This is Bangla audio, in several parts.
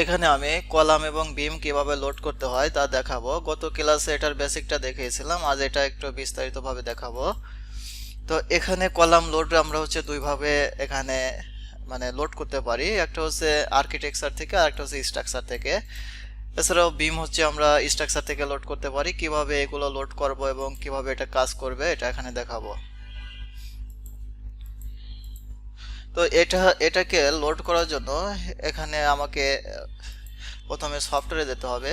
এখানে আমি কলাম এবং বিম কিভাবে লোড করতে হয় তা দেখাবো। গত ক্লাসে এটার বেসিকটা দেখিয়েছিলাম, আজ এটা একটু বিস্তারিতভাবে দেখাবো। তো এখানে কলাম লোড আমরা হচ্ছে দুইভাবে এখানে মানে লোড করতে পারি, একটা হচ্ছে আর্কিটেকচার থেকে আর একটা হচ্ছে স্ট্রাকচার থেকে। এছাড়াও বিম হচ্ছে আমরা স্ট্রাকচার থেকে লোড করতে পারি। কিভাবে এগুলো লোড করব এবং কিভাবে এটা কাজ করবে এটা এখানে দেখাবো। তো এটাকে লোড করার জন্য এখানে আমাকে প্রথমে সফটওয়্যারে যেতে হবে।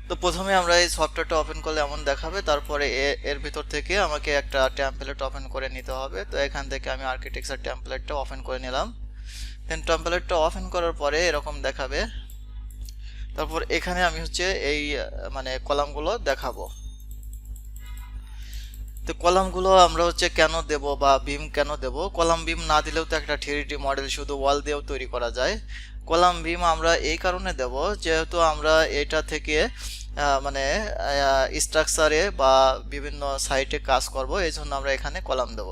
তো প্রথমে আমরা এই সফটওয়্যারটা ওপেন করলে এমন দেখাবে, তারপরে এর ভিতর থেকে আমাকে একটা টেমপ্লেট ওপেন করে নিতে হবে। তো এখান থেকে আমি আর্কিটেকচার টেমপ্লেটটা ওপেন করে নিলাম। দেন টেমপ্লেটটা ওপেন করার পরে এরকম দেখাবে। তারপর এখানে আমি হচ্ছে এই মানে কলামগুলো দেখাবো। তো কলামগুলো আমরা হচ্ছে কেন দেব বা বিম কেন দেব, কলাম বিম না দিলেও তো একটা 3D মডেল শুধু ওয়াল দিয়েও তৈরি করা যায়। কলাম বিম আমরা এই কারণে দেব যেহেতু আমরা এটা থেকে মানে স্ট্রাকচারে বা বিভিন্ন সাইটে কাজ করব, এই জন্য আমরা এখানে কলাম দেব।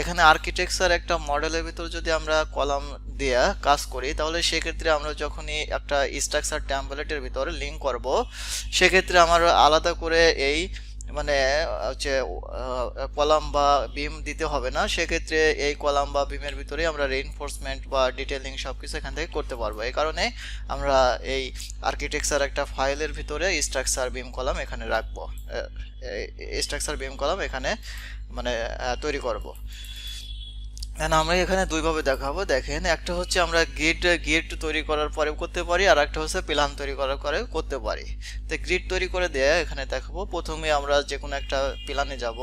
এখানে আর্কিটেকচার একটা মডেলের ভিতর যদি আমরা কলাম দিয়ে কাজ করি তাহলে সেক্ষেত্রে আমরা যখনই একটা স্ট্রাকচার টেমপ্লেটের ভিতরে লিঙ্ক করব, সেক্ষেত্রে আমার আলাদা করে এই মানে হচ্ছে কলাম বা বিম দিতে হবে না। সেক্ষেত্রে এই কলাম বা বিমের ভিতরে আমরা রেইনফোর্সমেন্ট বা ডিটেলিং সবকিছু এখান থেকে করতে পারবো। এই কারণে আমরা এই আর্কিটেকচার একটা ফাইলের ভিতরে স্ট্রাকচার বিম কলাম এখানে রাখবো, স্ট্রাকচার বিম কলাম এখানে মানে তৈরি করব। আমরা এখানে দুইভাবে দেখাবো। দেখেন, একটা হচ্ছে আমরা গ্রিড তৈরি করার পরে করতে পারি, আর একটা হচ্ছে প্ল্যান তৈরি করার পরে করতে পারি। তো গ্রিড তৈরি করে দিয়ে এখানে দেখাবো। প্রথমে আমরা যে কোনো একটা প্ল্যানে যাব।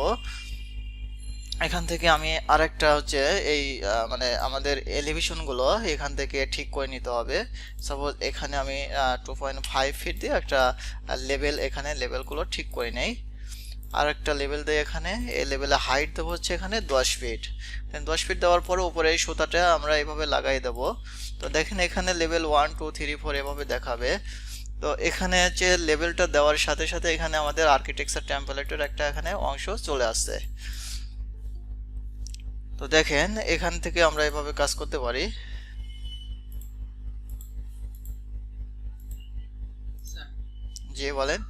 এখান থেকে আমি আরেকটা হচ্ছে এই মানে আমাদের এলিভেশনগুলো এখান থেকে ঠিক করে নিতে হবে। সাপোজ এখানে আমি 2.5 ফিট দিয়ে একটা লেভেল, এখানে লেভেলগুলো ঠিক করে নেই। আর একটা লেভেল দিয়ে এখানে এই লেভেলে হাইট দেবো হচ্ছে এখানে 10 ফিট। 10 ফিট দেওয়ার পরে উপরে এই সুতাটা আমরা এভাবে লাগাই দেব। তো দেখেন এখানে লেভেল 1 2 3 4 এভাবে দেখাবে। তো এখানে যে লেভেলটা দেওয়ার সাথে সাথে এখানে আমাদের আর্কিটেকচার টেমপ্লেটের একটা এখানে অংশ চলে আসছে। তো দেখেন এখান থেকে আমরা এভাবে কাজ করতে পারি। জি বলেন।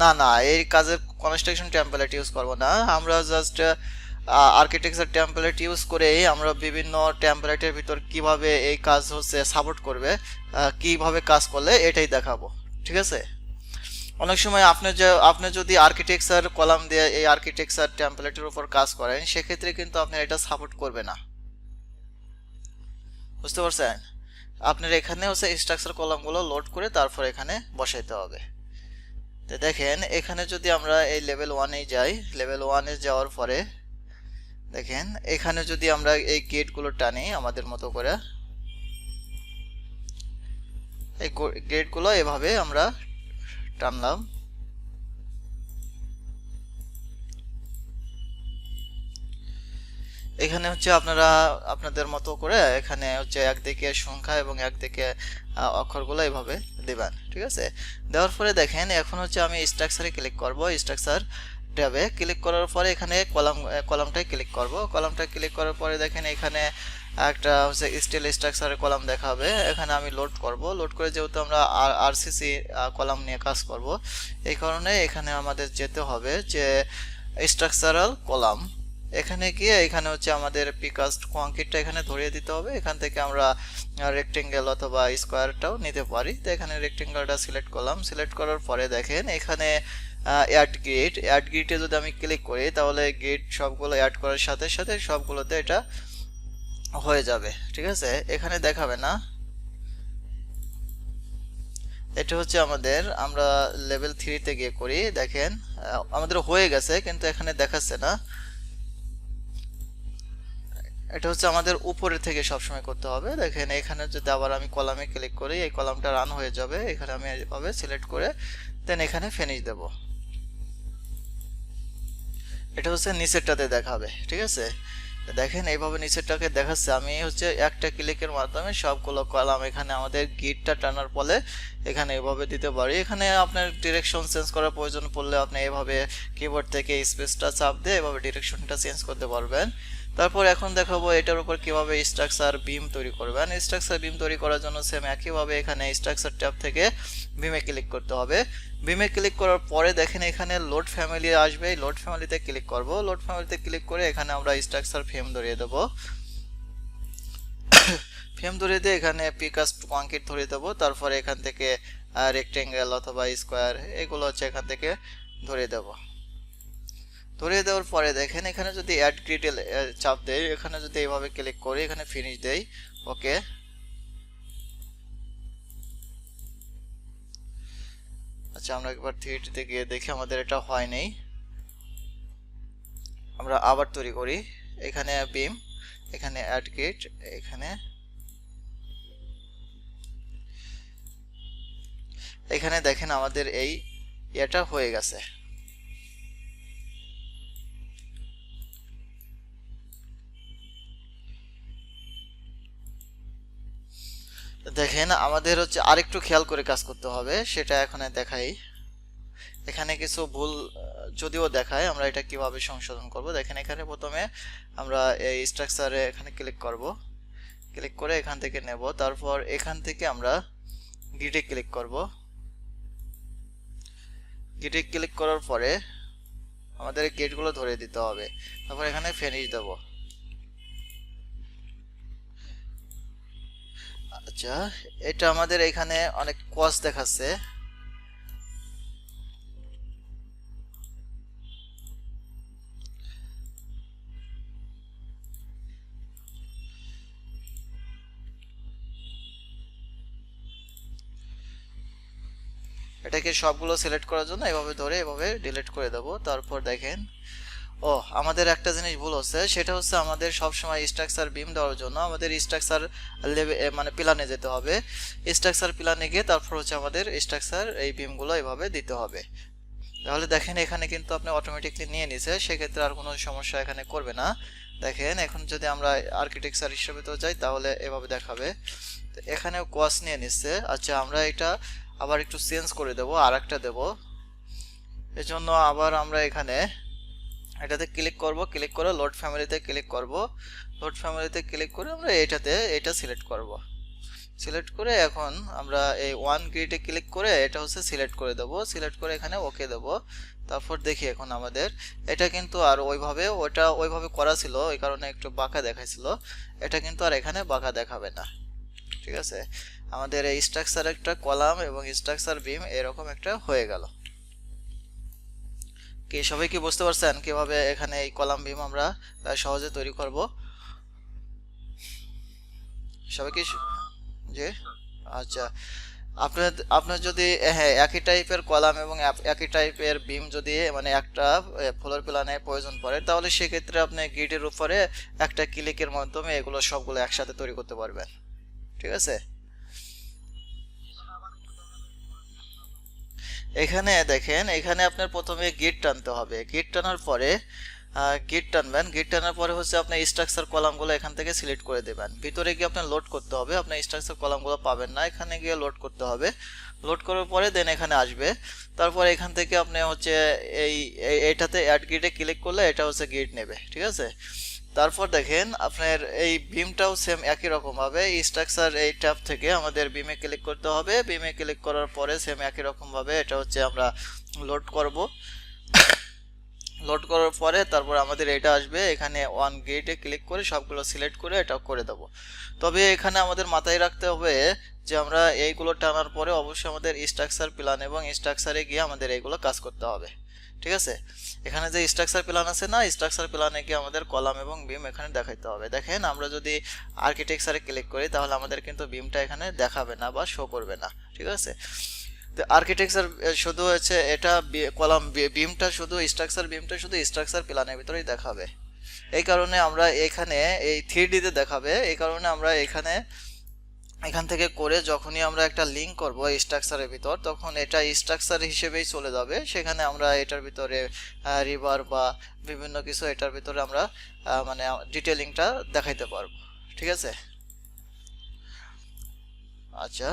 না না, এই কাজের কনস্ট্রাকশন টেমপ্লেট ইউজ করব না, আমরা জাস্ট আর্কিটেকচার টেমপ্লেট ইউজ করেই আমরা বিভিন্ন টেমপ্লেটের ভিতর কিভাবে এই কাজ হচ্ছে সাপোর্ট করবে, কিভাবে কাজ করলে এটাই দেখাবো। ঠিক আছে। অনেক সময় আপনি যদি আর্কিটেকচার কলাম দিয়ে এই আর্কিটেকচার টেমপ্লেটের উপর কাজ করেন, সেক্ষেত্রে কিন্তু আপনার এটা সাপোর্ট করবে না। বুঝতে পারছেন? আপনার এখানে হচ্ছে স্ট্রাকচার কলামগুলো লোড করে তারপর এখানে বসাইতে হবে। তো দেখেন এখানে যদি আমরা এই লেভেল 1-এ যাই, লেভেল 1-এ যাওয়ার পরে দেখেন এখানে যদি আমরা এই গেটগুলো টানি আমাদের মতো করে, এই গেটগুলো এভাবে আমরা টানলাম। এখানে হচ্ছে আপনারা আপনাদের মতো করে এখানে হচ্ছে একদিকে সংখ্যা এবং একদিকে অক্ষরগুলো এভাবে দিবেন। ঠিক আছে। দেওয়ার পরে দেখেন এখন হচ্ছে আমি স্ট্রাকচারে ক্লিক করব। স্ট্রাকচার ট্যাবে ক্লিক করার পরে এখানে কলামটায় ক্লিক করব। কলামটায় ক্লিক করার পরে দেখেন এখানে একটা হচ্ছে স্টিল স্ট্রাকচারের কলাম দেখাবে। এখানে আমি লোড করব। লোড করে যেহেতু আমরা আরসিসি কলাম নিয়ে কাজ করব, এই কারণে এখানে আমাদের যেতে হবে যে স্ট্রাকচারাল কলাম। এখানে গিয়ে এখানে হচ্ছে আমাদের প্রিকাস্ট কংক্রিটটা এখানে ধরিয়ে দিতে হবে। এখান থেকে আমরা রেক্টেঙ্গেল অথবা স্কোয়ারটাও নিতে পারি। তো এখানে রেক্টেঙ্গেলটা সিলেক্ট করলাম। সিলেক্ট করার পরে দেখেন এখানে অ্যাড গ্রিডে যদি আমি ক্লিক করি তাহলে গ্রিড সবগুলো অ্যাড করার সাথে সাথে সবগুলোতে এটা হয়ে যাবে। ঠিক আছে। এখানে দেখাবে না। এটা হচ্ছে আমাদের, আমরা লেভেল 3-তে গিয়ে করি। দেখেন আমাদের হয়ে গেছে কিন্তু এখানে দেখাচ্ছে না। এটা হচ্ছে আমাদের উপরে থেকে সবসময় করতে হবে। দেখেন এখানে যদি আবার আমি কলামে ক্লিক করি এই কলামটা রান হয়ে যাবে। এখানে আমি এভাবে সিলেক্ট করে দেন এখানে ফিনিশ দেব। এটা হচ্ছে নিচেরটাতে দেখাবে। ঠিক আছে। দেখেন এইভাবে নিচেরটাকে দেখাচ্ছে, আমি হচ্ছে একটা ক্লিকের মাধ্যমে সবগুলো কলাম এখানে আমাদের গিটটা টানার ফলে এখানে এভাবে দিতে পারি। এখানে আপনার ডিরেকশন চেঞ্জ করার প্রয়োজন পড়লে আপনি এভাবে কিবোর্ড থেকে স্পেসটা চাপ দিয়ে এভাবে ডিরেকশনটা চেঞ্জ করতে পারবেন। তারপর এখন দেখাবো এটার উপর কিভাবে স্ট্রাকচার বিম তৈরি করবেন। স্ট্রাকচার বিম তৈরি করার জন্য সেম একইভাবে এখানে স্ট্রাকচার ট্যাব থেকে বিমে ক্লিক করতে হবে। বিমে ক্লিক করার পরে দেখেন এখানে লোড ফ্যামিলি আসবে, লোড ফ্যামিলিতে ক্লিক করব। লোড ফ্যামিলিতে ক্লিক করে এখানে আমরা স্ট্রাকচার ফ্রেম ধরিয়ে দেব। ফ্রেম ধরিয়ে দিয়ে এখানে পিকাস্ট কংক্রিট ধরিয়ে দেবো। তারপরে এখান থেকে রেক্টেঙ্গেল অথবা স্কোয়ার এগুলো হচ্ছে এখান থেকে ধরিয়ে দেব। ধরিয়ে দেওয়ার পরে দেখেন এখানে যদি অ্যাড গ্রিডে চাপ দেই, এখানে যদি এইভাবে ক্লিক করি, এখানে ফিনিশ দেই, ওকে। আচ্ছা আমরা একবার 3D তে গিয়ে দেখি আমাদের এটা হয় নাই, আমরা আবার তৈরি করি। এখানে বিম, এখানে অ্যাড গ্রিড, এখানে দেখেন আমাদের এই এটা হয়ে গেছে। দেখেন আমাদের হচ্ছে আরেকটু খেয়াল করে কাজ করতে হবে, সেটা এখানে দেখাই। এখানে কিছু ভুল যদিও দেখায়, আমরা এটা কিভাবে সংশোধন করব। দেখেন এখানে প্রথমে আমরা এই স্ট্রাকচারে এখানে ক্লিক করব, ক্লিক করে এখান থেকে নেব। তারপর এখান থেকে আমরা গিটে ক্লিক করব। গিটে ক্লিক করার পরে আমাদের গেটগুলো ধরে দিতে হবে। তারপর এখানে ফিনিশ দেব। আচ্ছা এটা আমাদের এখানে অনেক কস্ট দেখাচ্ছে, এটাকে সবগুলো সিলেক্ট করার জন্য এভাবে ধরে এভাবে ডিলিট করে দেব। তারপর দেখেন ও আমাদের একটা জিনিস ভুল হচ্ছে, সেটা হচ্ছে আমাদের সব সময় স্ট্রাকচার বিম দেওয়ার জন্য আমাদের স্ট্রাকচার মানে প্ল্যানে যেতে হবে। স্ট্রাকচার প্ল্যানে গিয়ে তারপর হচ্ছে আমাদের স্ট্রাকচার এই বিমগুলো এভাবে দিতে হবে। তাহলে দেখেন এখানে কিন্তু আপনি অটোমেটিকলি নিয়ে নিছে, সেক্ষেত্রে আর কোনো সমস্যা এখানে করবে না। দেখেন এখন যদি আমরা আর্কিটেকচার হিসেবে তো যাই তাহলে এভাবে দেখাবে। এখানেও কোয়াস নিয়ে নিচ্ছে। আচ্ছা আমরা এটা আবার একটু চেঞ্জ করে দেব, আর একটা দেবো। এজন্য আবার আমরা এখানে এটাতে ক্লিক করব, ক্লিক করে লোড ফ্যামিলিতে ক্লিক করব। লোড ফ্যামিলিতে ক্লিক করে আমরা এটা সিলেক্ট করব। সিলেক্ট করে এখন আমরা এই ওয়ান গ্রিডে ক্লিক করে এটা হচ্ছে সিলেক্ট করে দেব। সিলেক্ট করে এখানে ওকে দেব। তারপর দেখি এখন আমাদের এটা কিন্তু আর ওইভাবে করা ছিল, এই কারণে একটু বাঁকা দেখাইছিল। এটা কিন্তু আর এখানে বাঁকা দেখাবে না, ঠিক আছে। আমাদের এই স্ট্রাকচার একটা কলাম এবং স্ট্রাকচার বিম এরকম একটা হয়ে গেল। কি সবাই কি বুঝতে পারছেন কিভাবে এখানে এই কলাম বিম আমরা সহজে তৈরি করব? সবাই কি যে আচ্ছা আপনার আপনার যদি হ্যাঁ একই টাইপের কলাম এবং একই টাইপের বিম যদি মানে একটা ফ্লোর প্ল্যানে প্রয়োজন পড়ে, তাহলে সেক্ষেত্রে আপনি গ্রিডের উপরে একটা ক্লিকের মাধ্যমে এগুলো সবগুলো একসাথে তৈরি করতে পারবেন, ঠিক আছে। এখানে দেখেন এখানে আপনার প্রথমে গিট টানতে হবে। গিট টানার পরে গিট টানবেন। গিট টানার পরে হচ্ছে আপনার স্ট্রাকচার কলামগুলো এখান থেকে সিলেক্ট করে দেবেন। ভিতরে গিয়ে আপনার লোড করতে হবে, আপনার স্ট্রাকচার কলামগুলো পাবেন না, এখানে গিয়ে লোড করতে হবে। লোড করার পরে দেন এখানে আসবে। তারপর এখান থেকে আপনি হচ্ছে এইটাতে অ্যাড গিটে ক্লিক করলে এটা হচ্ছে গিট নেবে, ঠিক আছে। তারপর দেখেন আপনার এই বিমটাও সেম একই রকম ভাবে স্ট্রাকচার এই ট্যাব থেকে আমাদের বিমে ক্লিক করতে হবে। বিমে ক্লিক করার পরে সেম একই রকম ভাবে এটা হচ্ছে আমরা লোড করব। লোড করার পরে তারপর আমাদের এটা আসবে, এখানে ওয়ান গেটে ক্লিক করে সবগুলো সিলেক্ট করে এটা করে দেব। তবে এখানে আমাদের মাথায় রাখতে হবে যে আমরা এইগুলো টানার পরে অবশ্যই আমাদের স্ট্রাকচার প্ল্যান এবং স্ট্রাকচারে গিয়ে আমাদের এইগুলো কাজ করতে হবে, ঠিক আছে। এখানে যে স্ট্রাকচার প্ল্যান আছে না, স্ট্রাকচার প্ল্যানে গিয়ে আমাদের কলাম এবং বিম এখানে দেখাইতে হবে। দেখেন আমরা যদি আর্কিটেকচারে ক্লিক করি তাহলে আমাদের কিন্তু বিমটা এখানে দেখাবে না বা শো করবে না, ঠিক আছে। আর্কিটেকচার শুধু হচ্ছে এটা কলাম বিমটা শুধু স্ট্রাকচার প্ল্যানের ভিতরেই দেখাবে। এই কারণে আমরা এখানে এই 3D তে দেখাবে, এই কারণে আমরা এখানে এখান থেকে করে যখনই আমরা একটা লিঙ্ক করব স্ট্রাকচারের ভিতর, তখন এটা স্ট্রাকচার হিসেবেই চলে যাবে। সেখানে আমরা এটার ভিতরে রিভার বা বিভিন্ন কিছু এটার ভিতরে আমরা মানে ডিটেলিংটা দেখাইতে পারবো। ঠিক আছে, আচ্ছা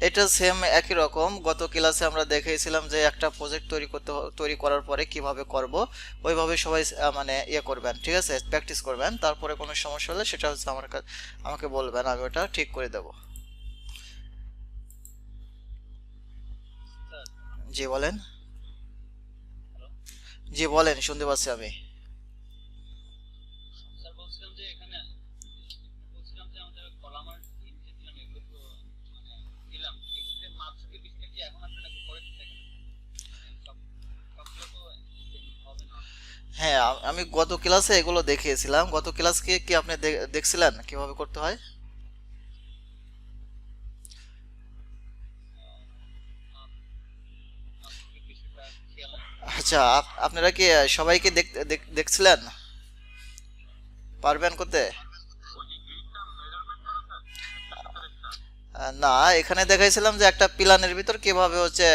এটা সেম একই রকম গত ক্লাসে আমরা দেখিয়েছিলাম যে একটা প্রজেক্ট তৈরি করার পরে কিভাবে করব, ওইভাবে সবাই মানে ইয়ে করবেন। ঠিক আছে, প্র্যাকটিস করবেন, তারপরে কোনো সমস্যা হলে সেটা হচ্ছে আমাকে বলবেন, আমি ওটা ঠিক করে দেব। জি বলেন। জি বলেন, শুনতে পাচ্ছি আমি। হ্যাঁ, আমি গত ক্লাসে এগুলো দেখিয়েছিলাম। গত ক্লাস কি আপনি দেখছিলেন কিভাবে করতে হয়? আচ্ছা, আপনারা কি সবাইকে দেখছিলেন? পারবেন করতে? না, এখানে দেখাইছিলাম যে একটা প্ল্যানের ভিতর কিভাবে হচ্ছে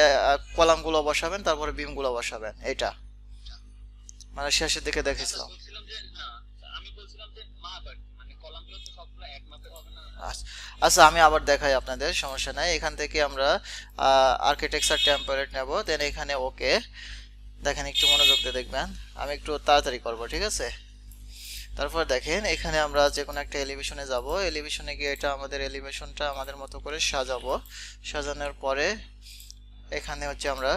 কলামগুলো বসাবেন, তারপরে বিমগুলো বসাবেন, এটা মানে শেষের দিকে দেখাইছিলাম। আচ্ছা আচ্ছা, আমি আবার দেখাই আপনাদের, সমস্যা নাই। এখান থেকে আমরা আর্কিটেকচার টেমপ্লেট নেব, দেন এখানে ওকে। দেখেন, একটু মনোযোগ দিয়ে দেখবেন, আমি একটু তাড়াতাড়ি করব। ঠিক আছে, তারপর দেখেন এখানে আমরা যে কোনো একটা এলিভেশনে যাব। এলিভেশনে গিয়ে এটা আমাদের এলিভেশনটা আমাদের মতো করে সাজাবো। সাজানোর পরে এখানে হচ্ছে আমরা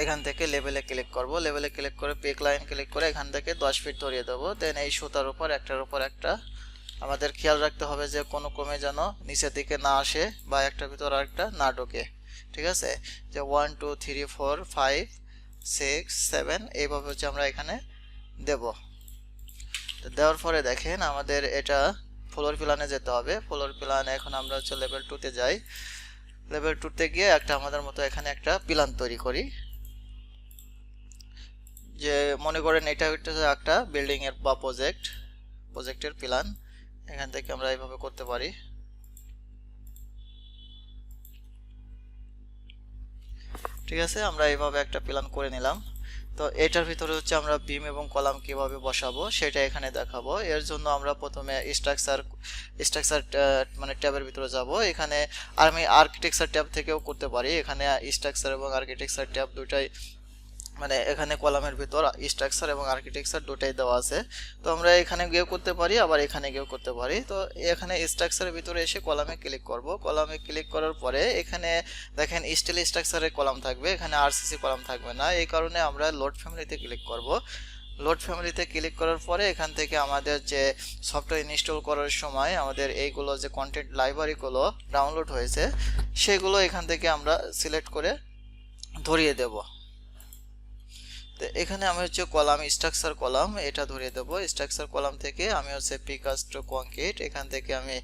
এখান থেকে লেভেলে ক্লিক করব। লেভেলে ক্লিক করে পিক লাইন ক্লিক করে এখান থেকে 10 ফিট ধরিয়ে দেবো। দেন এই সুতার উপর একটার উপর একটা আমাদের খেয়াল রাখতে হবে যে কোনো ক্রমে যেন নিচের দিকে না আসে বা একটার ভিতর আরেকটা না ঢোকে। ঠিক আছে, যে 1 2 3 4 5 6 7 এইভাবে হচ্ছে আমরা এখানে দেব। তো দেওয়ার পরে দেখেন আমাদের এটা ফ্লোর প্ল্যানে যেতে হবে। ফ্লোর প্ল্যানে এখন আমরা হচ্ছে লেভেল 2 তে যাই। লেভেল 2 তে গিয়ে একটা আমাদের মতো এখানে একটা প্ল্যান তৈরি করি। যে মনে করেন এটা হচ্ছে একটা বিল্ডিং এর বা প্রজেক্টের প্ল্যান। এখান থেকে আমরা এইভাবে করতে পারি। ঠিক আছে, আমরা এইভাবে একটা প্ল্যান করে নিলাম। তো এটার ভিতরে হচ্ছে আমরা বিম এবং কলাম কিভাবে বসাবো সেটা এখানে দেখাবো। এর জন্য আমরা প্রথমে স্ট্রাকচার মানে ট্যাবের ভিতরে যাব। এখানে আমি আর্কিটেকচার ট্যাব থেকেও করতে পারি। এখানে স্ট্রাকচার এবং আর্কিটেকচার ট্যাব দুটাই, মানে এখানে কলামের ভিতর স্ট্রাকচার এবং আর্কিটেকচার দুটাই দেওয়া আছে। তো আমরা এখানে গিয়েও করতে পারি, আবার এখানে গিয়েও করতে পারি। তো এখানে স্ট্রাকচারের ভিতরে এসে কলামে ক্লিক করব। কলামে ক্লিক করার পরে এখানে দেখেন স্টিল স্ট্রাকচারের কলাম থাকবে, এখানে আরসিসি কলাম থাকবে না। এই কারণে আমরা লোড ফ্যামিলিতে ক্লিক করব। লোড ফ্যামিলিতে ক্লিক করার পরে এখান থেকে আমাদের যে সফটওয়্যার ইনস্টল করার সময় আমাদের এইগুলো যে কন্টেন্ট লাইব্রেরিগুলো ডাউনলোড হয়েছে সেগুলো এখান থেকে আমরা সিলেক্ট করে ধরিয়ে দেব। তো এখানে আমি হচ্ছে কলাম স্ট্রাকচার কলাম এটা ধরিয়ে দেবো। স্ট্রাকচার কলাম থেকে আমি হচ্ছে প্রিকাস্ট কংক্রিট, এখান থেকে আমি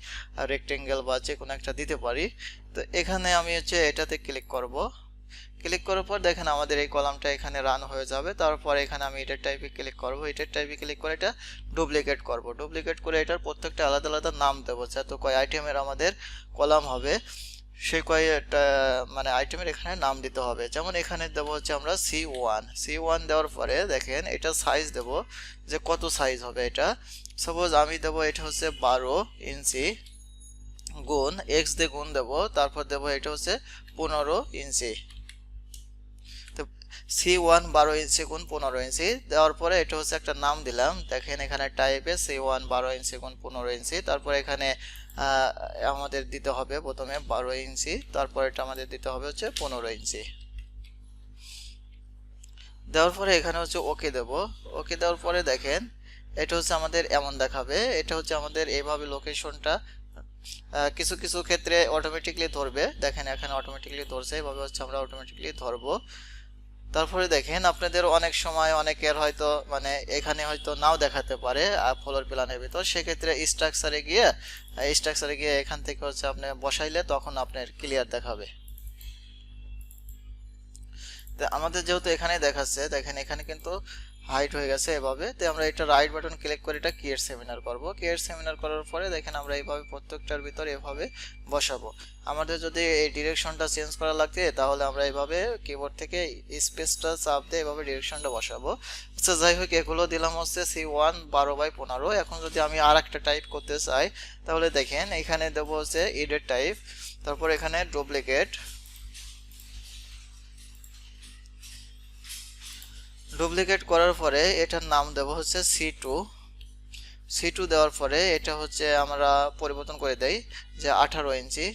রেক্টেঙ্গেল বা যে কোনো একটা দিতে পারি। তো এখানে আমি হচ্ছে এটাতে ক্লিক করব। ক্লিক করার পর দেখেন আমাদের এই কলামটা এখানে রান হয়ে যাবে। তারপর এখানে আমি এটার টাইপে ক্লিক করব। এটার টাইপে ক্লিক করে এটা ডুপ্লিকেট করব। ডুপ্লিকেট করে এটার প্রত্যেকটা আলাদা আলাদা নাম দেবো, যত কয় আইটেমের আমাদের কলাম হবে সেই কয়েকটা মানে আইটেমের এখানে নাম দিতে হবে। যেমন এখানে দেবো হচ্ছে আমরা C1 দেওয়ার পরে দেখেন এটা সাইজ দেব যে কত সাইজ হবে। এটা সাপোজ আমি দেবো এটা হচ্ছে 12 ইঞ্চি গুণ এক্স দিয়ে গুণ দেবো, তারপর দেবো এটা হচ্ছে 15 ইঞ্চি। তো C1 12 ইঞ্চি গুণ 15 ইঞ্চি দেওয়ার পরে এটা হচ্ছে একটা নাম দিলাম। দেখেন এখানে টাইপে C1 12 ইঞ্চি গুণ 15 ইঞ্চি। তারপর এখানে আমাদের দিতে হবে প্রথমে 12 ইঞ্চি, তারপর এটা আমাদের দিতে হবে হচ্ছে 15 ইঞ্চি। দেওয়ার পরে এখানে হচ্ছে ওকে দেব। ওকে দেওয়ার পরে দেখেন এটা হচ্ছে আমাদের এমন দেখাবে। এটা হচ্ছে আমাদের এইভাবে লোকেশনটা কিছু কিছু ক্ষেত্রে অটোমেটিকলি ধরবে। দেখেন এখানে অটোমেটিকলি ধরছে, এইভাবে হচ্ছে আমরা অটোমেটিকলি ধরবো। তারপরে দেখেন আপনাদের অনেক সময় অনেকের হয়তো মানে এখানে হয়তো নাও দেখাতে পারে ফ্লোর প্ল্যানের ভিতর, সেক্ষেত্রে স্ট্রাকচারে গিয়ে এখান থেকে হচ্ছে আপনি বসাইলে তখন আপনার ক্লিয়ার দেখাবে। তো আমাদের যেহেতু এখানে দেখাচ্ছে, দেখেন এখানে কিন্তু হাইড হয়ে গেছে এভাবে। তো আমরা এটা রাইট বাটন ক্লিক করে এটা ক্রিয়েট সেমিনার করব। ক্রিয়েট সেমিনার করার পরে দেখেন আমরা এইভাবে প্রত্যেকটার ভিতরে এভাবে বসাবো। আমাদের যদি এই ডিরেকশনটা চেঞ্জ করা লাগে তাহলে আমরা এইভাবে কিবোর্ড থেকে স্পেসটা চাপ দিয়ে এভাবে ডিরেকশনটা বসাবো। আচ্ছা যাই হোক, এগুলো দিলাম হচ্ছে C1 12/15। এখন যদি আমি আর একটা টাইপ করতে চাই তাহলে দেখেন এখানে দেবো হচ্ছে এডিট টাইপ, তারপর এখানে ডুপ্লিকেট, ডুপ্লিকেট করার পরে এটার নাম দেব হচ্ছে C2 দেওয়ার পরে এটা হচ্ছে আমরা পরিবর্তন করে দেই যে 18 ইঞ্চি,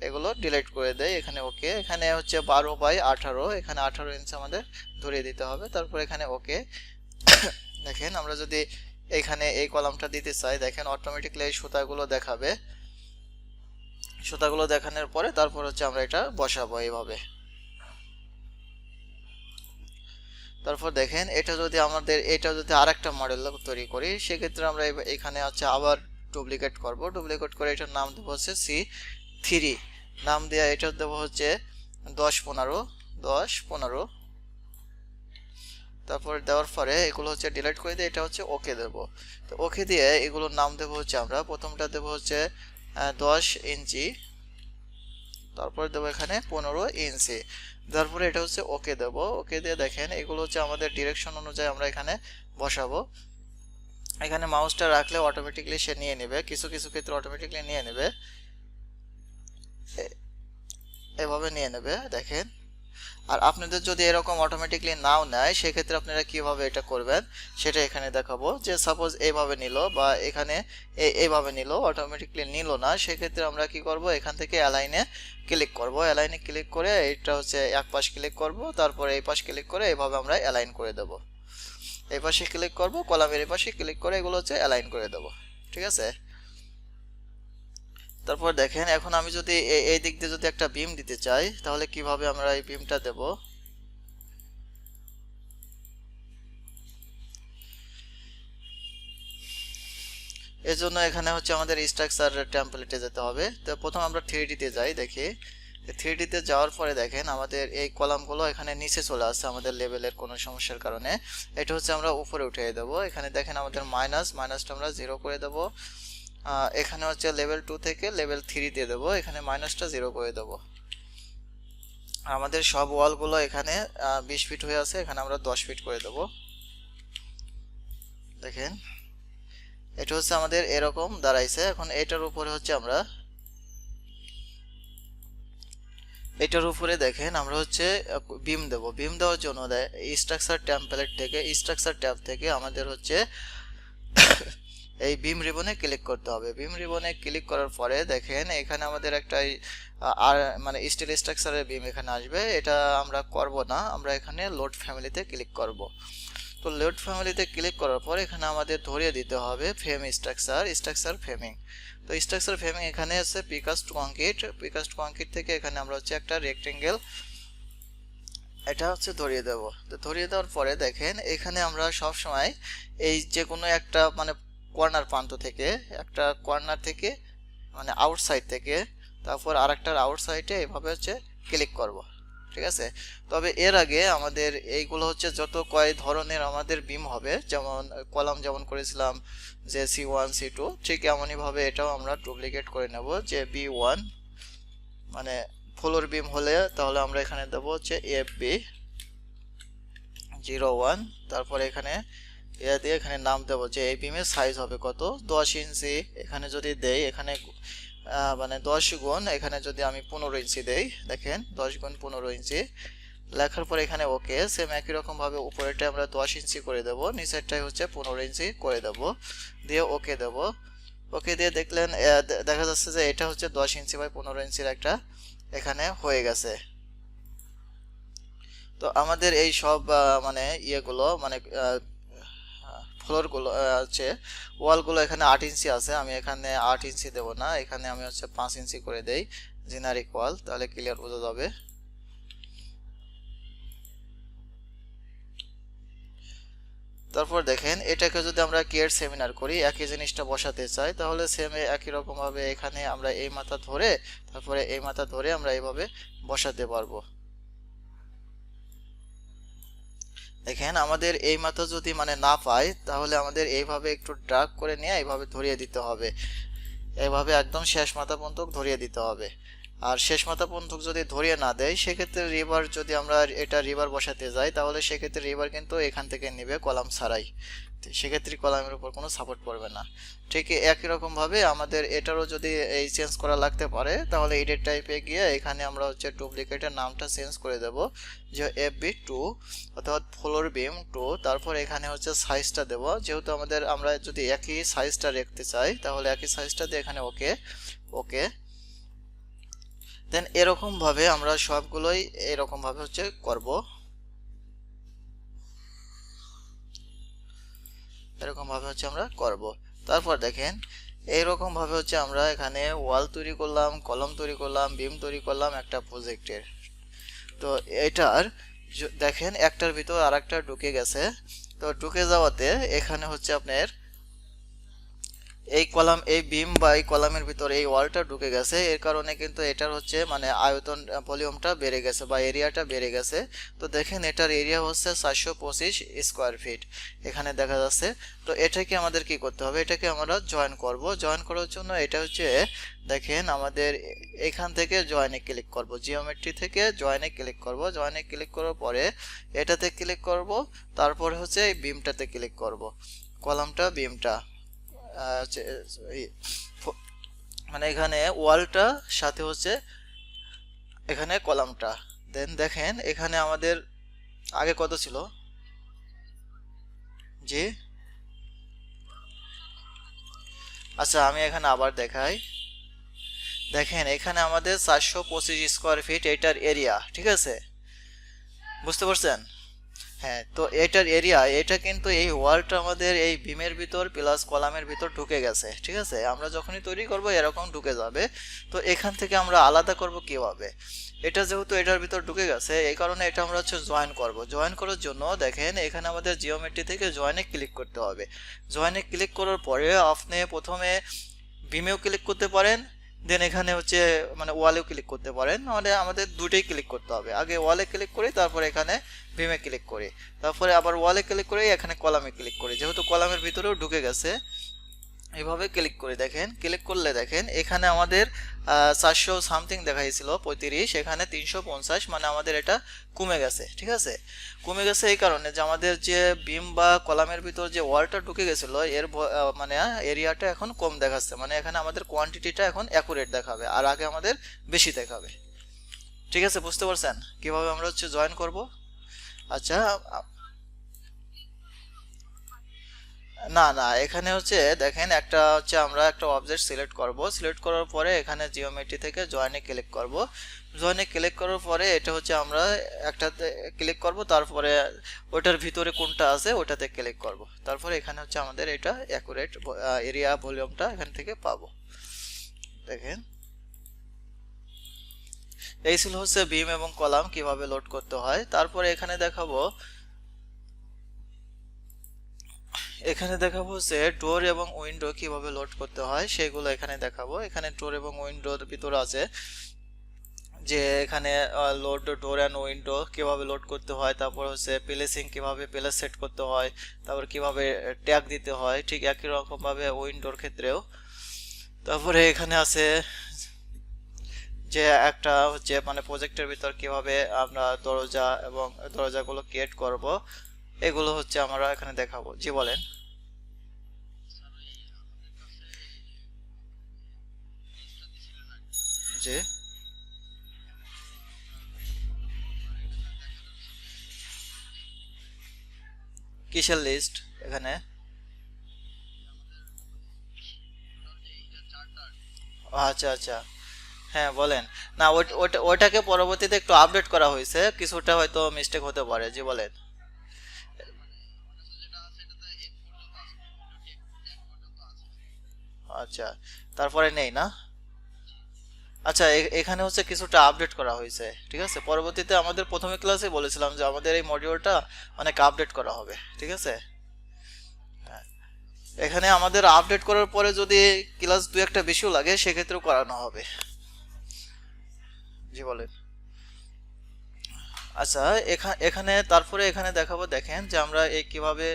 এগুলো ডিলিট করে দেই এখানে ওকে। এখানে হচ্ছে 12/18, এখানে 18 ইঞ্চি আমাদের ধরিয়ে দিতে হবে, তারপর এখানে ওকে। দেখেন আমরা যদি এখানে এই কলামটা দিতে চাই দেখেন অটোমেটিক্যালি এই সুতাগুলো দেখাবে। সুতাগুলো দেখানোর পরে তারপর হচ্ছে আমরা এটা বসাবো এইভাবে। তারপর দেখেন এটা যদি আরেকটা মডেল তৈরি করি সেক্ষেত্রে আমরা এখানে হচ্ছে আবার ডুপ্লিকেট করব। ডুপ্লিকেট করে এটার নাম দেবো হচ্ছে C3 নাম দিয়ে এটা দেবো হচ্ছে 10-15। তারপর দেওয়ার পরে এগুলো হচ্ছে ডিলিট করে দিয়ে এটা হচ্ছে ওকে দেবো। তো ওকে দিয়ে এগুলোর নাম দেবো হচ্ছে আমরা প্রথমটা দেবো হচ্ছে 10 ইঞ্চি, তারপরে দেবো এখানে 15 ইঞ্চি, তারপরে এটা হচ্ছে ওকে দেবো। ওকে দিয়ে দেখেন এগুলো হচ্ছে আমাদের ডিরেকশন অনুযায়ী আমরা এখানে বসাবো। এখানে মাউসটা রাখলে অটোমেটিকলি সে নিয়ে নেবে, কিছু কিছু ক্ষেত্রে অটোমেটিকলি নিয়ে নেবে, এভাবে নিয়ে নেবে দেখেন। আর আপনাদের যদি এরকম অটোমেটিকলি নাও নেয় সেক্ষেত্রে আপনারা কিভাবে এটা করবেন সেটা এখানে দেখাবো। যে সাপোজ এইভাবে নিল বা এখানে এইভাবে নিল, অটোমেটিকলি নিল না, সেক্ষেত্রে আমরা কি করব এখান থেকে অ্যালাইনে ক্লিক করব। অ্যালাইনে ক্লিক করে এটা হচ্ছে এক পাশ ক্লিক করব, তারপরে এই পাশ ক্লিক করে এইভাবে আমরা অ্যালাইন করে দেব। এই পাশে ক্লিক করব, কলামের এই পাশে ক্লিক করে এগুলো হচ্ছে অ্যালাইন করে দেব, ঠিক আছে। তারপর দেখেন এখন আমি যদি এই দিক দিয়ে যদি একটা বিম দিতে চাই তাহলে কিভাবে আমরা এই বিমটা দেব। এর জন্য এখানে হচ্ছে আমাদের স্ট্রাকচার টেমপ্লেটে যেতে হবে। তো প্রথম আমরা 3D তে যাই, দেখি 3D তে যাওয়ার পরে দেখেন আমাদের এই কলামগুলো এখানে নিচে চলে আসছে আমাদের লেভেলের কোনো সমস্যার কারণে। এটা হচ্ছে আমরা উপরে উঠিয়ে দেব। এখানে দেখেন আমাদের মাইনাসটা আমরা 0 করে দেব। এখানে হচ্ছে লেভেল 2 থেকে লেভেল 3 দিয়ে দেবো, এখানে মাইনাসটা 0 করে দেবো। আমাদের সব ওয়ালগুলো এখানে 20 ফিট হয়ে আছে, এখানে আমরা 10 ফিট করে দেবো। দেখেন এটা হচ্ছে আমাদের এরকম দাঁড়াইছে। এখন এটার উপরে হচ্ছে আমরা এটার উপরে দেখেন আমরা হচ্ছে বিম দেব। বিম দেওয়ার জন্য স্ট্রাকচার টেমপ্লেট থেকে স্ট্রাকচার ট্যাব থেকে আমাদের হচ্ছে এই বিম রিবনে ক্লিক করতে হবে। বিম রিবনে ক্লিক করার পরে দেখেন এখানে আমাদের একটা আর মানে স্টিল স্ট্রাকচারের বিম এখানে আসবে। এটা আমরা করব না, আমরা এখানে লোড ফ্যামিলিতে ক্লিক করব। তো লোড ফ্যামিলিতে ক্লিক করার পর এখানে আমাদের ধরিয়ে দিতে হবে ফ্রেম স্ট্রাকচার ফ্রেমিং। তো স্ট্রাকচার ফ্রেমিং এখানে আছে প্রিকাস্ট কংক্রিট থেকে এখানে আমরা হচ্ছে একটা রেক্টেঙ্গেল এটা হচ্ছে ধরিয়ে দেব। তো ধরিয়ে দেওয়ার পরে দেখেন এখানে আমরা সব সময় এই যে কোনো একটা মানে কর্নার থেকে মানে আউটসাইড থেকে তারপর আরেকটার আউটসাইডে এভাবে হচ্ছে ক্লিক করব, ঠিক আছে। তবে এর আগে আমাদের এইগুলো হচ্ছে যত কয় ধরনের আমাদের বিম হবে, যেমন কলাম যেমন করেছিলাম যে C1 C2, ঠিক এমনই ভাবে এটাও আমরা ডুপ্লিকেট করে নেব যে B1 মানে ফ্লোর বিম হলে তাহলে আমরা এখানে দেবো হচ্ছে FB01, তারপরে এখানে দিয়ে এখানে নাম দেবো যে এই বিমের সাইজ হবে কত 10 ইঞ্চি। এখানে যদি দেই এখানে মানে 10 গুণ এখানে যদি আমি 15 ইঞ্চি দেই, দেখেন 10 গুণ 15 ইঞ্চি লেখার পরে এখানে ওকে। সেম একই রকম ভাবে উপরেরটা আমরা 10 ইঞ্চি করে দেব, নিচেরটাই হচ্ছে 15 ইঞ্চি করে দেব, দিয়ে ওকে দেব। ওকে দিয়ে দেখলেন দেখা যাচ্ছে যে এটা হচ্ছে 10 ইঞ্চি বাই 15 ইঞ্চির একটা এখানে হয়ে গেছে। তো আমাদের এই সব মানে ইয়েগুলো মানে ফ্লোরগুলো হচ্ছে ওয়ালগুলো এখানে 8 ইঞ্চি আছে, আমি এখানে 8 ইঞ্চি দেব না, এখানে আমি হচ্ছে 5 ইঞ্চি করে দেই জেনারিক ওয়াল, তাহলে ক্লিয়ার বোঝা যাবে। তারপর দেখেন এটাকে যদি আমরা ক্রিয়েট সেমিনার করি একই জিনিসটা বসাতে চাই তাহলে সেম একই রকম ভাবে এখানে আমরা এই মাথা ধরে তারপরে এই মাথা ধরে আমরা এইভাবে বসাতে পারবো। দেখেন আমাদের এই মাথা যদি মানে না পাই তাহলে আমাদের এইভাবে একটু ড্রাগ করে নিয়ে এইভাবে ধরিয়ে দিতে হবে, এভাবে একদম শেষ মাথা পর্যন্ত ধরিয়ে দিতে হবে। আর শেষ মাথা পর্যন্ত যদি ধরিয়ে না দেয় সেক্ষেত্রে রিভার, যদি আমরা এটা রিভার বসাতে যাই তাহলে সেক্ষেত্রে রিভার কিন্তু এখান থেকে নেবে কলাম ছাড়াই, সেক্ষেত্রে কলামের উপর কোনো সাপোর্ট পড়বে না। ঠিক একই রকম ভাবে আমাদের এটারও যদি এই চেঞ্জ করা লাগতে পারে তাহলে এডিট টাইপে গিয়ে এখানে আমরা হচ্ছে ডুপ্লিকেটের নামটা চেঞ্জ করে দেব যে FB2 অর্থাৎ ফ্লোর বিম 2, তারপর এখানে হচ্ছে সাইজটা দেব, যেহেতু আমরা যদি একই সাইজটা রাখতে চাই তাহলে একই সাইজটা দিয়ে এখানে ওকে ওকে। দেন এরকম ভাবে আমরা সবগুলোই এরকম ভাবে হচ্ছে করব, এরকম ভাবে হচ্ছে আমরা করব। তারপর দেখেন এইরকম ভাবে হচ্ছে আমরা এখানে ওয়াল তৈরি করলাম, কলম তৈরি করলাম, বিম তৈরি করলাম একটা প্রজেক্টের। তো এটার দেখেন একটার ভিতর আরেকটা ঢুকে গেছে, তো ঢুকে যাওয়াতে এখানে হচ্ছে আপনার এই কলাম, এই বিম বা এই কলামের ভিতরে এই ওয়ালটা ঢুকে গেছে, এর কারণে কিন্তু এটার হচ্ছে মানে আয়তন ভলিউমটা বেড়ে গেছে বা এরিয়াটা বেড়ে গেছে। তো দেখেন এটার এরিয়া হচ্ছে 425 স্কোয়ার ফিট এখানে দেখা যাচ্ছে। তো এটাকে আমাদের কি করতে হবে, এটাকে আমরা জয়েন করব। জয়েন করার জন্য এটা হচ্ছে দেখেন আমাদের এখান থেকে জয়েনে ক্লিক করব, জিওমেট্রি থেকে জয়েনে ক্লিক করব। জয়েনে ক্লিক করার পরে এটাতে ক্লিক করব, তারপরে হচ্ছে এই বিমটাতে ক্লিক করব, কলামটা বিমটা মানে এখানে ওয়ালটা সাথে হচ্ছে এখানে কলামটা। দেন দেখেন এখানে আমাদের আগে কত ছিল, জি আচ্ছা আমি এখানে আবার দেখাই। দেখেন এখানে আমাদের 425 স্কোয়ার ফিট এটার এরিয়া, ঠিক আছে, বুঝতে পারছেন? হ্যাঁ, তো এটার এরিয়া এটা কিন্তু এই ওয়ালটা আমাদের এই বিমের ভিতর প্লাস কলামের ভিতর ঢুকে গেছে, ঠিক আছে, আমরা যখনই তৈরি করব এরকম ঢুকে যাবে। তো এখান থেকে আমরা আলাদা করব কিভাবে, এটা যেহেতু এটার ভিতর ঢুকে গেছে এই কারণে এটা আমরা হচ্ছে জয়েন করব। জয়েন করার জন্য দেখেন এখানে আমাদের জিওমেট্রি থেকে জয়েনে ক্লিক করতে হবে। জয়েনে ক্লিক করার পরে আপনি প্রথমে বিমেও ক্লিক করতে পারেন, দেন এখানে হচ্ছে মানে ওয়ালেও ক্লিক করতে পারেন, মানে আমাদের দুটোই ক্লিক করতে হবে। আগে ওয়ালে ক্লিক করি, তারপর এখানে বিমে ক্লিক করি, তারপরে আবার ওয়ালে ক্লিক করে এখানে কলামে ক্লিক করি, যেহেতু কলামের ভিতরেও ঢুকে গেছে এইভাবে ক্লিক করে দেখেন। ক্লিক করলে দেখেন এখানে আমাদের 400 সামথিং দেখাইছিল 35, এখানে 350, মানে আমাদের এটা কমে গেছে, ঠিক আছে। কমে গেছে এই কারণে যে আমাদের যে বিম বা কলামের ভিতর যে ওয়ালটা ঢুকে গেছিল এর মানে এরিয়াটা এখন কম দেখাচ্ছে, মানে এখানে আমাদের কোয়ান্টিটিটা এখন অ্যাকুরেট দেখাবে আর আগে আমাদের বেশি দেখাবে, ঠিক আছে, বুঝতে পারছেন কিভাবে আমরা হচ্ছে জয়েন করব? আচ্ছা না না, এখানে হচ্ছে দেখেন একটা হচ্ছে আমরা একটা অবজেক্ট সিলেক্ট করব, সিলেক্ট করার পরে এখানে জিওমেট্রি থেকে জয়েনে ক্লিক করব। জয়েনে ক্লিক করার পরে এটা হচ্ছে আমরা একটাতে ক্লিক করব, তারপরে ওটার ভিতরে কোনটা আছে ওটাতে ক্লিক করব, তারপরে এখানে হচ্ছে আমাদের এটা অ্যাকুরেট এরিয়া ভলিউমটা এখান থেকে পাবো। দেখেন এই ছিল হচ্ছে বিম এবং কলাম কিভাবে লোড করতে হয়। তারপরে এখানে দেখাবো যে ডোর এবং উইন্ডো কিভাবে লোড করতে হয় সেগুলো এখানে দেখাবো। এখানে ডোর এবং উইন্ডোর ভিতরে আছে যে এখানে লোড ডোর অ্যান্ড উইন্ডো কিভাবে লোড করতে হয়, তারপর হচ্ছে প্লেসিং কিভাবে প্লেস সেট করতে হয়, তারপর কিভাবে ট্যাগ দিতে হয়, ঠিক একই রকম ভাবে উইন্ডোর ক্ষেত্রেও। তারপরে এখানে আছে যে একটা হচ্ছে মানে প্রজেক্টের ভিতর কিভাবে আমরা দরজা এবং দরজাগুলো ক্রিয়েট করব, এগুলো হচ্ছে আমরা এখানে দেখাবো। জি বলেন। জি কিসের লিস্ট এখানে? আচ্ছা আচ্ছা, হ্যাঁ বলেন। না ওটাকে পরবর্তীতে একটু আপডেট করা হয়েছে, কিছুটা হয়তো মিস্টেক হতে পারে। জি বলেন। আচ্ছা, তারপরে নেই না? আচ্ছা এখানে হচ্ছে কিছুটা আপডেট করা হয়েছে, ঠিক আছে, পরবর্তীতে আমাদের প্রথমে ক্লাসে বলেছিলাম যে আমাদের এই মডিউলটা অনেক আপডেট করা হবে, ঠিক আছে। এখানে আমাদের আপডেট করার পরে যদি ক্লাস দু একটা বেশিও লাগে সেক্ষেত্রেও করানো হবে। জি বলেন। আচ্ছা, এখানে তারপরে এখানে দেখাবো, দেখেন যে আমরা এই কিভাবে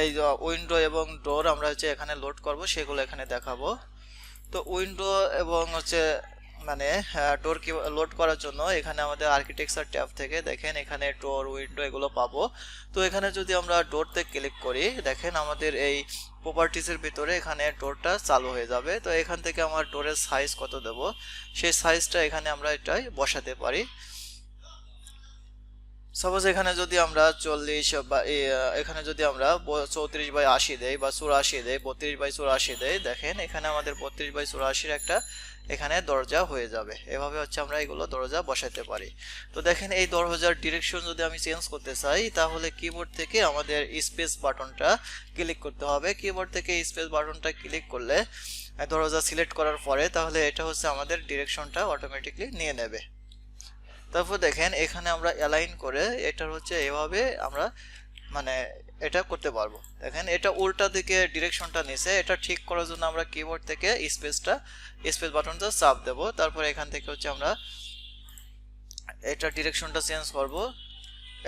এই উইন্ডো এবং ডোর আমরা হচ্ছে এখানে লোড করব সেগুলো এখানে দেখাবো। তো উইন্ডো এবং হচ্ছে মানে ডোর কি লোড করার জন্য এখানে আমাদের আর্কিটেকচার ট্যাব থেকে দেখেন এখানে ডোর উইন্ডো এগুলো পাবো। তো এখানে যদি আমরা ডোরতে ক্লিক করি, দেখেন আমাদের এই প্রপার্টিসের ভিতরে এখানে ডোরটা চালু হয়ে যাবে। তো এখান থেকে আমার ডোরের সাইজ কত দেব, সেই সাইজটা এখানে আমরা এটাই বসাতে পারি। সাপোজ এখানে যদি আমরা 40 বা এখানে যদি আমরা 34/80 দেই বা 84 দেই, 32/84 দেই, দেখেন এখানে আমাদের 32/84 একটা এখানে দরজা হয়ে যাবে। এভাবে হচ্ছে আমরা এগুলো দরজা বসাতে পারি। তো দেখেন এই দরজার ডিরেকশন যদি আমি চেঞ্জ করতে চাই, তাহলে কিবোর্ড থেকে আমাদের স্পেস বাটনটা ক্লিক করতে হবে। কিবোর্ড থেকে স্পেস বাটনটা ক্লিক করলে দরজা সিলেক্ট করার পরে তাহলে এটা হচ্ছে আমাদের ডিরেকশনটা অটোমেটিকলি নিয়ে নেবে। তারপর দেখেন এখানে আমরা অ্যালাইন করে এটার হচ্ছে এভাবে আমরা মানে এটা করতে পারবো। দেখেন এটা উল্টা দিকে ডিরেকশনটা নিছে, এটা ঠিক করার জন্য আমরা কিবোর্ড থেকে স্পেস বাটনটা চাপ দেব। তারপর এখান থেকে হচ্ছে আমরা এটা ডিরেকশনটা চেঞ্জ করব,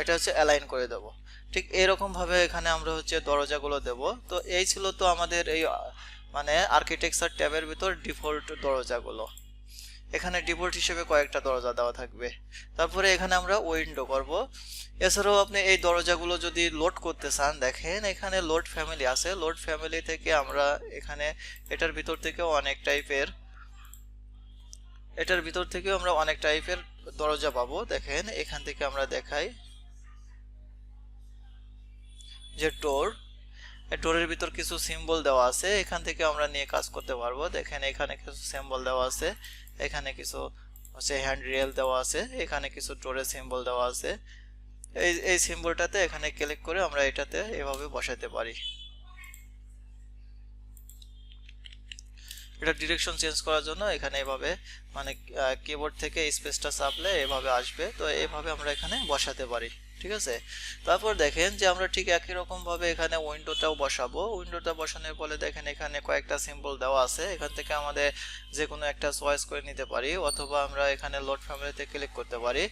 এটা হচ্ছে অ্যালাইন করে দেব। ঠিক এরকম ভাবে এখানে আমরা হচ্ছে দরজাগুলো দেব। তো এই ছিল তো আমাদের এই মানে আর্কিটেকচার ট্যাবের ভিতর ডিফল্ট দরজাগুলো। এখানে ডিফল্ট হিসেবে কয়েকটা দরজা দেওয়া থাকবে। তারপরে এখানে আমরা উইন্ডো করব। এছাড়াও আপনি এই দরজাগুলো যদি লোড করতে চান, দেখেন এখানে লোড ফ্যামিলি আছে। লোড ফ্যামিলি থেকে আমরা এখানে এটার ভিতর থেকেও অনেক টাইপের দরজা পাবো। দেখেন এখান থেকে আমরা দেখাই যে ডোরের ভিতর কিছু সিম্বল দেওয়া আছে, এখান থেকে আমরা নিয়ে কাজ করতে পারবো। দেখেন এখানে কিছু সিম্বল দেওয়া আছে, এখানে কিছু হচ্ছে হ্যান্ড রেল দেওয়া আছে, এখানে কিছু ডোরের সিম্বল দেওয়া আছে। এই সিম্বলটাতে এখানে ক্লিক করে আমরা এটাতে এভাবে বসাতে পারি। এটা ডিরেকশন চেঞ্জ করার জন্য এখানে এভাবে মানে কিবোর্ড থেকে স্পেসটা চাপলে এভাবে আসবে। তো এইভাবে আমরা এখানে বসাতে পারি, ঠিক আছে। তারপর দেখেন যে আমরা ঠিক একই রকম ভাবে এখানে উইন্ডোটাও বসাবো। উইন্ডোটা বসানোর ফলে দেখেন এখানে কয়েকটা সিম্বল দেওয়া আছে, এখান থেকে আমাদের যে কোনো একটা চয়েস করে নিতে পারি, অথবা আমরা এখানে লোড ফ্যামিলিতে ক্লিক করতে পারি।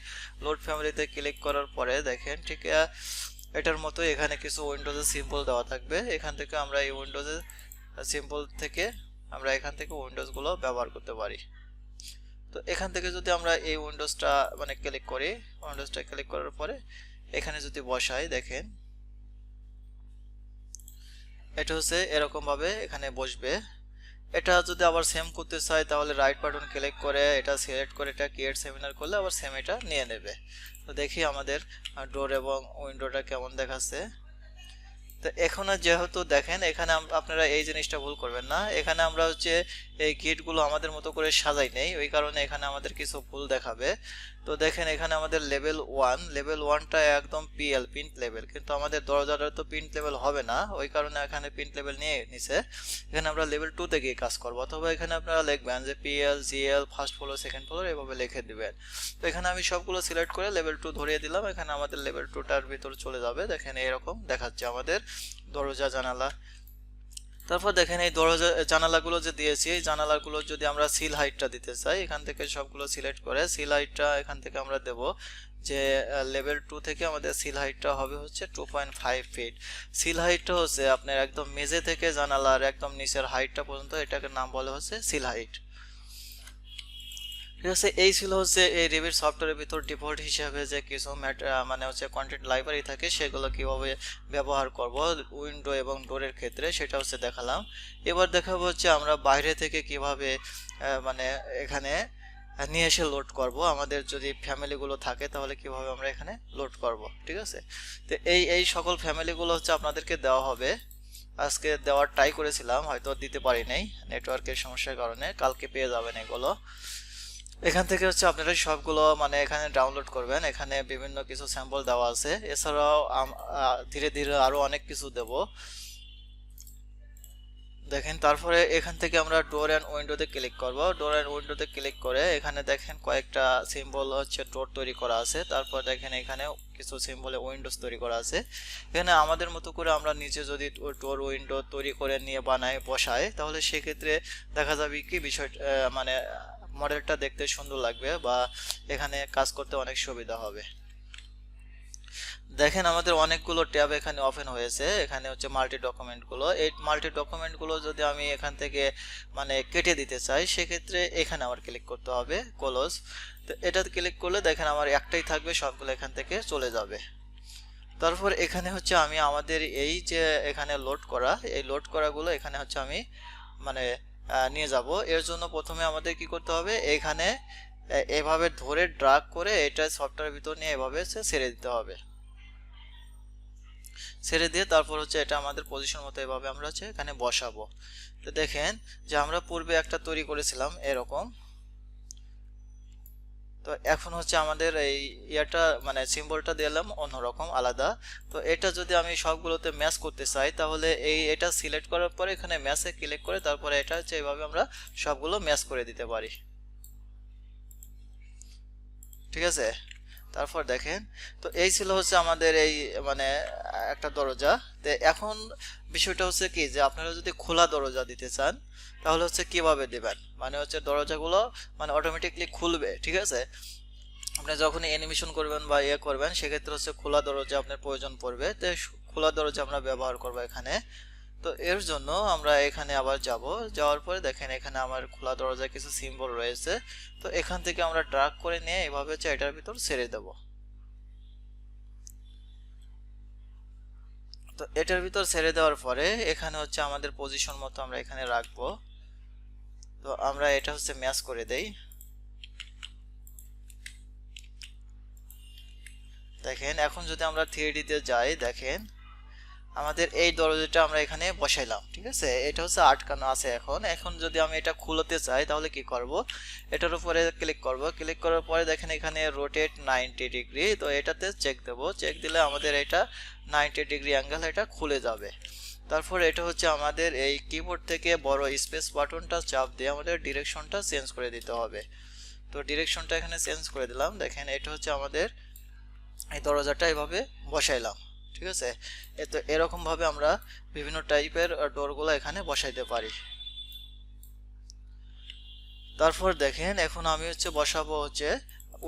লোড ফ্যামিলিতে ক্লিক করার পরে দেখেন ঠিক এটার মতো এখানে কিছু উইন্ডোজের সিম্বল দেওয়া থাকবে। এখান থেকে আমরা এই উইন্ডোজের সিম্বল থেকে আমরা এখান থেকে উইন্ডোজগুলো ব্যবহার করতে পারি। তো এখান থেকে যদি আমরা এই উইন্ডোজটা মানে ক্লিক করি, উইন্ডোজটা ক্লিক করার পরে এখানে যদি বসাই, দেখেন এটা হচ্ছে এরকম ভাবে এখানে বসবে। এটা যদি আবার সেম করতে চাই তাহলে রাইট বাটন ক্লিক করে এটা সিলেক্ট করে এটা ক্রিয়েট সেমিনার করলে আবার সেম এটা নিয়ে নেবে। তো দেখি আমাদের ডোর এবং উইন্ডোটা কেমন দেখাচ্ছে। তো এখন যেহেতু দেখেন এখানে আপনারা এই জিনিসটা ভুল করবেন না, এখানে আমরা হচ্ছে এই গেটগুলো আমাদের মতো করে সাজাই নেই, ওই কারণে এখানে আমাদের কিছু ভুল দেখাবে। তো দেখেন এখানে আমাদের লেভেল 1টা একদম প্রিন্ট লেভেল, কিন্তু আমাদের দরজাটা তো প্রিন্ট লেভেল হবে না, ওই কারণে এখানে প্রিন্ট লেভেল নিয়ে নিছে। এখানে আমরা লেভেল 2তে গিয়ে কাজ করব, অথবা এখানে আপনারা লিখবেন যে GL first floor second floor এভাবে লিখে দিবেন। তো এখানে আমি সবগুলো সিলেক্ট করে লেভেল 2 ধরিয়ে দিলাম, এখানে আমাদের লেভেল 2টার ভিতর চলে যাবে। দেখেন এরকম দেখাচ্ছে আমাদের দরজা জানালা। তারপর দেখেন এই দরজা জানালাগুলো যে দিয়েছি, এই জানালাগুলো যদি আমরা সিল হাইটটা দিতে চাই, এখান থেকে সবগুলো সিলেক্ট করে সিল হাইটটা এখান থেকে আমরা দেব যে লেভেল 2 থেকে আমাদের সিল হাইটটা হবে হচ্ছে 2.5 ফিট। সিল হাইটটা হচ্ছে আপনার একদম মেঝে থেকে জানালার একদম নিচের হাইটটা পর্যন্ত, এটাকে নাম বলে হচ্ছে সিল হাইট, ঠিক আছে। এই ছিল হচ্ছে এই রেভিট সফটওয়্যারের ভিতর ডিফল্ট হিসেবে যে কিছু মানে হচ্ছে কন্টেন্ট লাইব্রেরি থাকে সেগুলো কিভাবে ব্যবহার করব উইন্ডো এবং ডোরের ক্ষেত্রে, সেটা হচ্ছে দেখালাম। এবার দেখাবো হচ্ছে আমরা বাইরে থেকে কিভাবে মানে এখানে নিয়ে এসে লোড করব। আমাদের যদি ফ্যামিলিগুলো থাকে তাহলে কিভাবে আমরা এখানে লোড করব, ঠিক আছে। তো এই সকল ফ্যামিলিগুলো হচ্ছে আপনাদেরকে দেওয়া হবে। আজকে দেওয়ার ট্রাই করেছিলাম, হয়তো দিতে পারি নাই নেটওয়ার্কের সমস্যার কারণে, কালকে পেয়ে যাবেন এগুলো। এখান থেকে হচ্ছে আপনারা সবগুলো মানে এখানে ডাউনলোড করবেন, এখানে বিভিন্ন কিছু স্যাম্পল দেওয়া আছে। এছাড়াও ধীরে ধীরে আরো অনেক কিছু দেব। দেখেন তারপরে এখান থেকে আমরা ডোর অ্যান্ড উইন্ডোতে ক্লিক করব। ডোর অ্যান্ড উইন্ডোতে ক্লিক করে এখানে দেখেন কয়েকটা সিম্বল হচ্ছে ডোর তৈরি করা আছে। তারপর দেখেন এখানে কিছু সিম্বলে উইন্ডোজ তৈরি করা আছে। এখানে আমাদের মতো করে আমরা নিচে যদি ডোর উইন্ডো তৈরি করে নিয়ে বসাই, তাহলে সেক্ষেত্রে দেখা যাবে কি বিষয় মানে মডেলটা দেখতে সুন্দর লাগবে বা এখানে কাজ করতে অনেক সুবিধা হবে। দেখেন আমাদের অনেকগুলো ট্যাব এখানে ওপেন হয়েছে। এখানে হচ্ছে মাল্টি ডকুমেন্টগুলো, এই মাল্টি ডকুমেন্টগুলো যদি আমি এখান থেকে মানে কেটে দিতে চাই সেক্ষেত্রে এখানে আমার ক্লিক করতে হবে ক্লোজ। তো এটাতে ক্লিক করলে দেখেন আমার একটাই থাকবে, সবগুলো এখান থেকে চলে যাবে। তারপর এখানে হচ্ছে আমি আমাদের এই যে এখানে লোড করা, এই লোড করাগুলো এখানে হচ্ছে আমি মানে নিয়ে যাব। এর জন্য প্রথমে আমাদের কি করতে হবে, এখানে এভাবে ধরে ড্রাগ করে এটা সফটওয়্যারের ভিতর নিয়ে এভাবে ছেড়ে দিতে হবে। ছেড়ে দিয়ে তারপর হচ্ছে এটা আমাদের পজিশন মতো এভাবে আমরা হচ্ছে এখানে বসাবো। তো দেখেন যে আমরা পূর্বে একটা তৈরি করেছিলাম এরকম। তো এখন হচ্ছে আমাদের এই ইয়াটা মানে সিম্বলটা দিলাম অন্যরকম আলাদা। তো এটা যদি আমি সবগুলোতে ম্যাচ করতে চাই তাহলে এটা সিলেক্ট করার পরে এখানে ম্যাচে ক্লিক করে তারপরে এটা হচ্ছে এইভাবে আমরা সবগুলো ম্যাচ করে দিতে পারি। ঠিক আছে, তারপর দেখেন তো এই ছিল হচ্ছে আমাদের এই মানে একটা দরজা। তো এখন বিষয়টা হচ্ছে কি যে আপনারা যদি খোলা দরজা দিতে চান তাহলে হচ্ছে কিভাবে দিবেন, মানে হচ্ছে দরজাগুলো মানে অটোমেটিকলি খুলবে। ঠিক আছে, আপনি যখন অ্যানিমেশন করবেন বা ইয়ে করবেন সেক্ষেত্রে হচ্ছে খোলা দরজা আপনার প্রয়োজন পড়বে। তো খোলা দরজা আমরা ব্যবহার করব এখানে। তো এর জন্য আমরা এখানে আবার যাব, যাওয়ার পরে দেখেন এখানে আমার খোলা দরজায় কিছু সিম্বল রয়েছে। তো এখান থেকে আমরা ড্রাগ করে নিয়ে এভাবে হচ্ছে এটার ভিতর ছেড়ে দেব। তো এটার ভিতর ছেড়ে দেওয়ার পরে এখানে হচ্ছে আমাদের পজিশন মতো আমরা এখানে রাখবো। তো আমরা এটা হচ্ছে ম্যাচ করে দেই। দেখেন এখন যদি আমরা 3D তে যাই, দেখেন আমাদের এই দরজাটা আমরা এখানে বসাইলাম। ঠিক আছে, এটা হচ্ছে আটকানো আছে। এখন যদি আমি এটা খুলতে চাই তাহলে কি করব, এটার উপরে ক্লিক করব। ক্লিক করার পরে দেখেন এখানে রোটেট 90 ডিগ্রি, তো এটাতে চেক দেব। চেক দিলে আমাদের এটা 90 ডিগ্রি অ্যাঙ্গেল এটা খুলে যাবে। তারপর এটা হচ্ছে আমাদের এই কিবোর্ড থেকে বড় স্পেস বাটনটা চাপ দিয়ে আমাদের ডিরেকশনটা চেঞ্জ করে দিতে হবে। তো ডিরেকশনটা এখানে চেঞ্জ করে দিলাম। দেখেন এটা হচ্ছে আমাদের এই দরজাটা এভাবে বসাইলাম। ঠিক আছে, তো এরকম ভাবে আমরা বিভিন্ন টাইপের ডোরগুলো এখানে বসাইতে পারি। তারপর দেখেন এখন আমি হচ্ছে বসাবো হচ্ছে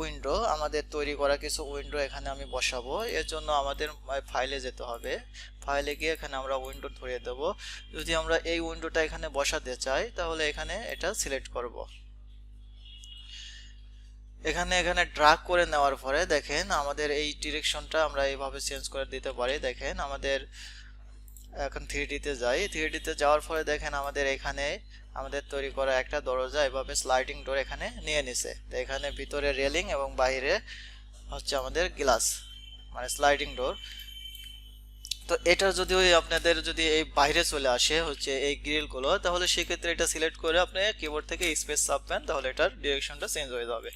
উইন্ডো, আমাদের তৈরি করা কিছু উইন্ডো এখানে আমি বসাবো। এর জন্য আমাদের ফাইলে যেতে হবে। ফাইলে গিয়ে এখানে আমরা উইন্ডো ধরিয়ে দেব। যদি আমরা এই উইন্ডোটা এখানে বসাতে চাই তাহলে এখানে এটা সিলেক্ট করব। এখানে ড্রাগ করে নেওয়ার পরে দেখেন আমাদের এই ডিরেকশনটা আমরা এইভাবে চেঞ্জ করে দিতে পারি। দেখেন আমাদের এখন 3D তে যাই। 3D তে যাওয়ার পরে দেখেন আমাদের এখানে আমাদের তৈরি করা একটা দরজা এভাবে স্লাইডিং ডোর এখানে নিয়ে নিছে। তো এখানে ভিতরে রেলিং এবং বাইরে হচ্ছে আমাদের গ্লাস মানে স্লাইডিং ডোর। তো এটা যদি আপনাদের যদি এই বাইরে চলে আসে হচ্ছে এই গ্রিলগুলো তাহলে সেক্ষেত্রে এটা সিলেক্ট করে আপনি কিবোর্ড থেকে স্পেস চাপবেন, তাহলে এটার ডিরেকশনটা চেঞ্জ হয়ে যাবে।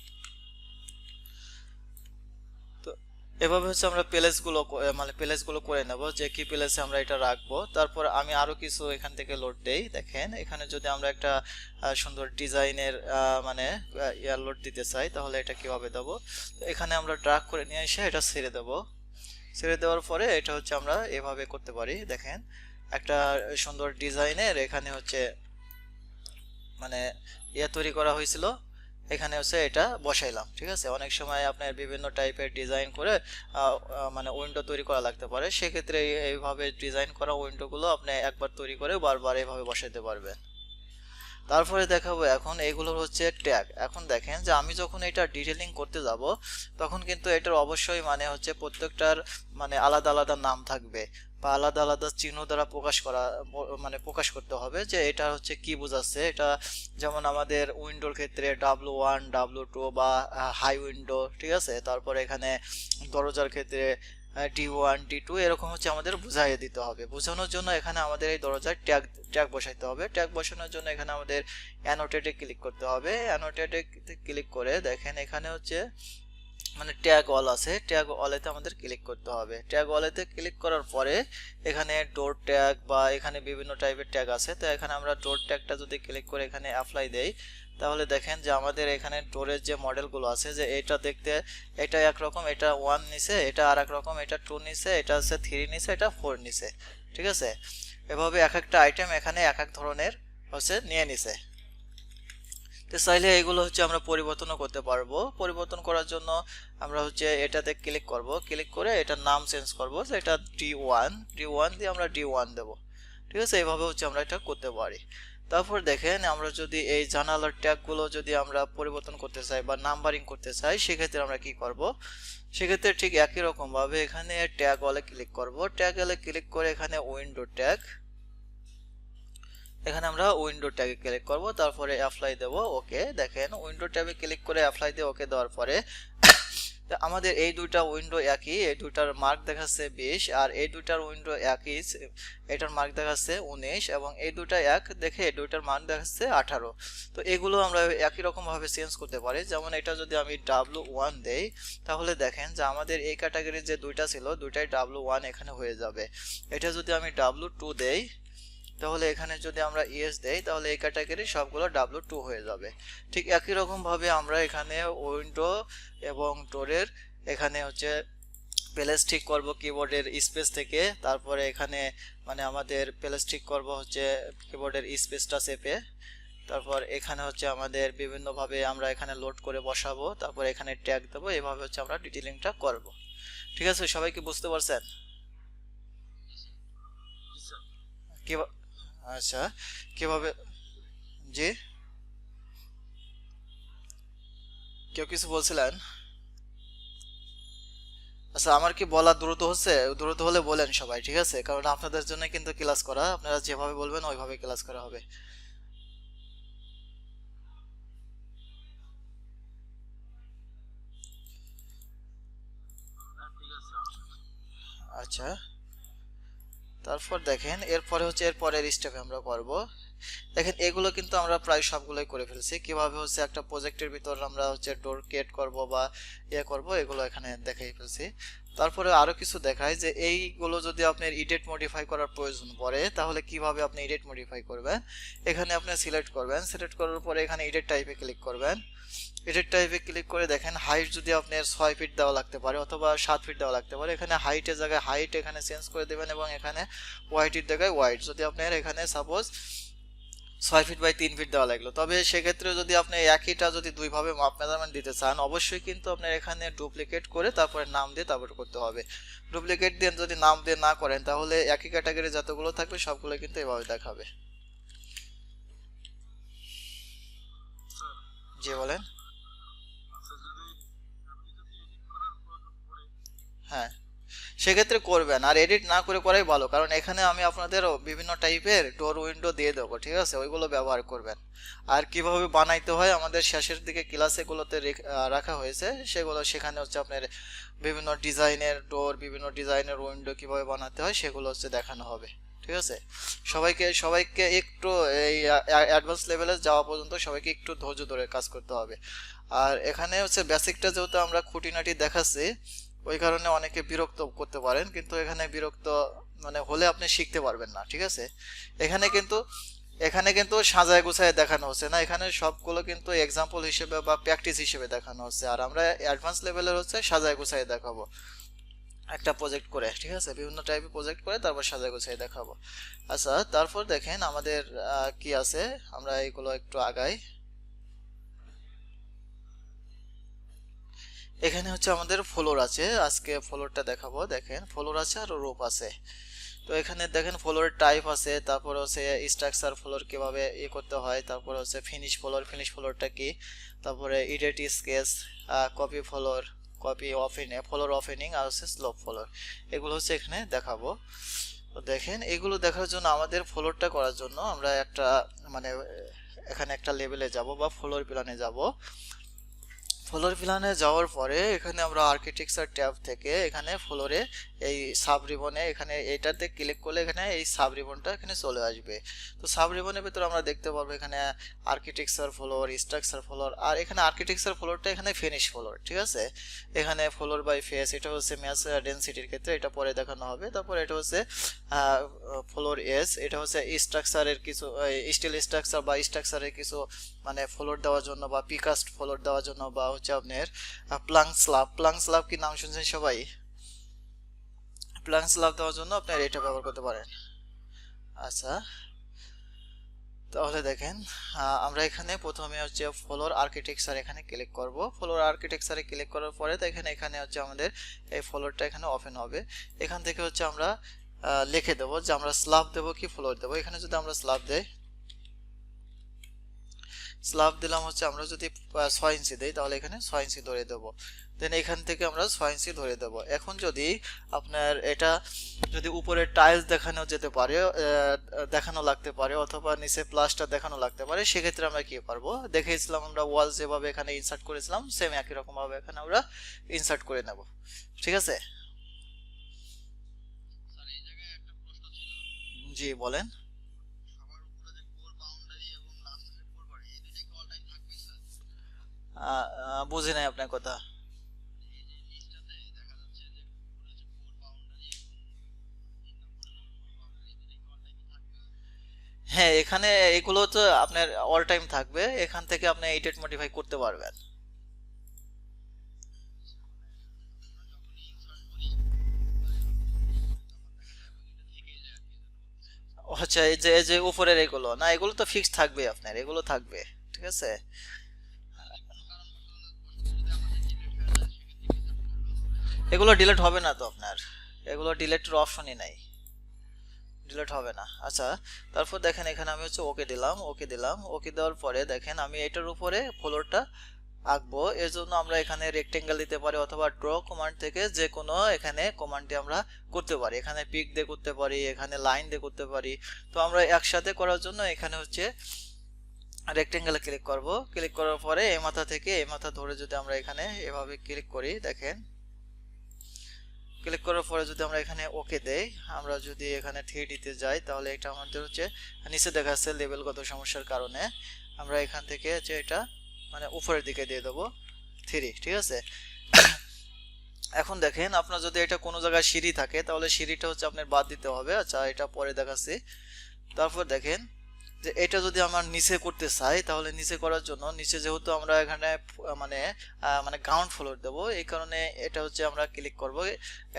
তো এভাবে হচ্ছে আমরা প্লেসগুলো করে নেব যে কি প্লেসে আমরা এটা রাখবো। তারপর আমি আরো কিছু এখান থেকে লোড দেই। দেখেন এখানে যদি আমরা একটা সুন্দর ডিজাইনের মানে ইয়ার লোড দিতে চাই তাহলে এটা কিভাবে দেব। তো এখানে আমরা ড্রাগ করে নিয়ে এসে এটা ছেড়ে দেব। ছেড়ে দেওয়ার পরে এটা হচ্ছে আমরা এভাবে করতে পারি। দেখেন একটা সুন্দর ডিজাইনের এখানে হচ্ছে মানে ইয়া তৈরি করা হয়েছিল, এখানে হচ্ছে এটা বসাইলাম। ঠিক আছে, অনেক সময় আপনার বিভিন্ন টাইপের ডিজাইন করে মানে উইন্ডো তৈরি করা লাগতে পারে, সেক্ষেত্রে এইভাবে ডিজাইন করা উইন্ডোগুলো আপনি একবার তৈরি করে বারবার এইভাবে বসাইতে পারবেন। তারপরে দেখাবো এখন এইগুলোর হচ্ছে ট্যাগ। এখন দেখেন যে আমি যখন এটা ডিটেলিং করতে যাব তখন কিন্তু এটার অবশ্যই মানে হচ্ছে প্রত্যেকটার মানে আলাদা আলাদা নাম থাকবে বা আলাদা আলাদা চিহ্ন দ্বারা মানে প্রকাশ করতে হবে যে এটা হচ্ছে কি বোঝাচ্ছে। এটা যেমন আমাদের উইন্ডোর ক্ষেত্রে W1 W2 বা হাই উইন্ডো। ঠিক আছে, তারপরে এখানে দরজার ক্ষেত্রে D1 D2 এরকম হচ্ছে আমাদের বুঝাইয়ে দিতে হবে। বোঝানোর জন্য এখানে আমাদের এই দরজায় ট্যাগ বসাইতে হবে। ট্যাগ বসানোর জন্য এখানে আমাদের অ্যানোটেটে ক্লিক করতে হবে। অ্যানোটেটে ক্লিক করে দেখেন এখানে হচ্ছে মানে ট্যাগ অল আছে, ট্যাগ অলেতে আমাদের ক্লিক করতে হবে। ট্যাগ অলেতে ক্লিক করার পরে এখানে ডোর ট্যাগ বা এখানে বিভিন্ন টাইপের ট্যাগ আছে। তো এখানে আমরা ডোর ট্যাগটা যদি ক্লিক করে এখানে অ্যাপ্লাই দেই তাহলে দেখেন যে আমাদের এখানে ডোরের যে মডেলগুলো আছে যে এটা দেখতে এটা একরকম, এটা 1 নিছে, এটা আর এক রকম, এটা 2 নিছে, এটা হচ্ছে 3 নিছে, এটা 4 নিছে। ঠিক আছে, এভাবে এক একটা আইটেম এখানে এক এক ধরনের হচ্ছে নিয়ে নিছে। তো চাইলে এগুলো হচ্ছে আমরা পরিবর্তনও করতে পারবো। পরিবর্তন করার জন্য আমরা হচ্ছে এটাতে ক্লিক করব, ক্লিক করে এটার নাম চেঞ্জ করব, যে এটা ডি ওয়ান দিয়ে আমরা ডি1 দেব। ঠিক আছে, এইভাবে হচ্ছে আমরা এটা করতে পারি। তারপর দেখেন আমরা যদি এই জানালার ট্যাগগুলো যদি আমরা পরিবর্তন করতে চাই বা নাম্বারিং করতে চাই, সেক্ষেত্রে আমরা কি করব, সেক্ষেত্রে ঠিক একই রকম ভাবে এখানে ট্যাগ ওয়ালে ক্লিক করব, ট্যাগ ওয়ালে ক্লিক করে এখানে উইন্ডো ট্যাগ, এখানে আমরা উইন্ডো ট্যাগে ক্লিক করব, তারপরে অ্যাপ্লাই দেব। ওকে, দেখেন উইন্ডো ট্যাবে ক্লিক করে অ্যাপ্লাই দিয়ে ওকে দেওয়ার পরে আমাদের এই দুইটা উইন্ডো একই, এই দুইটার মার্ক দেখাচ্ছে 20, আর এই দুইটার উইন্ডো একই, এটার মার্ক দেখাচ্ছে 19, এবং এই দুইটা এক দেখে এই দুইটার মার্ক দেখাচ্ছে 18। তো এগুলো আমরা একই রকম ভাবে চেঞ্জ করতে পারি। যেমন এটা যদি আমি W1 দেই, তাহলে দেখেন যে আমাদের এই ক্যাটাগরির যে দুইটা ছিল দুইটাই W1 এখানে হয়ে যাবে। এটা যদি আমি W2 দেই, তাহলে এখানে যদি আমরা ইএস দেই, তাহলে এই ক্যাটাগরি সবগুলো W2 হয়ে যাবে। ঠিক একই রকম ভাবে আমরা এখানে উইন্ডো এবং ডোরের এখানে হচ্ছে প্লেস ঠিক করব কিবোর্ডের স্পেস থেকে, তারপরে এখানে মানে আমাদের প্লেস ঠিক করব হচ্ছে কিবোর্ডের স্পেসটা চেপে, তারপর এখানে হচ্ছে আমাদের বিভিন্ন ভাবে আমরা এখানে লোড করে বসাবো, তারপর এখানে ট্যাগ দেবো। এভাবে হচ্ছে আমরা ডিটেইলিংটা করব। ঠিক আছে, সবাই কি বুঝতে পারছেন? কি আচ্ছা, কিভাবে? জি, কেউ কিছু বলছিলেন? আচ্ছা, আমার কি বলা দ্রুত হচ্ছে? দ্রুত হলে বলেন সবাই, ঠিক আছে? কারণ আপনাদের জন্য কিন্তু ক্লাস করা, আপনারা যেভাবে বলবেন ওইভাবে ক্লাস করা হবে। আচ্ছা, তারপর দেখেন এরপরে হচ্ছে এরপরের স্টেপে আমরা করব। দেখেন এগুলো কিন্তু আমরা প্রায় সবগুলোই করে ফেলছি। কিভাবে হচ্ছে একটা প্রজেক্টের ভিতর আমরা হচ্ছে ডোর ক্রিয়েট করব বা করব, এগুলো এখানে দেখাই ফেলছি। তারপরে আরো কিছু দেখায় যে এইগুলো যদি আপনার এডিট মডিফাই করার প্রয়োজন পড়ে, তাহলে কিভাবে আপনি এডিট মডিফাই করবেন। এখানে আপনি সিলেক্ট করবেন, সিলেক্ট করার পরে এখানে এডিট টাইপে ক্লিক করবেন। এডিট টাইপে ক্লিক করে দেখেন হাইট যদি আপনার 6 ফিট দেওয়া লাগতে পারে অথবা 7 ফিট দেওয়া লাগতে পারে, এখানে হাইটের জায়গায় হাইট এখানে চেঞ্জ করে দেবেন, এবং এখানে ওয়াইটের জায়গায় ওয়াইট। যদি আপনার এখানে সাপোজ 6 ফিট বাই 3 ফিট দেওয়া লাগলো, তবে সেক্ষেত্রে যদি আপনি একইটা যদি দুইভাবে মাপ মেজারমেন্ট দিতে চান, অবশ্যই কিন্তু আপনার এখানে ডুপ্লিকেট করে তারপরে নাম দিয়ে তারপরে করতে হবে। ডুপ্লিকেট দিয়ে যদি নাম দিয়ে না করেন, তাহলে একই ক্যাটাগরি যতগুলো থাকবে সবগুলো কিন্তু এভাবে দেখাবে। জি বলেন। হ্যাঁ, সেক্ষেত্রে করবেন, আর এডিট না করে করাই ভালো, কারণ এখানে আমি আপনাদের বিভিন্ন টাইপের ডোর উইন্ডো দিয়ে দেবো। ঠিক আছে, ওইগুলো ব্যবহার করবেন। আর কিভাবে বানাইতে হয় আমাদের শেষের দিকে ক্লাসেগুলোতে রাখা হয়েছে, সেগুলো সেখানে হচ্ছে আপনার বিভিন্ন ডিজাইনের ডোর, বিভিন্ন ডিজাইনের উইন্ডো কিভাবে বানাতে হয় সেগুলো হচ্ছে দেখানো হবে। ঠিক আছে, সবাইকে সবাইকে একটু এই অ্যাডভান্স লেভেলে যাওয়া পর্যন্ত সবাইকে একটু ধৈর্য ধরে কাজ করতে হবে। আর এখানে হচ্ছে বেসিকটা যেহেতু আমরা খুঁটিনাটি দেখাচ্ছি, ওই কারণে অনেকে বিরক্ত করতে পারেন, কিন্তু এখানে বিরক্ত মানে হলে আপনি শিখতে পারবেন না। ঠিক আছে, এখানে কিন্তু এখানে কিন্তু সাজায় গুছায় দেখানো হচ্ছে না, এখানে সবগুলো কিন্তু এক্সাম্পল হিসেবে বা প্র্যাকটিস হিসেবে দেখানো হচ্ছে। আর আমরা অ্যাডভান্স লেভেলের হচ্ছে সাজায় গুছায় দেখাবো একটা প্রজেক্ট করে। ঠিক আছে, বিভিন্ন টাইপের প্রজেক্ট করে তারপর সাজায় গুছায় দেখাবো। আচ্ছা, তারপর দেখেন আমাদের কি আছে, আমরা এইগুলো একটু আগাই। এখানে হচ্ছে আমাদের ফ্লোর আছে, আজকে ফ্লোরটা দেখাবো। দেখেন ফ্লোর আছে আর রূপ আছে। তো এখানে দেখেন ফ্লোরের টাইপ আছে, তারপর হচ্ছে স্ট্রাকচার ফ্লোর কিভাবে করতে হয়, তারপর হচ্ছে ফিনিশ ফ্লোরটা কি, তারপরে edit sketch, copy floor, copy opening, floor opening, আর হচ্ছে স্লোপ ফ্লোর, এগুলো হচ্ছে এখানে দেখাবো। তো দেখেন এগুলো দেখার জন্য আমাদের ফ্লোরটা করার জন্য আমরা একটা মানে এখানে একটা লেভেলে যাব বা ফ্লোর প্ল্যানে যাব। ফ্লোর প্ল্যানে যাওয়ার পরে এখানে আমরা আর্কিটেকচার ট্যাব থেকে এখানে ফ্লোরে এই সাব রিবনে এখানে এটাতে ক্লিক করলে এখানে এই সাব রিবনটা এখানে চলে আসবে। তো সাব রিবনের ভিতরে আমরা দেখতে পারবো এখানে আর্কিটেকচার ফ্লোর, স্ট্রাকচার ফ্লোর, আর এখানে আর্কিটেকচার ফ্লোরটা এখানে ফিনিশ ফ্লোর। ঠিক আছে, এখানে ফ্লোর বাই ফেস, এটা হচ্ছে ম্যাচ ডেনসিটির ক্ষেত্রে, এটা পরে দেখানো হবে। তারপর এটা হচ্ছে ফ্লোর এস, এটা হচ্ছে স্ট্রাকচারের কিছু স্টিল স্ট্রাকচার বা স্ট্রাকচারের কিছু মানে ফ্লোর দেওয়ার জন্য বা পিকাস্ট ফ্লোর দেওয়ার জন্য, বা হচ্ছে আপনার প্লাং স্ল্যাব কি নাম শুনছেন সবাই? প্লাং স্ল্যাব দেওয়ার জন্য আপনার এটা ব্যবহার করতে পারেন। আচ্ছা, তাহলে দেখেন আমরা এখানে প্রথমে হচ্ছে ফ্লোর আর্কিটেকচার এখানে ক্লিক করব। ফ্লোর আর্কিটেকচারে ক্লিক করার পরে দেখেন এখানে হচ্ছে আমাদের এই ফ্লোরটা এখানে ওপেন হবে। এখান থেকে হচ্ছে আমরা লিখে দেবো যে আমরা স্ল্যাব দেবো কি ফ্লোর দেবো। এখানে যদি আমরা স্ল্যাব দেই, স্ল্যাব দিলাম হচ্ছে আমরা যদি 6 ইঞ্চি দেই তাহলে এখানে 6 ইঞ্চি ধরে দেবো। দেন এখান থেকে আমরা 6 ইঞ্চি ধরে দেবো। এখন যদি আপনার এটা যদি উপরে টাইলস দেখানো যেতে পারে, দেখানো লাগতে পারে, অথবা নিচে প্লাস্টার দেখানো লাগতে পারে, সেক্ষেত্রে আমরা কি পারবো, দেখেছিলাম আমরা ওয়াল যেভাবে এখানে ইনসার্ট করেছিলাম সেম একই রকম ভাবে এখানে আমরা ইনসার্ট করে নেব। ঠিক আছে, জি বলেন। বুঝি নাই আপনার কথা। হ্যাঁ, এখানে এগুলো তো আপনার অল টাইম থাকবে, এখান থেকে আপনি এডিট মডিফাই করতে পারবেন। ও আচ্ছা, এই যে উপরের এগুলো না, এগুলো তো ফিক্স থাকবে আপনার, এগুলো থাকবে। ঠিক আছে, এগুলো ডিলিট হবে না তো আপনার, এগুলো ডিলিটের অপশনই নাই, ডিলিট হবে না। আচ্ছা, তারপর দেখেন এখানে আমি হচ্ছে ওকে দিলাম, ওকে দিলাম। ওকে দেওয়ার পরে দেখেন আমি এটার উপরে ফ্লোরটা আঁকবো। এর জন্য আমরা এখানে রেক্টেঙ্গেল দিতে পারি, অথবা ড্র কমান্ড থেকে যে কোনো এখানে কমান্ডটি আমরা করতে পারি। এখানে পিক দিয়ে করতে পারি, এখানে লাইন দিয়ে করতে পারি। তো আমরা একসাথে করার জন্য এখানে হচ্ছে রেক্টেঙ্গেলে ক্লিক করব। ক্লিক করার পরে এই মাথা থেকে এই মাথা ধরে যদি আমরা এখানে এভাবে ক্লিক করি, দেখেন ক্লিক করার পরে যদি আমরা এখানে ওকে দেই, আমরা যদি এখানে 3D তে যাই তাহলে এটা আমাদের হচ্ছে নিচে দেখা যাচ্ছে লেভেলগত সমস্যার কারণে। আমরা এখান থেকে হচ্ছে এটা মানে উপরের দিকে দিয়ে দেবো 3। ঠিক আছে, এখন দেখেন আপনার যদি এটা কোনো জায়গায় সিঁড়ি থাকে তাহলে সিঁড়িটা হচ্ছে আপনার বাদ দিতে হবে। আচ্ছা, এটা পরে দেখাচ্ছি। তারপর দেখেন যে এটা যদি আমরা নিচে করতে চাই তাহলে নিচে করার জন্য নিচে যেহেতু আমরা এখানে মানে মানে গ্রাউন্ড ফ্লোর দেব, এই কারণে এটা হচ্ছে আমরা ক্লিক করব।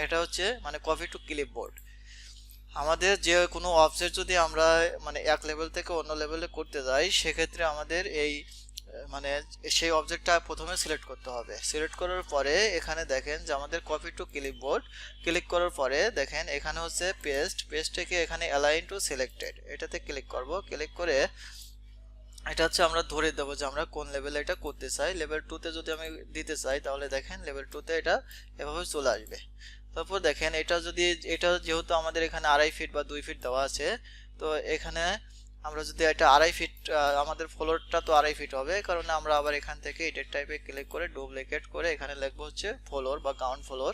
এটা হচ্ছে মানে কপি টু ক্লিপবোর্ড। আমাদের যে কোনো অবজেক্ট যদি আমরা মানে এক লেভেল থেকে অন্য লেভেলে করতে যাই, সেক্ষেত্রে আমাদের এই মানে সেই অবজেক্টটা প্রথমে সিলেক্ট করতে হবে। সিলেক্ট করার পরে এখানে দেখেন যে আমাদের কপি টু ক্লিপবোর্ড, ক্লিক করার পরে দেখেন এখানে হচ্ছে পেস্ট, পেস্ট থেকে এখানে অ্যালাইন টু সিলেক্টেড এটাতে ক্লিক করব। ক্লিক করে এটা হচ্ছে আমরা ধরে দেবো যে আমরা কোন লেভেলে এটা করতে চাই। লেভেল 2 তে যদি আমি দিতে চাই তাহলে দেখেন লেভেল 2 তে এটা এভাবে চলে আসবে। তারপর দেখেন এটা যদি এটা যেহেতু আমাদের এখানে 2.5 ফিট বা 2 ফিট দেওয়া আছে, তো এখানে আমরা যদি এটা 2.5 ফিট, আমাদের ফ্লোরটা তো 2.5 ফিট হবে, কারণ আমরা আবার এখান থেকে এডিট টাইপে ক্লিক করে ডুপ্লিকেট করে এখানে লিখবো হচ্ছে ফ্লোর বা গ্রাউন্ড ফ্লোর।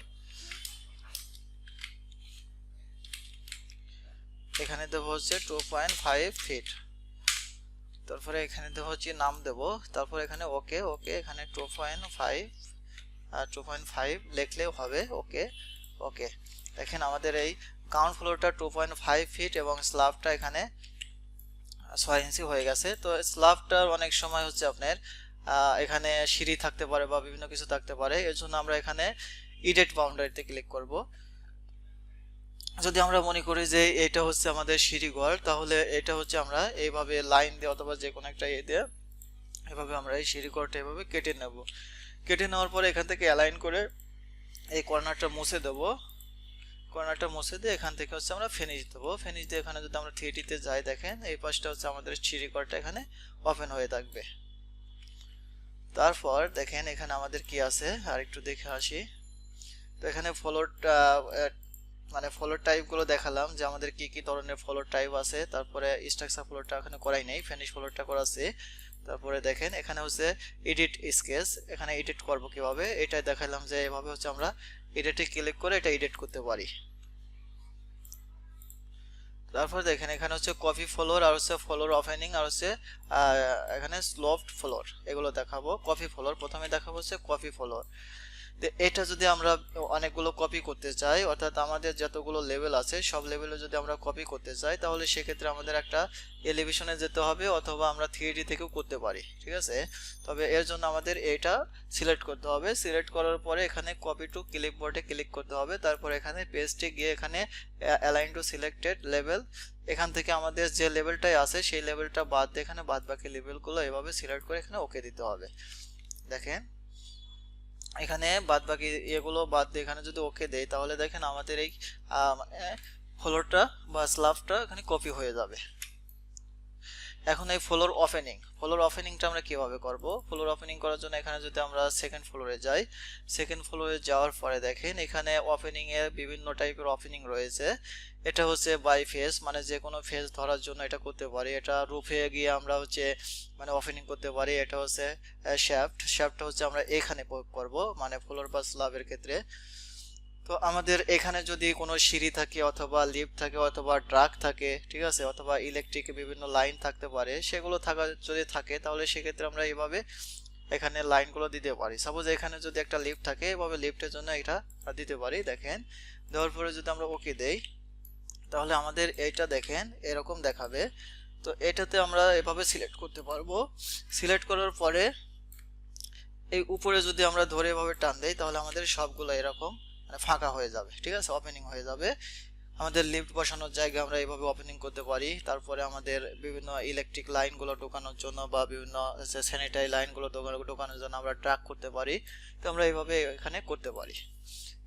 এখানে দেবো হচ্ছে 2.5 ফিট। তারপরে এখানে দেবো হচ্ছে নাম দেবো। তারপর এখানে ওকে, ওকে এখানে 2.5 2.5 লিখলেও হবে। ওকে, ওকে। দেখেন আমাদের এই গ্রাউন্ড ফ্লোরটা 2.5 ফিট এবং স্ল্যাবটা এখানে 6 ইঞ্চি হয়ে গেছে। তো স্ল্যাবটার অনেক সময় হচ্ছে আপনার এখানে সিঁড়ি থাকতে পারে বা বিভিন্ন কিছু থাকতে পারে, এর জন্য আমরা এখানে এডিট বাউন্ডারিতে ক্লিক করব। যদি আমরা মনে করি যে এটা হচ্ছে আমাদের সিঁড়িঘর, তাহলে এটা হচ্ছে আমরা এইভাবে লাইন দিয়ে অথবা যে কোনো একটা দিয়ে এভাবে আমরা এই সিঁড়িঘরটা এভাবে কেটে নেব। কেটে নেওয়ার পরে এখান থেকে অ্যালাইন করে এই কর্নারটা মুছে দেবো। কর্নারটা মুছে দিয়ে এখান থেকে হচ্ছে আমরা ফিনিশ দেবো। ফিনিশ দিয়ে এখানে যদি আমরা 3D তে যাই, দেখেন এই পাশটা হচ্ছে আমাদের সিঁড়িঘরটা এখানে ওপেন হয়ে থাকবে। তারপর দেখেন এখানে আমাদের কি আছে আর একটু দেখে আসি। তো এখানে ফ্লোরটা মানে ফ্লোর টাইপগুলো দেখালাম যে আমাদের কি কি ধরনের ফ্লোর টাইপ আছে। তারপরে স্ট্রাকচার ফ্লোরটা এখানে করাই নেই, ফিনিশ ফ্লোরটা করা আছে। তারপরে দেখেন এখানে হচ্ছে এডিট স্কেচ, এখানে এডিট করব কিভাবে এটা দেখালাম যে এভাবে হচ্ছে আমরা এডিটে ক্লিক করে এটা এডিট করতে পারি। তারপর দেখেন এখানে হচ্ছে কপি ফ্লোর আর হচ্ছে ফ্লোর ওপেনিং আর হচ্ছে এখানে স্লোপড ফ্লোর, এগুলো দেখাবো। কপি ফ্লোর প্রথমে দেখাবো হচ্ছে কপি ফ্লোর। তো এটা যদি আমরা অনেকগুলো কপি করতে চাই, অর্থাৎ আমাদের যতগুলো লেভেল আছে সব লেভেলে যদি আমরা কপি করতে চাই, তাহলে সেক্ষেত্রে আমাদের একটা এলিভেশনে যেতে হবে, অথবা আমরা 3D থেকেও করতে পারি, ঠিক আছে। তবে এর জন্য আমাদের এটা সিলেক্ট করতে হবে। সিলেক্ট করার পরে এখানে কপি টু ক্লিপবোর্ডে ক্লিক করতে হবে, তারপর এখানে পেস্টে গিয়ে এখানে অ্যালাইন টু সিলেক্টেড লেভেল, এখান থেকে আমাদের যে লেভেলটাই আছে সেই লেভেলটা বাদ দিয়ে এখানে বাদ বাকি লেভেলগুলো এভাবে সিলেক্ট করে এখানে ওকে দিতে হবে। দেখেন এখানে বাদ বাকি এগুলো বাদ দিয়ে এখানে যদি ওকে দেই, তাহলে দেখেন আমাদের এই ফ্লোরটা বা স্ল্যাবটা এখানে কপি হয়ে যাবে। এখন এই ফ্লোর ওপেনিংটা আমরা কিভাবে করব? ফ্লোর ওপেনিং করার জন্য এখানে যদি আমরা সেকেন্ড ফ্লোরে যাই, সেকেন্ড ফ্লোরে যাওয়ার পরে দেখেন এখানে ওপেনিং এর বিভিন্ন টাইপের ওপেনিং রয়েছে। এটা হচ্ছে বাই ফেস, মানে যে কোনো ফেস ধরার জন্য এটা করতে পারি। এটা রুফে গিয়ে আমরা হচ্ছে মানে ওপেনিং করতে পারি। এটা হচ্ছে শ্যাফট হচ্ছে আমরা এখানে প্রয়োগ করব, মানে ফ্লোর বা স্ল্যাবের ক্ষেত্রে। তো আমাদের এখানে যদি কোনো সিঁড়ি থাকে অথবা লিফট থাকে অথবা ট্রাক থাকে, ঠিক আছে, অথবা ইলেকট্রিক বিভিন্ন লাইন থাকতে পারে, সেগুলো যদি থাকে তাহলে সেক্ষেত্রে আমরা এইভাবে এখানে লাইনগুলো দিতে পারি। সাপোজ এখানে যদি একটা লিফট থাকে, এভাবে লিফটের জন্য এটা দিতে পারি। দেখেন দেওয়ার পরে যদি আমরা ওকে দেই, তাহলে আমাদের এইটা দেখেন এরকম দেখাবে। তো এটাতে আমরা এভাবে সিলেক্ট করতে পারবো। সিলেক্ট করার পরে এই উপরে যদি আমরা ধরে এভাবে টান দেই, তাহলে আমাদের সবগুলো এরকম মানে ফাঁকা হয়ে যাবে, ঠিক আছে, ওপেনিং হয়ে যাবে। আমাদের লিফট বসানোর জায়গায় আমরা এইভাবে ওপেনিং করতে পারি। তারপরে আমাদের বিভিন্ন ইলেকট্রিক লাইনগুলো ঢোকানোর জন্য বা বিভিন্ন স্যানিটারি লাইনগুলো ঢোকানোর জন্য আমরা ট্র্যাক করতে পারি। তো আমরা এইভাবে এখানে করতে পারি।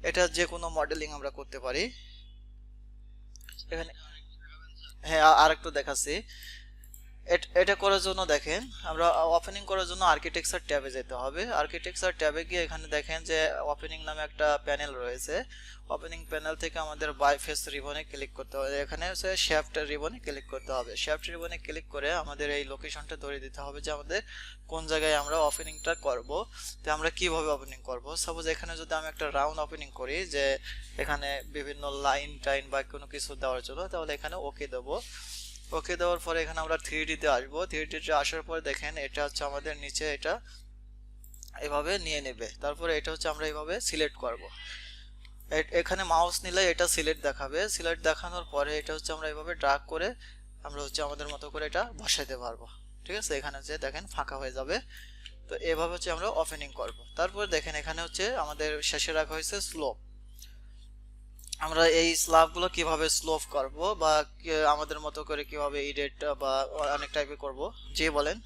এটা যে কোনো মডেলিং আমরা করতে পারি এখানে। হ্যাঁ, আর একটু দেখাচ্ছি। এটা করার জন্য দেখেন আমরা ওপেনিং করার জন্য আর্কিটেকচার ট্যাবে যেতে হবে। আর্কিটেকচার ট্যাবে গিয়ে এখানে দেখেন যে ওপেনিং নামে একটা প্যানেল রয়েছে। ওপেনিং প্যানেল থেকে আমাদের বাই ফেস রিবনে ক্লিক করতে হবে। এখানে হচ্ছে শ্যাফট রিবনে ক্লিক করতে হবে। শ্যাফট রিবনে ক্লিক করে আমাদের এই লোকেশনটা ধরে দিতে হবে যে আমাদের কোন জায়গায় আমরা ওপেনিংটা করব। তো আমরা কিভাবে ওপেনিং করব? সাপোজ এখানে যদি আমি একটা রাউন্ড ওপেনিং করি, যে এখানে বিভিন্ন লাইন টাইন বা কোনো কিছু দেওয়ার জন্য, তাহলে এখানে ওকে দেবো। ওকে দেওয়ার পরে এখানে আমরা 3D তে আসবো। 3D তে আসার পরে দেখেন এটা হচ্ছে আমাদের নিচে এটা এভাবে নিয়ে নেবে। তারপরে এটা হচ্ছে আমরা এইভাবে সিলেক্ট করব। এখানে মাউস নিলে এটা সিলেক্ট দেখাবে। সিলেক্ট দেখানোর পরে এটা হচ্ছে আমরা এইভাবে ড্র্যাগ করে আমরা হচ্ছে আমাদের মতো করে এটা বসাইতে পারবো, ঠিক আছে। এখানে যে দেখেন ফাঁকা হয়ে যাবে। তো এভাবে হচ্ছে আমরা ওপেনিং করব। তারপর দেখেন এখানে হচ্ছে আমাদের শেষে রাখা হয়েছে স্লোপ। আমরা এই স্ল্যাবগুলো কিভাবে স্লোপ করব বা আমাদের মতো করে কিভাবে এডিট বা অনেক টাইপে করব, যে বলেন।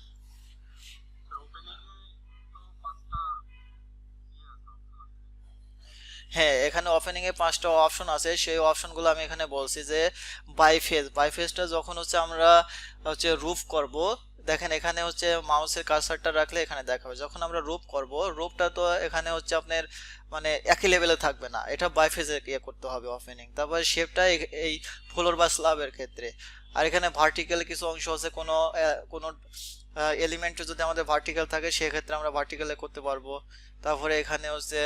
হ্যাঁ, এখানে ওপেনিং এ 5টা অপশন আছে। সেই অপশনগুলো আমি এখানে বলছি যে বাই ফেজটা যখন হচ্ছে আমরা হচ্ছে রুফ করব, দেখেন এখানে হচ্ছে মাউসের কার্সারটা রাখলে এখানে দেখাবে। যখন আমরা রুফ করব, রুফটা তো এখানে হচ্ছে আপনার মানে একই লেভেলে থাকবে না, এটা বাই ফেজে ইয়ে করতে হবে ওপেনিং। তারপর শেপটা এই ফ্লোর বা স্ল্যাবের ক্ষেত্রে। আর এখানে ভার্টিক্যাল কিছু অংশ আছে, কোনো এলিমেন্ট যদি আমাদের ভার্টিক্যাল থাকে সেক্ষেত্রে আমরা ভার্টিক্যালে করতে পারবো। তারপরে এখানে হচ্ছে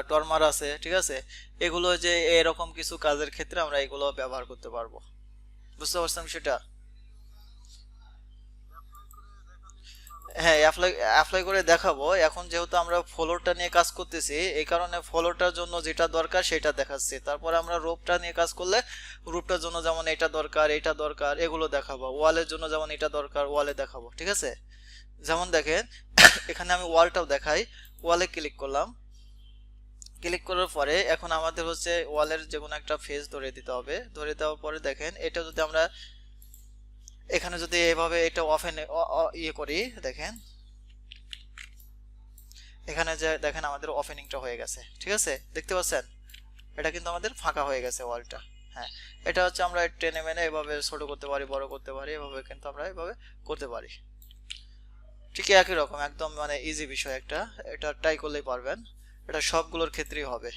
টরমার আছে, ঠিক আছে। এগুলো যে এরকম কিছু কাজের ক্ষেত্রে আমরা এগুলো ব্যবহার করতে পারবো। বুঝতে পারছেন সেটা? হ্যাঁ, অ্যাপ্লাই করে দেখাবো। এখন যেহেতু আমরা ফ্লোরটা নিয়ে কাজ করতেছি, এই কারণে ফ্লোরটার জন্য যেটা দরকার সেটা দেখাচ্ছি। তারপরে আমরা রূপটা নিয়ে কাজ করলে রূপটার জন্য যেমন এটা দরকার এগুলো দেখাবো। ওয়ালের জন্য যেমন এটা দরকার ওয়ালে দেখাবো, ঠিক আছে। যেমন দেখেন এখানে আমি ওয়ালটাও দেখাই। ওয়ালে ক্লিক করলাম। ক্লিক করার পরে এখন আমাদের হচ্ছে ওয়ালের যে কোনো একটা ফেস ধরে দিতে হবে। ধরে দেওয়ার পরে দেখেন এটা যদি আমরা এখানে যদি এভাবে এটা ওপেন ইয়ে করি, দেখেন এখানে যে দেখেন আমাদের ওপেনিংটা হয়ে গেছে, ঠিক আছে, দেখতে পাচ্ছেন এটা কিন্তু আমাদের ফাঁকা হয়ে গেছে ওয়ালটা। হ্যাঁ, এটা হচ্ছে আমরা টেনে মেনে এভাবে ছোট করতে পারি, বড় করতে পারি, এভাবে কিন্তু আমরা এভাবে করতে পারি। ঠিক একই রকম একদম মানে ইজি বিষয় একটা, এটা ট্রাই করলেই পারবেন। এটা সবগুলোর ক্ষেত্রেই হবে।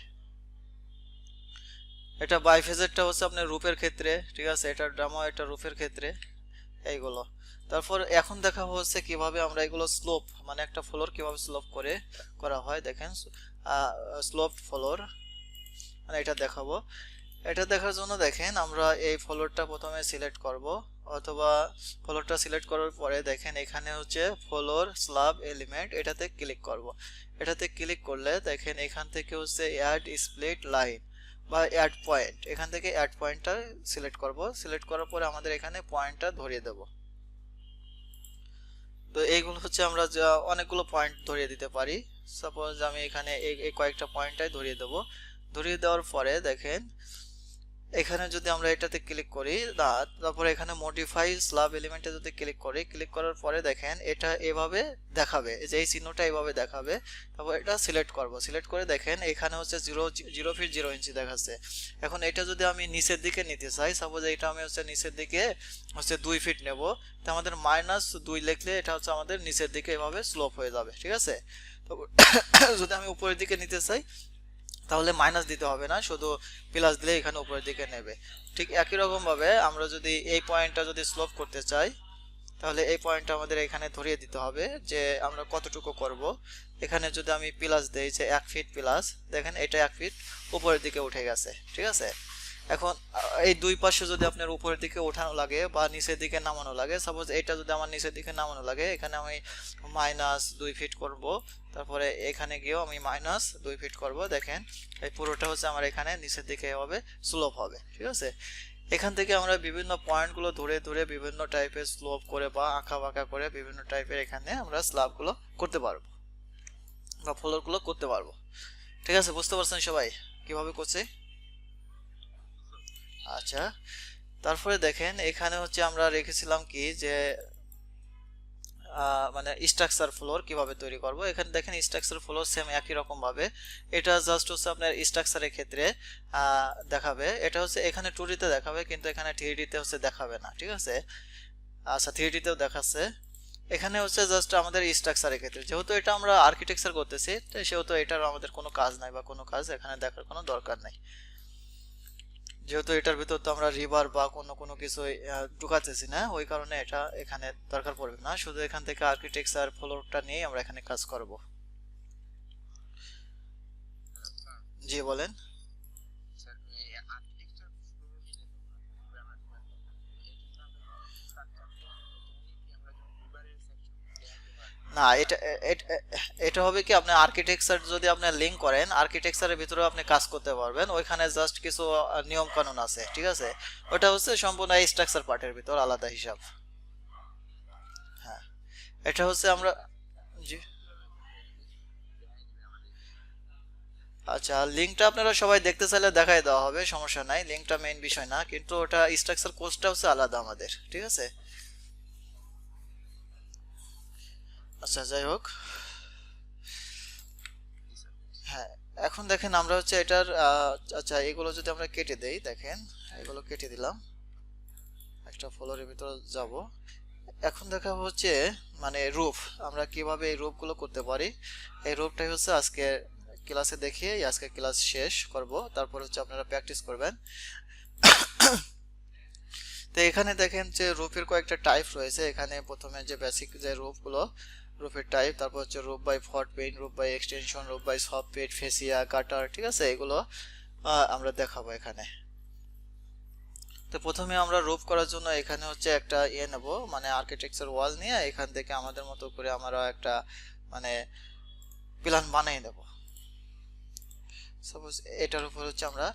এটা বাইফেজেরটা হচ্ছে আপনার রূপের ক্ষেত্রে, ঠিক আছে, এটা ড্রামা, এটা রূপের ক্ষেত্রে এইগুলো। তারপর এখন দেখা হচ্ছে কিভাবে আমরা এগুলো স্লোপ মানে একটা ফ্লোর কিভাবে স্লোপ করে করা হয়। দেখেন স্লোপ ফ্লোর মানে এটা দেখাবো। এটা দেখার জন্য দেখেন আমরা এই ফ্লোরটা প্রথমে সিলেক্ট করব। অথবা ফ্লোরটা সিলেক্ট করার পরে দেখেন এখানে হচ্ছে ফ্লোর স্ল্যাব এলিমেন্ট, এটাতে ক্লিক করব। এটাতে ক্লিক করলে দেখেন এখান থেকে হচ্ছে অ্যাড স্প্লিট লাইন বা অ্যাড পয়েন্ট, এখান থেকে অ্যাড পয়েন্টটা সিলেক্ট করব। সিলেক্ট করার পরে আমাদের এখানে পয়েন্টটা ধরিয়ে দেব। তো এইগুলো হচ্ছে আমরা অনেকগুলো পয়েন্ট ধরিয়ে দিতে পারি। সাপোজ আমি এখানে এই কয়েকটা পয়েন্টটাই ধরিয়ে দেব। ধরিয়ে দেওয়ার পরে দেখেন এখানে যদি আমরা এটাতে ক্লিক করি, তারপরে এখানে মডিফাই স্ল্যাব এলিমেন্টে যদি ক্লিক করি, ক্লিক করার পরে দেখেন এটা এভাবে দেখাবে, যে এই চিহ্নটা এভাবে দেখাবে। তারপর এটা সিলেক্ট করব। সিলেক্ট করে দেখেন এখানে হচ্ছে 0 ফিট 0 ইঞ্চি দেখাচ্ছে। এখন এটা যদি আমি নিচের দিকে নিতে চাই, সাপোজ এটা আমি হচ্ছে নিচের দিকে হচ্ছে 2 ফিট নেব, তো আমাদের -2 লিখলে এটা হচ্ছে আমাদের নিচের দিকে এভাবে স্লোপ হয়ে যাবে, ঠিক আছে। তো যদি আমি উপরের দিকে নিতে চাই তাহলে মাইনাস দিতে হবে না, শুধু প্লাস দিলে এখানে উপরের দিকে নেবে। ঠিক একই রকম ভাবে আমরা যদি এই পয়েন্টটা যদি স্লোপ করতে চাই, তাহলে এই পয়েন্টটা আমাদের এখানে ধরিয়ে দিতে হবে যে আমরা কতটুকু করব। এখানে যদি আমি প্লাস দেই যে 1 ফিট প্লাস, দেখেন এটা 1 ফিট উপরের দিকে উঠে গেছে, ঠিক আছে। এখন এই দুই পাশে যদি আপনার উপরের দিকে ওঠানো লাগে বা নিচের দিকে নামানো লাগে, সাপোজ এটা যদি আমার নিচের দিকে নামানো লাগে, এখানে আমি -2 ফিট করব। তারপরে এখানে গিয়েও আমি -2 ফিট করব। দেখেন এই পুরোটা হচ্ছে আমার এখানে নিচের দিকে হবে, স্লোপ হবে, ঠিক আছে। এখান থেকে আমরা বিভিন্ন পয়েন্টগুলো ধরে ধরে বিভিন্ন টাইপের স্লোপ করে বা আঁকা বাঁকা করে বিভিন্ন টাইপের এখানে আমরা স্ল্যাবগুলো করতে পারবো বা ফ্লোরগুলো করতে পারবো, ঠিক আছে। বুঝতে পারছেন সবাই কিভাবে করছে? আচ্ছা, তারপরে দেখেন এখানে হচ্ছে আমরা রেখেছিলাম কি যে মানে স্ট্রাকচার ফ্লোর কিভাবে তৈরি করব। এখানে দেখেন স্ট্রাকচার ফ্লোর সেম একই রকম ভাবে, এটা জাস্ট হচ্ছে আপনার স্ট্রাকচারের ক্ষেত্রে দেখাবে। এটা হচ্ছে এখানে 2D তে দেখাবে, কিন্তু এখানে 3D তে হচ্ছে দেখাবে না, ঠিক আছে। আচ্ছা 3D তেও দেখাচ্ছে। এখানে হচ্ছে জাস্ট আমাদের স্ট্রাকচারের ক্ষেত্রে, যেহেতু এটা আমরা আর্কিটেকচার করতেছি, সেহেতু এটার আমাদের কোনো কাজ নাই বা কোনো কাজ এখানে দেখার কোনো দরকার নাই, যেহেতু এটার ভিতর তো আমরা রিভার বা কোনো কিছু ঢুকাতেছি না, ওই কারণে এটা এখানে দরকার পড়বে না। শুধু এখান থেকে আর্কিটেকচার ফ্লোরটা নিয়ে আমরা এখানে কাজ করব। জি বলেন। না, এটা হবে কি, আপনি আর্কিটেকচার যদি আপনি লিংক করেন, আর্কিটেকচারের ভিতরে আপনি কাজ করতে পারবেন। ওইখানে জাস্ট কিছু নিয়ম কানুন আছে, ঠিক আছে। ওটা হচ্ছে সম্পূর্ণ স্ট্রাকচার পার্টের ভিতর আলাদা হিসাব। হ্যাঁ, এটা হচ্ছে আমরা, জি আচ্ছা, লিঙ্কটা আপনারা সবাই দেখতে চাইলে দেখাই দেওয়া হবে, সমস্যা নাই। লিঙ্কটা মেইন বিষয় না, কিন্তু ওটা স্ট্রাকচার কোর্সটা হচ্ছে আলাদা আমাদের, ঠিক আছে। আচ্ছা যাই হোক, হ্যাঁ এখন দেখেন আমরা হচ্ছে এটার আচ্ছা এগুলো যদি আমরা কেটে দেই, দেখেন এগুলো কেটে দিলাম, একটা ফ্লোরের ভিতরে যাব। এখন দেখা হচ্ছে মানে রূপ, আমরা কিভাবে এই রূপগুলো করতে পারি। এই রূপটাই হচ্ছে আজকে ক্লাসে দেখিয়ে আজকে ক্লাস শেষ করব, তারপর হচ্ছে আপনারা প্র্যাকটিস করবেন। তো এখানে দেখেন যে রূপের কয়েকটা টাইপ রয়েছে। এখানে প্রথমে যে বেসিক যে রূপগুলো, রূপের টাইপ, তারপর হচ্ছে রূপ বাই ফট পেইন্ট, রূপ বাই এক্সটেনশন, রূপ বাই সফট পেইন্ট, ফেসিয়া, কাটার, ঠিক আছে। এগুলো আমরা দেখাবো এখানে। তো প্রথমে আমরা রূপ করার জন্য এখানে হচ্ছে একটা নেব, মানে আর্কিটেকচার ওয়াল নিয়ে এখান থেকে আমাদের মতো করে আমরা একটা মানে প্ল্যান বানিয়ে নেব। সাপোজ এটার উপর হচ্ছে আমরা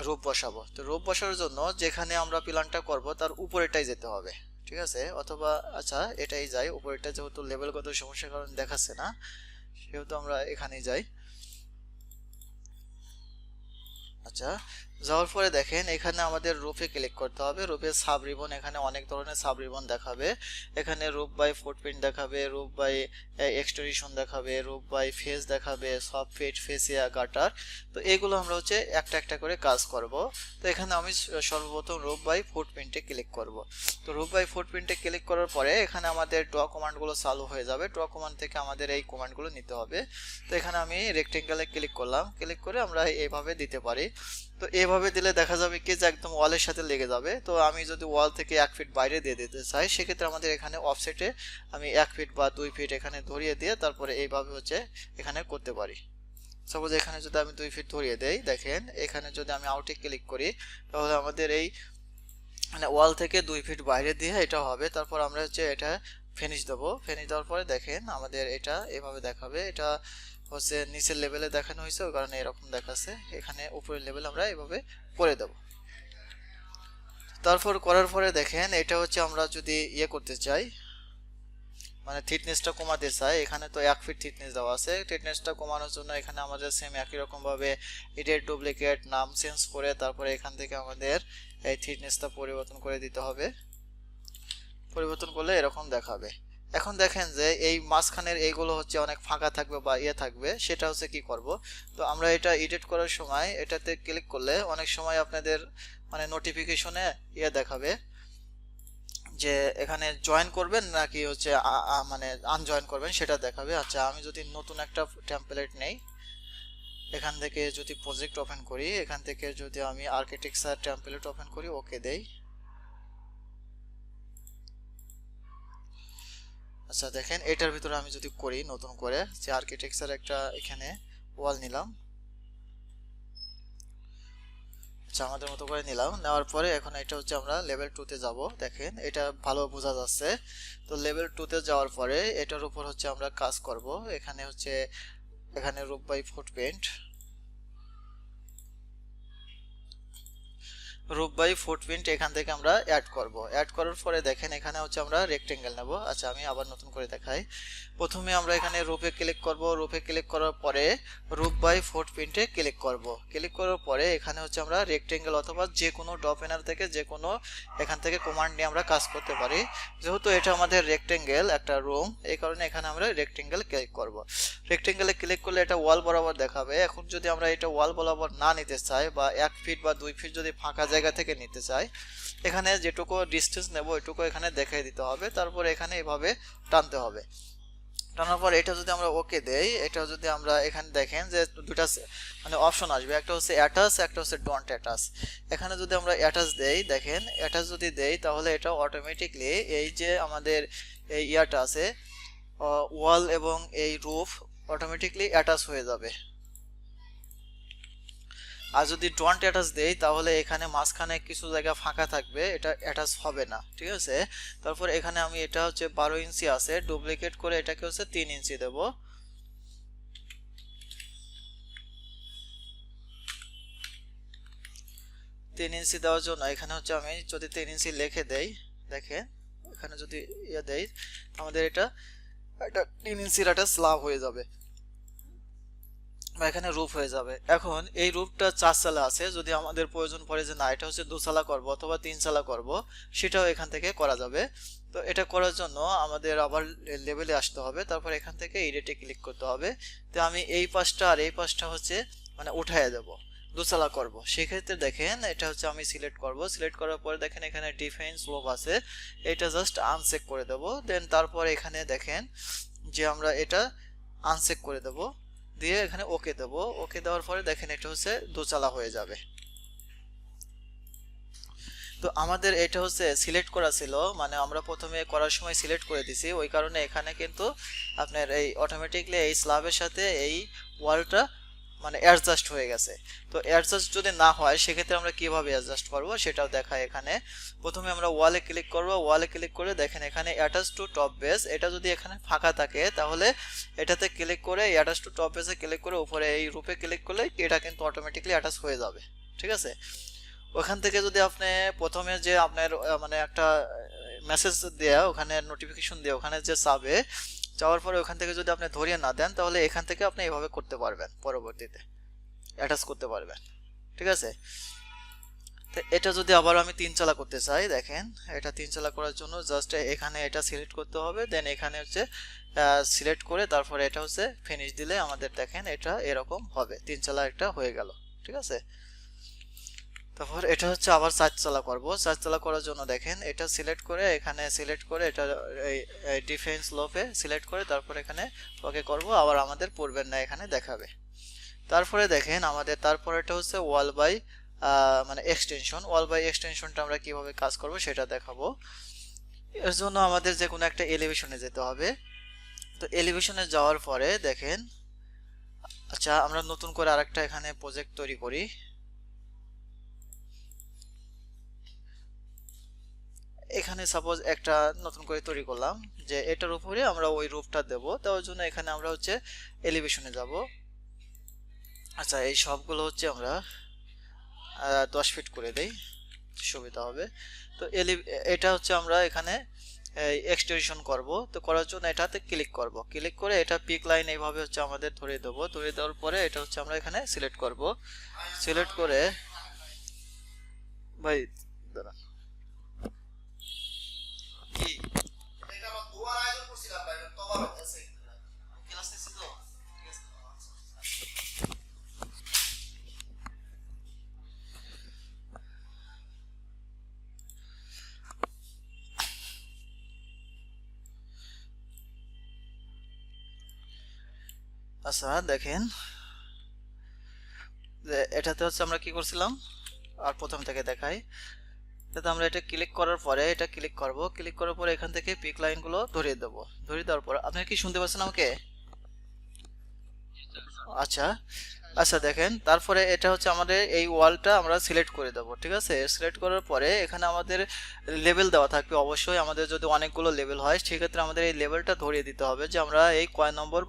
রূপ বসাবো। তো রূপ বসানোর জন্য যেখানে আমরা প্ল্যানটা করব তার উপরেটাই যেতে হবে, ঠিক আছে। অথবা আচ্ছা এটাই যাই, উপরেটা যেহেতু লেভেলগত সমস্যার কারণে দেখাচ্ছে না, সেহেতু আমরা এখানেই যাই। আচ্ছা, যাওয়ার পরে দেখেন এখানে আমাদের রূপে ক্লিক করতে হবে। রূপে সাব রিবন, এখানে অনেক ধরনের সাব রিবন দেখাবে। এখানে রূপ বাই ফুটপ্রিন্ট দেখাবে, রূপ বাই এক্সটেনশন দেখাবে, রূপ বাই ফেস দেখাবে, সফট ফিট, ফেসিয়া, গাটার। তো এগুলো আমরা হচ্ছে একটা একটা করে কাজ করব। তো এখানে আমি সর্বপ্রথম রূপ বাই ফুটপ্রিন্টে ক্লিক করব। তো রূপ বাই ফুটপ্রিন্টে ক্লিক করার পরে এখানে আমাদের ড্র কমান্ডগুলো চালু হয়ে যাবে। ড্র কমান্ড থেকে আমাদের এই কমান্ডগুলো নিতে হবে। তো এখানে আমি রেক্টেঙ্গেলে ক্লিক করলাম, ক্লিক করে আমরা এইভাবে দিতে পারি। তো এভাবে দিলে দেখা যাবে কি যে একদম ওয়ালের সাথে লেগে যাবে। তো আমি যদি ওয়াল থেকে 1 ফিট বাইরে দিয়ে দিতে চাই, সেক্ষেত্রে আমাদের এখানে অফসেটে আমি 1 ফিট বা 2 ফিট এখানে ধরিয়ে দিয়ে তারপরে এইভাবে হচ্ছে এখানে করতে পারি। সাপোজ এখানে যদি আমি 2 ফিট ধরিয়ে দেই, দেখেন এখানে যদি আমি আউটে ক্লিক করি, তাহলে আমাদের এই মানে ওয়াল থেকে 2 ফিট বাইরে দিয়ে এটা হবে। তারপর আমরা হচ্ছে এটা ফিনিশ দেবো। ফিনিশ দেওয়ার পরে দেখেন আমাদের এটা এভাবে দেখাবে। এটা হচ্ছে নিচের লেভেলে দেখানো হয়েছে, ওই কারণে এরকম দেখাচ্ছে। এখানে উপরের লেভেল আমরা এভাবে করে দেব। তারপর করার পরে দেখেন এটা হচ্ছে আমরা যদি ইয়ে করতে চাই, মানে থিকনেসটা কমাতে চাই, এখানে তো 1 ফিট থিকনেস দেওয়া আছে। থিকনেসটা কমানোর জন্য এখানে আমাদের সেম একই রকম ভাবে এডিট ডুপ্লিকেট নাম চেঞ্জ করে তারপরে এখান থেকে আমাদের এই থিকনেসটা পরিবর্তন করে দিতে হবে। পরিবর্তন করলে এরকম দেখাবে। এখন দেখেন যে এই মাঝখানের এইগুলো হচ্ছে অনেক ফাঁকা থাকবে বা ইয়ে থাকবে, সেটা হচ্ছে কি করব। তো আমরা এটা এডিট করার সময় এটাতে ক্লিক করলে অনেক সময় আপনাদের মানে নোটিফিকেশনে ইয়ে দেখাবে যে এখানে জয়েন করবেন নাকি হচ্ছে মানে আনজয়েন করবেন সেটা দেখাবে। আচ্ছা, আমি যদি নতুন একটা টেমপ্লেট নেই, এখান থেকে যদি প্রজেক্ট ওপেন করি, এখান থেকে যদি আমি আর্কিটেকচার টেমপ্লেট ওপেন করি, ওকে দেই। আচ্ছা দেখেন এটার ভিতরে আমি যদি করি নতুন করে যে আর্কিটেকচার একটা এখানে ওয়াল নিলাম। আচ্ছা, আমাদের মতো করে নিলাম। নেওয়ার পরে এখন এটা হচ্ছে আমরা লেভেল 2 তে যাব। দেখেন এটা ভালো বোঝা যাচ্ছে। তো লেভেল 2 তে যাওয়ার পরে এটার উপর হচ্ছে আমরা কাজ করব। এখানে হচ্ছে এখানে roof by footprint, roof by footprint এখান থেকে আমরা অ্যাড করব। অ্যাড করার পরে দেখেন এখানে হচ্ছে আমরা রেক্টেঙ্গেল নেব। আচ্ছা, আমি আবার নতুন করে দেখাই। প্রথমে আমরা এখানে রুফে ক্লিক করব। রুফে ক্লিক করার পরে রুফ বাই ফুটপ্রিন্টে ক্লিক করব। ক্লিক করার পরে এখানে হচ্ছে আমরা রেক্টেঙ্গেল অথবা যে কোনো ডপেনার থেকে যে কোনো এখান থেকে কমান্ড নিয়ে আমরা কাজ করতে পারি। যেহেতু এটা আমাদের রেক্টেঙ্গেল একটা রুম, এই কারণে এখানে আমরা রেক্টেঙ্গেল ক্লিক করব। রেক্টেঙ্গেলে ক্লিক করলে এটা ওয়াল বরাবর দেখাবে। এখন যদি আমরা এটা ওয়াল বরাবর না নিতে চাই বা 1 ফিট বা 2 ফিট যদি ফাঁকা জায়গা থেকে নিতে চাই, এখানে যেটুকু ডিস্টেন্স নেব ওইটুকু এখানে দেখাই দিতে হবে। তারপর এখানে এভাবে টানতে হবে। টানার পর এটা যদি আমরা ওকে দেই, এটা যদি আমরা এখানে দেখেন যে দুটা মানে অপশন আসবে, একটা হচ্ছে অ্যাটাচ, একটা হচ্ছে ডন্ট অ্যাটাচ। এখানে যদি আমরা অ্যাটাচ দেই, দেখেন অ্যাটাচ যদি দেই তাহলে এটা অটোমেটিকলি এই যে আমাদের এই ইয়াটা আছে ওয়াল এবং এই রুফ অটোমেটিকলি অ্যাটাচ হয়ে যাবে। আর যদি ডন্ট অ্যাটাচ দেই তাহলে এখানে মাঝখানে কিছু জায়গা ফাঁকা থাকবে, এটা অ্যাটাচ হবে না। ঠিক আছে, তারপর এখানে আমি এটা হচ্ছে 12 ইঞ্চি আছে, ডুপ্লিকেট করে এটাকে হচ্ছে 3 ইঞ্চি দেব। তিন ইঞ্চি দেওয়ার জন্য এখানে হচ্ছে আমি যদি 3 ইঞ্চি লিখে দেই, দেখেন এখানে যদি ইয়ে দেই আমাদের এটা 3 ইঞ্চির একটা স্ল্যাব হয়ে যাবে বা এখানে রূপ হয়ে যাবে। এখন এই রূপটা 4 চালা আছে, যদি আমাদের প্রয়োজন পড়ে যে না এটা হচ্ছে 2 চালা করব অথবা 3 চালা করব, সেটাও এখান থেকে করা যাবে। তো এটা করার জন্য আমাদের আবার লেভেলে আসতে হবে, তারপর এখান থেকে এডিটে ক্লিক করতে হবে। তো আমি এই পাশটা আর এই পাশটা হচ্ছে মানে উঠাইয়া দেব, 2 চালা করব। সেক্ষেত্রে দেখেন এটা হচ্ছে আমি সিলেক্ট করব। সিলেক্ট করার পরে দেখেন এখানে ডিফেন্স লোভ আছে, এটা জাস্ট আনচেক করে দেব। দেন তারপর এখানে দেখেন যে আমরা এটা আনচেক করে দেব, দিয়ে এখানে ওকে দেব। ওকে দেওয়ার পরে দেখেন এটা হচ্ছে দোচালা হয়ে যাবে। তো আমাদের এটা হচ্ছে সিলেক্ট করা ছিল, মানে আমরা প্রথমে করার সময় সিলেক্ট করে দিছি, ওই কারণে এখানে কিন্তু আপনার এই অটোমেটিকলি এই স্ল্যাবের সাথে এই ওয়ালটা মানে অ্যাডজাস্ট হয়ে গেছে। তো অ্যাডজাস্ট যদি না হয় সেক্ষেত্রে আমরা কিভাবে অ্যাডজাস্ট করব সেটাও দেখায় এখানে। প্রথমে আমরা ওয়ালে ক্লিক করব। ওয়ালে ক্লিক করে দেখেন এখানে অ্যাটাচ টু টপ বেস, এটা যদি এখানে ফাঁকা থাকে তাহলে এটাতে ক্লিক করে অ্যাটাচ টু টপ বেসে ক্লিক করে উপরে এই রূপে ক্লিক করলে এটা কিন্তু অটোমেটিকলি অ্যাটাচ হয়ে যাবে। ঠিক আছে, ওখান থেকে যদি আপনি প্রথমে যে আপনার মানে একটা মেসেজ দেয়া ওখানে নোটিফিকেশন দিয়ে ওখানে যে চাবে, চাওয়ার পরে ওখান থেকে যদি আপনি ধরিয়ে না দেন তাহলে এখান থেকে আপনি এইভাবে করতে পারবেন, পরবর্তীতে অ্যাটাচ করতে পারবেন। ঠিক আছে, তো এটা যদি আবার আমি 3 চালা করতে চাই, দেখেন এটা 3 চালা করার জন্য জাস্ট এখানে এটা সিলেক্ট করতে হবে। দেন এখানে হচ্ছে সিলেক্ট করে তারপরে এটা হচ্ছে ফিনিশ দিলে আমাদের দেখেন এটা এরকম হবে, 3 চালা একটা হয়ে গেল। ঠিক আছে, তারপর এটা হচ্ছে আবার 4 চালা করব। 4 চালা করার জন্য দেখেন এটা সিলেক্ট করে এখানে সিলেক্ট করে এটা এই ডিফেন্স লোপে সিলেক্ট করে তারপর এখানে ওকে করব, আবার আমাদের পূর্বের না এখানে দেখাবে। তারপরে দেখেন আমাদের তারপরে এটা হচ্ছে ওয়াল বাই মানে এক্সটেনশন। ওয়াল বাই এক্সটেনশনটা আমরা কিভাবে কাজ করব সেটা দেখাবো। এর জন্য আমাদের যে কোনো একটা এলিভেশনে যেতে হবে। তো এলিভেশনে যাওয়ার পরে দেখেন, আচ্ছা আমরা নতুন করে আরেকটা এখানে প্রজেক্ট তৈরি করি। এখানে সাপোজ একটা নতুন করে তৈরি করলাম যে এটার উপরে আমরা ওই রূপটা দেব, তার জন্য এখানে আমরা হচ্ছে এলিভেশনে যাব। আচ্ছা, এই সবগুলো হচ্ছে আমরা 10 ফিট করে দেই, সুবিধা হবে। তো এটা হচ্ছে আমরা এখানে এক্সটেনশন করব। তো করার জন্য এটাতে ক্লিক করব, ক্লিক করে এটা পিক লাইন এইভাবে হচ্ছে আমাদের ধরে দেবো। ধরে দেওয়ার পরে এটা হচ্ছে আমরা এখানে সিলেক্ট করব। সিলেক্ট করে ভাই দাঁড়া কি এটা আমরা দুবার আয়োজন করছিলাম ভাই, তো আবার আছে ক্লাস নিছি তো। আচ্ছা দেখেন যে এটাতে হচ্ছে আমরা কি করছিলাম, আর প্রথম থেকে দেখাই। যাতে আমরা এটা ক্লিক করার পরে এটা ক্লিক করব, ক্লিক করার পরে এখান থেকে পিক লাইনগুলো ধরিয়ে দেবো। ধরিয়ে দেওয়ার পর আপনি কি শুনতে পাচ্ছেন আমাকে? আচ্ছা আচ্ছা দেখেন, তারপরে এটা হচ্ছে আমাদের এই ওয়ালটা আমরা সিলেক্ট করে দেবো। ঠিক আছে, সিলেক্ট করার পরে এখানে আমাদের লেভেল দেওয়া থাকবে। অবশ্যই আমাদের যদি অনেকগুলো লেভেল হয় সেক্ষেত্রে আমাদের এই লেভেলটা ধরিয়ে দিতে হবে যে আমরা এই কয় নম্বর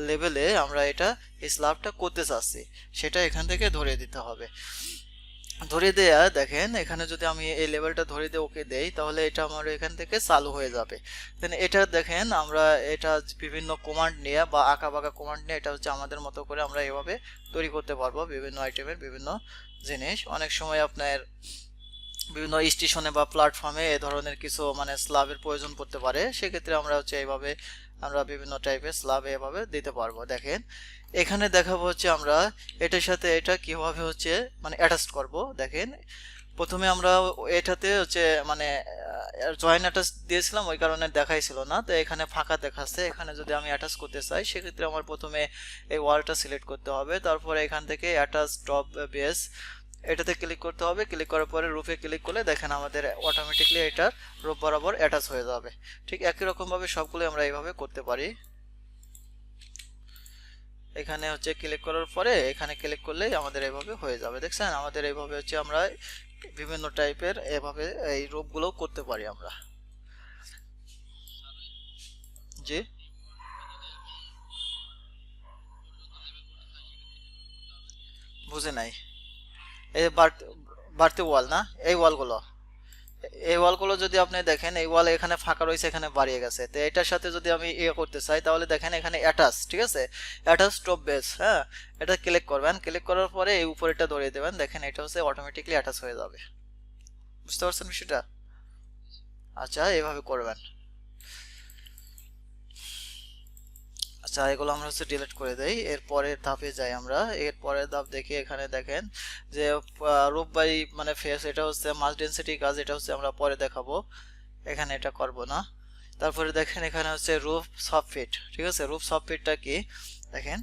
লেভেলে আমরা এটা স্ল্যাবটা করতে চাচ্ছি, সেটা এখান থেকে ধরিয়ে দিতে হবে। ধরে দেয়া দেখেন এখানে যদি আমি এই লেভেলটা ধরে দিয়ে ওকে দেই তাহলে এটা আমার এখান থেকে চালু হয়ে যাবে। দেন এটা দেখেন আমরা এটা বিভিন্ন কমান্ড নিয়ে বা আঁকা বাঁকা কমান্ড নিয়ে এটা হচ্ছে আমাদের মতো করে আমরা এভাবে তৈরি করতে পারবো বিভিন্ন আইটেমের বিভিন্ন জিনিস। অনেক সময় আপনার বিভিন্ন স্টেশনে বা প্ল্যাটফর্মে এ ধরনের কিছু মানে স্ল্যাবের প্রয়োজন পড়তে পারে, সেক্ষেত্রে আমরা হচ্ছে এইভাবে আমরা বিভিন্ন টাইপের স্ল্যাব এভাবে দিতে পারবো। দেখেন এখানে দেখাবো হচ্ছে আমরা এটার সাথে এটা কিভাবে হচ্ছে মানে অ্যাটাচ করব। দেখেন প্রথমে আমরা এটাতে হচ্ছে মানে জয়েন অ্যাটাচ দিয়েছিলাম, ওই কারণে দেখাইছিল না। তো এখানে ফাঁকা দেখাচ্ছে, এখানে যদি আমি অ্যাটাচ করতে চাই সেক্ষেত্রে আমার প্রথমে এই ওয়ালটা সিলেক্ট করতে হবে। তারপরে এখান থেকে অ্যাটাচ টপ বেস এটাতে ক্লিক করতে হবে। ক্লিক করার পরে রূপে ক্লিক করলে দেখেন আমাদের অটোমেটিকলি এটা রূপ বরাবর অ্যাটাচ হয়ে যাবে। ঠিক একই রকম ভাবে সবগুলো আমরা এইভাবে করতে পারি। এখানে হচ্ছে ক্লিক করার পরে এখানে ক্লিক করলেই আমাদের এইভাবে হয়ে যাবে। দেখছেন আমাদের এইভাবে হচ্ছে আমরা বিভিন্ন টাইপের এভাবে এই রূপগুলো করতে পারি আমরা। জি বুঝে নাই, এই বাড়তি ওয়াল না, এই ওয়ালগুলো এই ওয়ালগুলো যদি আপনি দেখেন এই ওয়াল এখানে ফাঁকা রয়েছে, এখানে বাড়িয়ে গেছে। তো এটার সাথে যদি আমি ইয়ে করতে চাই তাহলে দেখেন এখানে অ্যাটাচ, ঠিক আছে, অ্যাটাচ টপ বেস। হ্যাঁ, এটা ক্লিক করবেন, ক্লিক করার পরে এই উপরেটা ধরিয়ে দেবেন। দেখেন এটা হচ্ছে অটোমেটিকলি অ্যাটাচ হয়ে যাবে। বুঝতে পারছেন বিষয়টা? আচ্ছা এইভাবে করবেন। আচ্ছা এগুলো আমরা হচ্ছে ডিলিট করে দেই। এর পরের ধাপে যাই আমরা। এর পরের ধাপ দেখি এখানে দেখেন যে রূপ বাই মানে ফেস, এটা হচ্ছে মাস ডেনসিটি কাজ, এটা হচ্ছে আমরা পরে দেখাবো, এখানে এটা করব না। তারপরে দেখেন এখানে হচ্ছে রূপ সফটফিট। ঠিক আছে, রূপ সফটফিটটা কি দেখেন,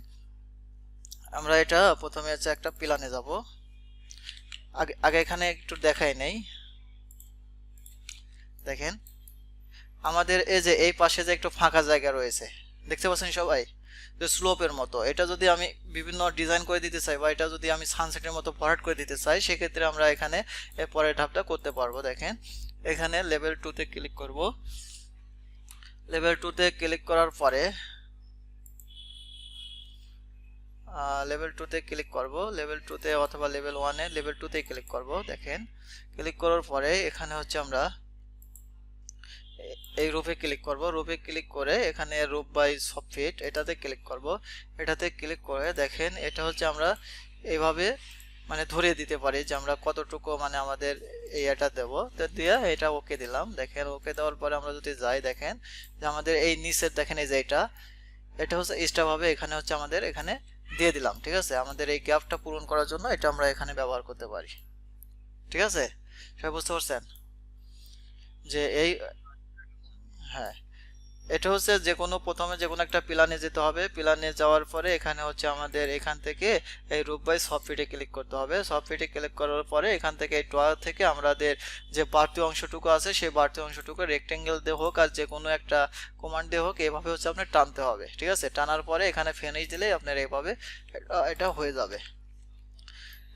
আমরা এটা প্রথমে হচ্ছে একটা প্ল্যানে যাব। আগে আগে এখানে একটু দেখাই নেই। দেখেন আমাদের এই যে এই পাশে যে একটু ফাঁকা জায়গা রয়েছে, দেখতে পাচ্ছেন সবাই, যে স্লোপের মতো। এটা যদি আমি বিভিন্ন ডিজাইন করে দিতে চাই বা এটা যদি আমি সানসেটের মতো ভরাট করে দিতে চাই সেক্ষেত্রে আমরা এখানে এর পরের ধাপটা করতে পারবো। দেখেন এখানে লেভেল 2 তে ক্লিক করব। লেভেল 2 তে ক্লিক করার পরে লেভেল 2 তে ক্লিক করব। লেভেল 2 তে অথবা লেভেল 1 এ লেভেল 2 তে ক্লিক করব। দেখেন ক্লিক করার পরে এখানে হচ্ছে আমরা এই রূপে ক্লিক করব। রূপে ক্লিক করে এখানে রূপ বাই সফটফিট এটাতে ক্লিক করব। এটাতে ক্লিক করে দেখেন এটা হচ্ছে আমরা এইভাবে মানে ধরিয়ে দিতে পারি যে আমরা কতটুকু মানে আমাদের এই এটা দেব। তো দিয়ে এটা ওকে দিলাম। দেখেন ওকে দেওয়ার পরে আমরা যদি যাই দেখেন যে আমাদের এই নিচের দেখেন এই যে এটা হচ্ছে এক্সট্রা ভাবে এখানে হচ্ছে আমাদের এখানে দিয়ে দিলাম। ঠিক আছে, আমাদের এই গ্যাপটা পূরণ করার জন্য এটা আমরা এখানে ব্যবহার করতে পারি। ঠিক আছে, সবাই বুঝতে পারছেন যে এই হ্যাঁ, এটা হচ্ছে যে কোনো প্রথমে যে কোনো একটা প্ল্যানে যেতে হবে। প্ল্যানে যাওয়ার পরে এখানে হচ্ছে আমাদের এখান থেকে এই রূপ বাই সফটফিটে ক্লিক করতে হবে। সফটফিটে ক্লিক করার পরে এখান থেকে এই ড্রয়ার থেকে আমাদের যে বাড়তি অংশটুকু আছে সেই বাড়তি অংশটুকু রেক্টেঙ্গেল দিয়ে হোক আর যে কোনো একটা কমান্ড দিয়ে হোক এভাবে হচ্ছে আপনার টানতে হবে। ঠিক আছে, টানার পরে এখানে ফিনিশ দিলেই আপনার এইভাবে এটা হয়ে যাবে।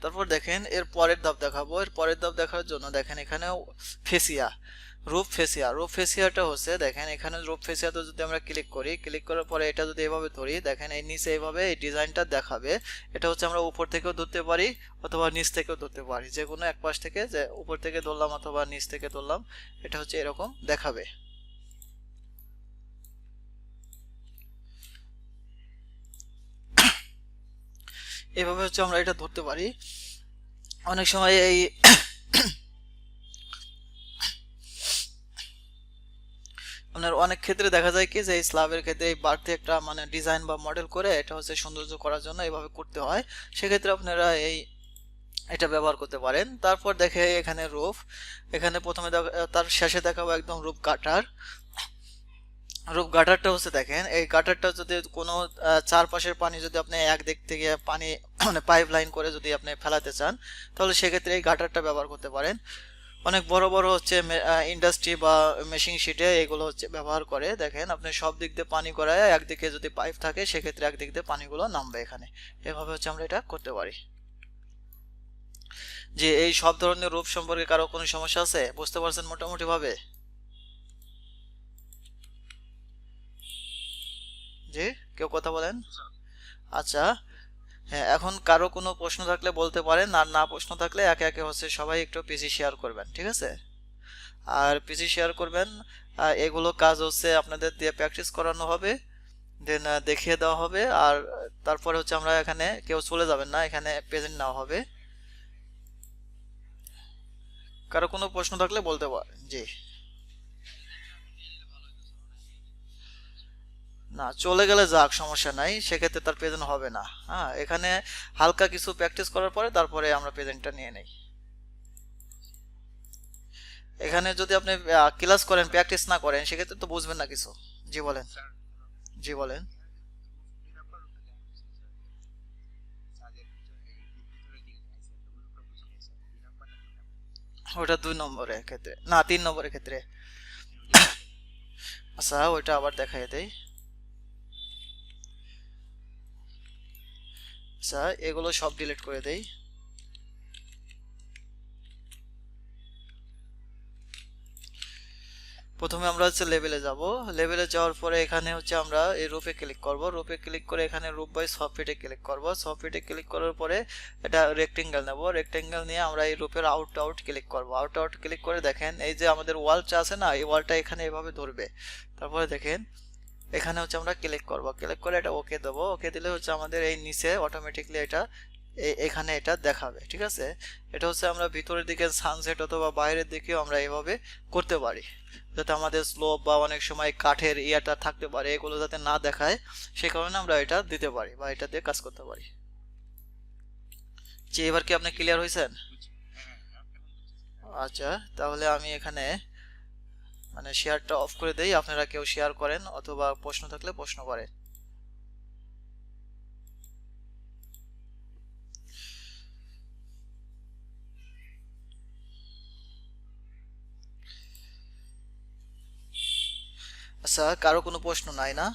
তারপর দেখেন এর পরের ধাপ দেখাবো। এর পরের ধাপ দেখার জন্য দেখেন এখানে ফেসিয়া রুফ ফেসিয়া, রুফ ফেসিয়াটা হচ্ছে দেখেন এখানে রুফ ফেসিয়াতে যদি আমরা ক্লিক করি, ক্লিক করার পরে এটা যদি এভাবে ধরি, দেখেন এই নিচে এইভাবে এই ডিজাইনটা দেখাবে। এটা হচ্ছে আমরা উপর থেকেও ধরতে পারি অথবা নিচ থেকেও ধরতে পারি, যে কোনো এক পাশ থেকে, যে উপর থেকে ধরলাম অথবা নিচ থেকে ধরলাম, এটা হচ্ছে এরকম দেখাবে। এভাবে হচ্ছে আমরা এটা ধরতে পারি। অনেক সময় এই আপনার অনেক ক্ষেত্রে দেখা যায় কি যে এই স্ল্যাবের ক্ষেত্রে এই বাড়তি একটা মানে ডিজাইন বা মডেল করে এটা হচ্ছে সৌন্দর্য করার জন্য এভাবে করতে হয়, সেক্ষেত্রে আপনারা এই এটা ব্যবহার করতে পারেন। তারপর দেখে এখানে রুফ, এখানে প্রথমে তার শেষে দেখাবো একদম রুফ গাটার। রুফ গাটারটা হচ্ছে দেখেন এই গাটারটা যদি কোনো চারপাশের পানি যদি আপনি এক দিক থেকে পানি মানে পাইপ লাইন করে যদি আপনি ফেলাতে চান, তাহলে সেক্ষেত্রে এই গাটারটা ব্যবহার করতে পারেন। অনেক বড় বড় হচ্ছে ইন্ডাস্ট্রি বা মেশিন শিটে এগুলো হচ্ছে ব্যবহার করে। দেখেন আপনি সব দিক দিয়ে পানি করায় একদিকে যদি পাইপ থাকে সেক্ষেত্রে একদিক দিয়ে পানিগুলো নামবে এখানে, এভাবে হচ্ছে আমরা এটা করতে পারি। যে এই সব ধরনের রূপ সম্পর্কে কারো কোনো সমস্যা আছে, বুঝতে পারছেন মোটামুটি ভাবে? জি, কেউ কথা বলেন? আচ্ছা, হ্যাঁ, এখন কারো কোনো প্রশ্ন থাকলে বলতে পারেন, আর না প্রশ্ন থাকলে একে একে হচ্ছে সবাই একটু পিসি শেয়ার করবেন, ঠিক আছে? আর পিসি শেয়ার করবেন। এগুলো কাজ হচ্ছে আপনাদের দিয়ে প্র্যাকটিস করানো হবে, দেন দেখিয়ে দেওয়া হবে। আর তারপরে হচ্ছে আমরা এখানে কেউ চলে যাবেন না, এখানে প্রেজেন্ট নেওয়া হবে। কারো কোনো প্রশ্ন থাকলে বলতে পারেন। জি, না চলে গেলে যাক, সমস্যা নাই, সেক্ষেত্রে তার প্রেজেন্ট হবে না। হ্যাঁ, এখানে হালকা কিছু প্র্যাকটিস করার পরে তারপরে আমরা প্রেজেন্টটা নিয়ে নেই। এখানে যদি আপনি ক্লাস করেন প্র্যাকটিস না করেন সেক্ষেত্রে তো বুঝবেন না কিছু। জি বলেন। জি বলেন। ওটা 2 নম্বরের ক্ষেত্রে না, 3 নম্বরের ক্ষেত্রে। আচ্ছা, ওইটা আবার দেখাই দেই। আচ্ছা, এগুলো সব ডিলিট করে দেই। প্রথমে আমরা হচ্ছে লেভেলে যাব। লেভেলে যাওয়ার পরে এখানে হচ্ছে আমরা এই রূপে ক্লিক করব। রূপে ক্লিক করে এখানে রূপ বাই সফটওয়্যারে ক্লিক করব। সফটওয়্যারে ক্লিক করার পরে এটা রেক্টেঙ্গেল নেব। রেক্টেঙ্গেল নিয়ে আমরা এই রূপের আউট ক্লিক করব। আউট ক্লিক করে দেখেন এই যে আমাদের ওয়ালটা আছে না, এই ওয়ালটা এখানে এভাবে ধরবে। তারপরে দেখেন এখানে হচ্ছে আমরা ক্লিক করব। ক্লিক করে এটা ওকে দেবো। ওকে দিলে হচ্ছে আমাদের এই নিচে অটোমেটিকলি এটা এখানে এটা দেখাবে, ঠিক আছে? এটা হচ্ছে আমরা ভিতরের দিকে সানসেট অথবা বাইরের দিকেও আমরা এভাবে করতে পারি, যাতে আমাদের স্লোপ বা অনেক সময় কাঠের ইয়াটা থাকতে পারে, এগুলো যাতে না দেখায়, সে কারণে আমরা এটা দিতে পারি বা এটা দিয়ে কাজ করতে পারি। যে এবার কি আপনি ক্লিয়ার হয়েছেন? আচ্ছা, তাহলে আমি এখানে মানে শেয়ারটা অফ করে দেই, আপনারা কেউ শেয়ার করেন অথবা প্রশ্ন থাকলে প্রশ্ন করেন। আচ্ছা, কারো কোনো প্রশ্ন নাই না?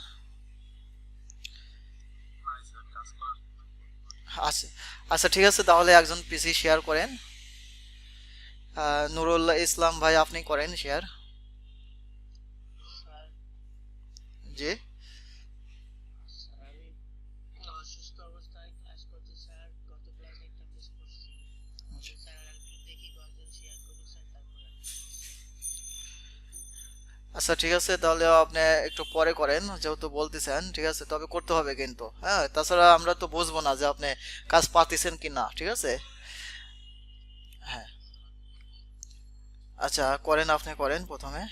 আচ্ছা, আচ্ছা ঠিক আছে, তাহলে একজন পিসি শেয়ার করেন। নুরুল্লাহ ইসলাম ভাই, আপনি করেন শেয়ার। জি। আচ্ছা ঠিক আছে, তাহলে আপনি একটু পরে করেন যেহেতু বলতেছেন, ঠিক আছে? তবে করতে হবে কিন্তু, হ্যাঁ, তাছাড়া আমরা তো বুঝবো না যে আপনি কাজ পাচ্ছেন কি না, ঠিক আছে? হ্যাঁ, আচ্ছা করেন, আপনি করেন প্রথমে।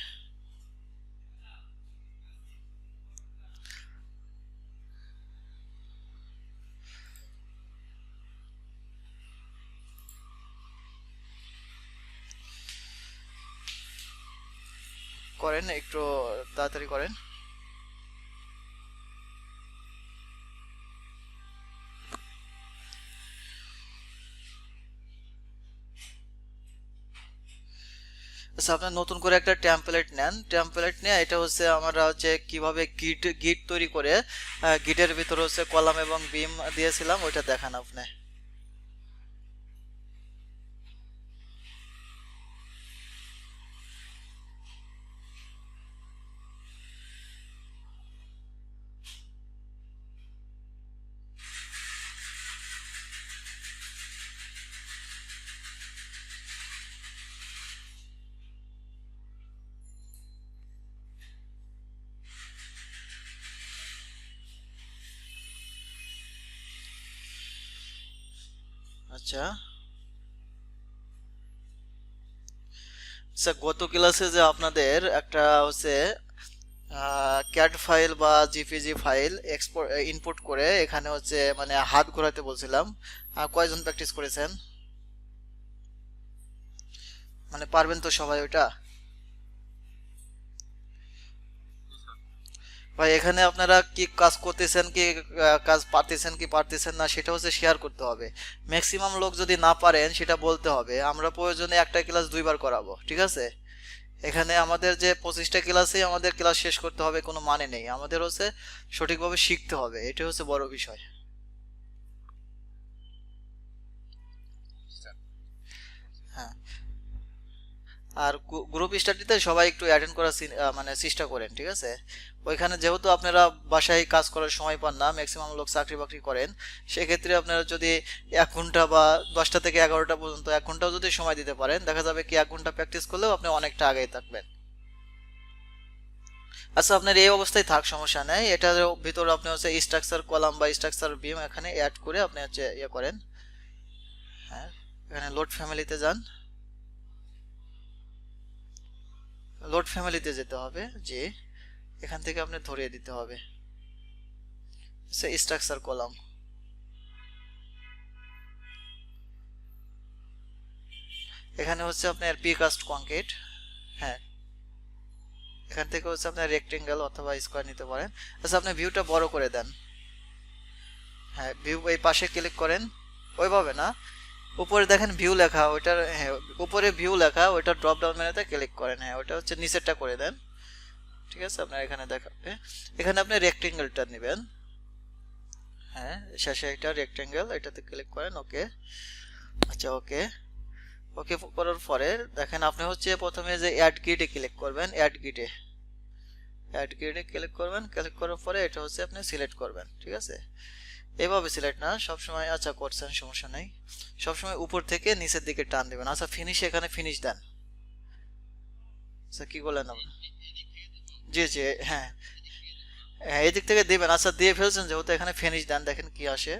করেন একটু তাড়াতাড়ি করেন। আচ্ছা, আপনার নতুন করে একটা টেমপ্লেট নেন। টেমপ্লেট নিয়ে এটা হচ্ছে আমরা হচ্ছে কিভাবে গিট গিট তৈরি করে গিটের ভিতরে হচ্ছে কলাম এবং বিম দিয়েছিলাম, ওইটা দেখান আপনি। আচ্ছা আচ্ছা, গত ক্লাসে যে আপনাদের একটা হচ্ছে ক্যাড ফাইল বা জিপিজি ফাইল এক্সপোর্ট ইনপুট করে এখানে হচ্ছে মানে হাত ঘোরাতে বলছিলাম, কয়জন প্র্যাকটিস করেছেন? মানে পারবেন তো সবাই ওইটা? ভাই এখানে আপনারা কি কাজ করতেছেন, কি কাজ পারতেছেন কি পারতেছেন না সেটা হচ্ছে শেয়ার করতে হবে। ম্যাক্সিমাম লোক যদি না পারেন সেটা বলতে হবে, আমরা প্রয়োজনে একটা ক্লাস দুইবার করাবো, ঠিক আছে? এখানে আমাদের যে 25টা ক্লাসে আমাদের ক্লাস শেষ করতে হবে কোনো মানে নেই, আমাদের হচ্ছে সঠিকভাবে শিখতে হবে, এটা হচ্ছে বড় বিষয়। হ্যাঁ, আর গ্রুপ স্টাডিতে সবাই একটু অ্যাটেন্ড করার মানে চেষ্টা করেন, ঠিক আছে? ওইখানে যেহেতু আপনারা বাসায় কাজ করার সময় পান না, ম্যাক্সিমাম লোক চাকরি বাকরি করেন, সেক্ষেত্রে আপনারা যদি 1 ঘন্টা বা 10টা থেকে 11টা পর্যন্ত 1 ঘন্টাও যদি সময় দিতে পারেন, দেখা যাবে কি 1 ঘন্টা প্র্যাকটিস করলেও আপনি অনেকটা আগে থাকবেন। আচ্ছা আপনার এই অবস্থায় থাক, সমস্যা নেই, এটার ভিতরে আপনি হচ্ছে স্ট্রাকচার কলাম বা স্ট্রাকচার বিম এখানে অ্যাড করে আপনি হচ্ছে ইয়ে করেন। হ্যাঁ, এখানে লোড ফ্যামিলিতে যান, লোড ফ্যামিলিতে যেতে হবে, যে এখান থেকে আপনি ধরিয়ে দিতে হবে স্ট্রাকচার কলাম। এখানে হচ্ছে আপনার প্রিকাস্ট কংক্রিট। হ্যাঁ, এখান থেকে হচ্ছে আপনার রেক্টেঙ্গেল অথবা স্কোয়ার নিতে পারেন। আচ্ছা আপনি ভিউটা বড় করে দেন। হ্যাঁ, ভিউ এই পাশে ক্লিক করেন, ওইভাবে না, উপরে দেখেন ভিউ লেখা ওইটার, হ্যাঁ উপরে ভিউ লেখা ওইটা ড্রপ ডাউন মেনুতে ক্লিক করেন, হ্যাঁ ওটা হচ্ছে নিচেরটা করে দেন, ঠিক আছে? আপনার এখানে দেখাবে, এখানে আপনি রেক্টেঙ্গেলটা নেবেন। হ্যাঁ, শেষে একটা রেক্টেঙ্গেল, এটাতে ক্লিক করেন, ওকে। আচ্ছা ওকে, ওকে করার পরে দেখেন আপনি হচ্ছে প্রথমে যে অ্যাড গ্রিডে ক্লিক করবেন, অ্যাড গ্রিডে, অ্যাড গ্রিডে ক্লিক করবেন, ক্লিক করার পরে এটা হচ্ছে আপনি সিলেক্ট করবেন, ঠিক আছে? এভাবে সিলেক্ট না সবসময়, আচ্ছা করছেন সমস্যা নেই, সবসময় উপর থেকে নিচের দিকে টান দেবেন। আচ্ছা ফিনিশ, এখানে ফিনিশ দেন। আচ্ছা কি বলেন আপনি? জি জি, হ্যাঁ হ্যাঁ এদিক থেকে দিবেন। আচ্ছা দিয়ে ফেলছেন যেহেতু, এখানে ফিনিশ দেন, দেখেন কি আসে।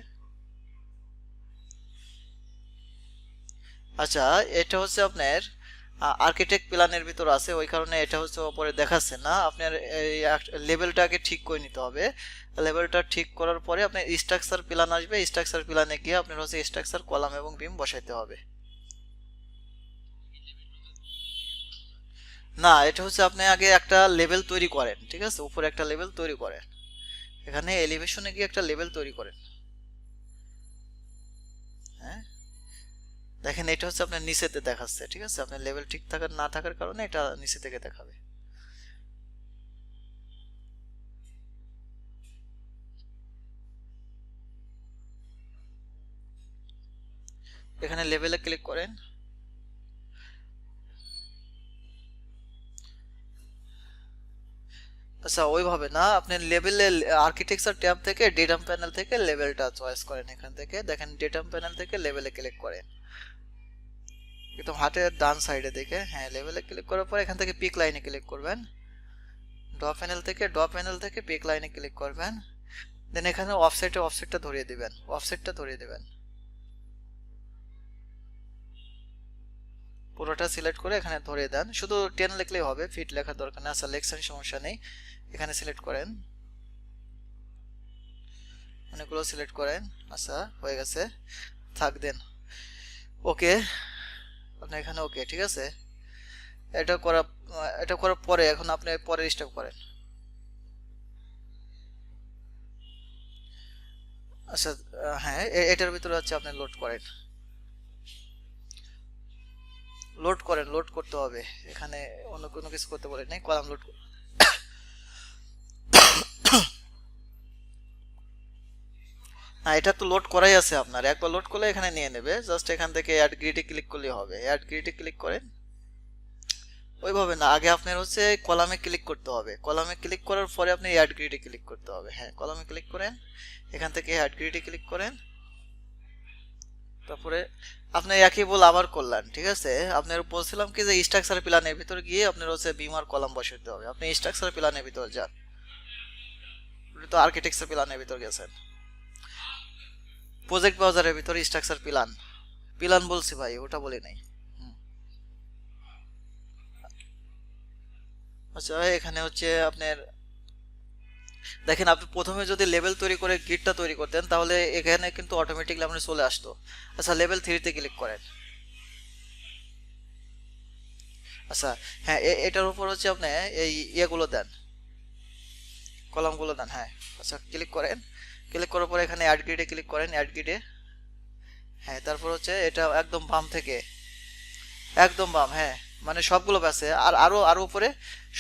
আচ্ছা এটা হচ্ছে আপনার আর্কিটেক্ট প্ল্যানের ভিতর আছে, ওই কারণে এটা হচ্ছে ওপরে দেখাচ্ছে না। আপনার এই লেভেলটাকে ঠিক করে নিতে হবে, লেভেলটা ঠিক করার পরে আপনার স্ট্রাকচার প্ল্যান আসবে, স্ট্রাকচার প্ল্যানে গিয়ে আপনার হচ্ছে স্ট্রাকচার কলাম এবং বিম বসাইতে হবে। না, এটা হচ্ছে আপনি আগে একটা লেভেল তৈরি করেন, ঠিক আছে? উপরে একটা লেভেল তৈরি করেন, এখানে এলিভেশনে গিয়ে একটা লেভেল তৈরি করেন। হ্যাঁ, দেখেন এটা হচ্ছে আপনার নিচেতে দেখাচ্ছে, ঠিক আছে? আপনার লেভেল ঠিক থাকার না থাকার কারণে এটা নিচে থেকে দেখাবে। এখানে লেভেলে ক্লিক করেন। আচ্ছা ওইভাবে না, আপনি লেভেলে আর্কিটেকচার ট্যাব থেকে ডেটাম প্যানেল থেকে লেভেলটা চয়েস করেন, এখান থেকে দেখেন ডেটাম প্যানেল থেকে লেভেলে ক্লিক করেন, একদম হাতের ডান সাইডে দেখে, হ্যাঁ লেভেলে ক্লিক করার পর এখান থেকে পিক লাইনে ক্লিক করবেন, ড্র প্যানেল থেকে পিক লাইনে ক্লিক করবেন, দেন এখানে অফসেটটা ধরিয়ে দিবেন, অফসেটটা ধরিয়ে দিবেন, পুরোটা সিলেক্ট করে এখানে ধরিয়ে দেন, শুধু 10 লিখলেই হবে, ফিট লেখার দরকার নেই। আচ্ছা লেখছেন সমস্যা নেই, এখানে সিলেক্ট করেন, অনেকগুলো সিলেক্ট করেন। আচ্ছা হয়ে গেছে, থাক দেন, ওকে। আপনি এখানে ওকে, ঠিক আছে? এটা করা, এটা করার পরে এখন আপনি পরের স্টেপ করেন। আচ্ছা হ্যাঁ, এটার ভিতরে হচ্ছে আপনি লোড করেন, লোড করেন, লোড করতে হবে, এখানে অন্য কোনো কিছু করতে বলে নাই, কলাম লোড। না এটা তো লোড করাই আছে আপনার, একবার লোড করলে এখানে নিয়ে নেবে, জাস্ট এখান থেকে অ্যাড গ্রিডে ক্লিক করলেই হবে, অ্যাড গ্রিডে ক্লিক করেন। ওইভাবে না, আগে আপনার হচ্ছে কলামে ক্লিক করতে হবে, কলামে ক্লিক করার পরে আপনি অ্যাড গ্রিডে ক্লিক করতে হবে। হ্যাঁ কলামে ক্লিক করেন, এখান থেকে অ্যাড গ্রিডে ক্লিক করেন, তারপরে আপনি একই বল আবার করলেন, ঠিক আছে? আপনার বলছিলাম কি যে স্ট্রাকচার প্ল্যানের ভিতর গিয়ে আপনার হচ্ছে বিম আর কলাম বসাতে হবে, আপনি স্ট্রাকচার প্ল্যানের ভিতর যান, আপনি তো আর্কিটেকচার প্ল্যানের ভিতর গেছেন, প্রজেক্ট ব্রাউজারের ভিতরে স্ট্রাকচার প্ল্যান, প্ল্যান বলছি ভাই, ওটা বলি নাই। হুম। আচ্ছা এখানে হচ্ছে আপনার দেখেন, আপনি প্রথমে যদি লেভেল তৈরি করে গিটটা তৈরি করতেন তাহলে এখানে কিন্তু অটোমেটিকলি আপনার চলে আসতো। আচ্ছা লেভেল 3 তে ক্লিক করেন। আচ্ছা হ্যাঁ, এটার উপর হচ্ছে আপনি এই ইয়েগুলো দেন, কলামগুলো দেন। হ্যাঁ আচ্ছা ক্লিক করেন, ক্লিক করার পরে এখানে অ্যাড গ্রিডে ক্লিক করেন, অ্যাড গ্রিডে। হ্যাঁ তারপর হচ্ছে এটা একদম বাম থেকে, একদম বাম, হ্যাঁ মানে সবগুলো আছে, আর আরো আরো উপরে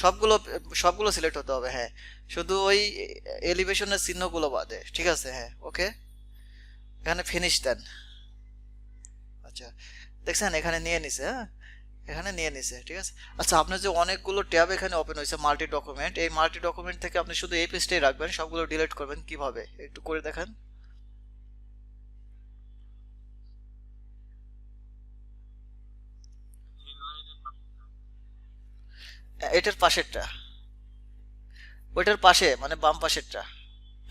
সবগুলো, সবগুলো সিলেক্ট হতে হবে। হ্যাঁ শুধু ওই এলিভেশনের চিহ্নগুলো বাদে, ঠিক আছে? হ্যাঁ ওকে, এখানে ফিনিশ দেন। আচ্ছা দেখছেন এখানে নিয়ে নিছে, হ্যাঁ এখানে নিয়ে নিছে, ঠিক আছে। আচ্ছা আপনার যে অনেকগুলো ট্যাব এখানে ওপেন হয়েছে মাল্টি ডকুমেন্ট, এই মাল্টি ডকুমেন্ট থেকে আপনি শুধু এই পেজটাই রাখবেন, সবগুলো ডিলিট করবেন, কিভাবে একটু করে দেখেন। এটার পাশেরটা, ওইটার পাশে মানে বাম পাশেরটা,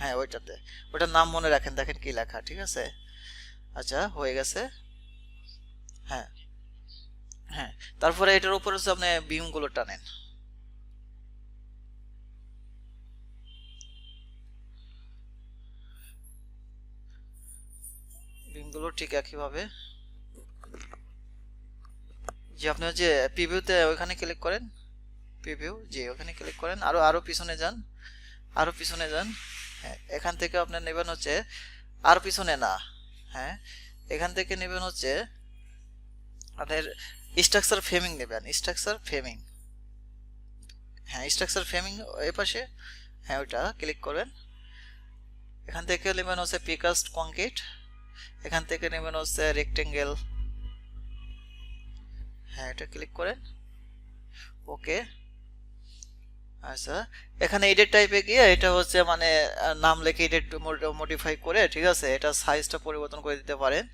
হ্যাঁ ওইটাতে, ওটার নাম মনে রাখেন, দেখেন কি লেখা, ঠিক আছে? আচ্ছা হয়ে গেছে। হ্যাঁ হ্যাঁ, তারপরে এটার উপর হচ্ছে আপনি বিমগুলো টানেন, বিমগুলো ঠিক একইভাবে। যে আপনি হচ্ছে প্রিভিউতে ওইখানে ক্লিক করেন, প্রিভিউ, যে ওখানে ক্লিক করেন, আরো আরো পিছনে যান, আরো পিছনে যান। হ্যাঁ এখান থেকে আপনার নেবেন হচ্ছে, আর পিছনে না, হ্যাঁ এখান থেকে নেবেন হচ্ছে আপনার স্ট্রাকচার ফ্রেমিং নেবেন, স্ট্রাকচার ফ্রেমিং। হ্যাঁ স্ট্রাকচার ফ্রেমিং এই পাশে, হ্যাঁ ওইটা ক্লিক করবেন। এখান থেকে নেবেন হচ্ছে পিকাস্ট কংক্রিট, এখান থেকে নেবেন হচ্ছে রেক্টেঙ্গেল, হ্যাঁ এটা ক্লিক করেন, ওকে। আচ্ছা এখানে এডিট টাইপে গিয়ে এটা হচ্ছে মানে নাম লিখে এডিট মডিফাই করে, ঠিক আছে, এটা সাইজটা পরিবর্তন করে দিতে পারেন।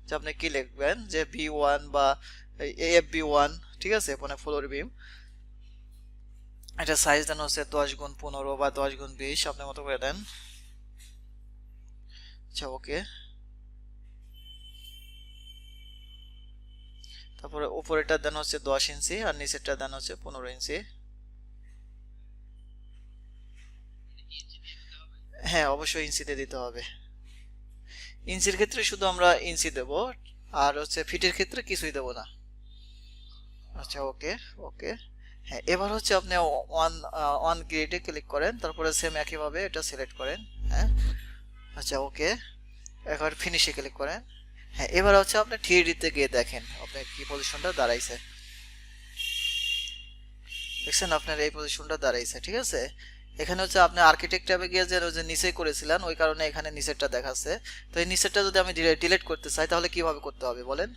যে আপনি কি লিখবেন, যে B1 বা AFB1, ঠিক আছে, মানে ফ্লোর বিম, এটা সাইজ দেন হচ্ছে 10x15 বা 10x20, আপনার মতো করে দেন। আচ্ছা ওকে, তারপরে উপরেটা দেন হচ্ছে 10 ইঞ্চি আর নিচেরটা দেন হচ্ছে 15 ইঞ্চি। হ্যাঁ অবশ্যই ইঞ্চিতে দিতে হবে, ইঞ্চির ক্ষেত্রে শুধু আমরা ইঞ্চি দেব, আর হচ্ছে ফিটের ক্ষেত্রে কিছুই দেব না। আচ্ছা ওকে, ওকে। হ্যাঁ এবার হচ্ছে আপনি ওয়ান ওয়ান গ্রিডে ক্লিক করেন, তারপরে সেম একইভাবে এটা সিলেক্ট করেন। হ্যাঁ আচ্ছা ওকে, এবার ফিনিশে ক্লিক করেন। হ্যাঁ এবার হচ্ছে আপনি 3D তে গিয়ে দেখেন আপনার কি পজিশনটা দাঁড়াইছে, দেখছেন আপনার এই পজিশনটা দাঁড়াইছে, ঠিক আছে। এখানে হচ্ছে আপনি আর্কিটেক্ট ট্যাবে গিয়ে যে ওই যে নিচে করেছিলেন, ওই কারণে এখানে নিচেরটা দেখাচ্ছে। তো এই নিচেরটা যদি আমি ডিলিট করতে চাই তাহলে কিভাবে করতে হবে বলেন?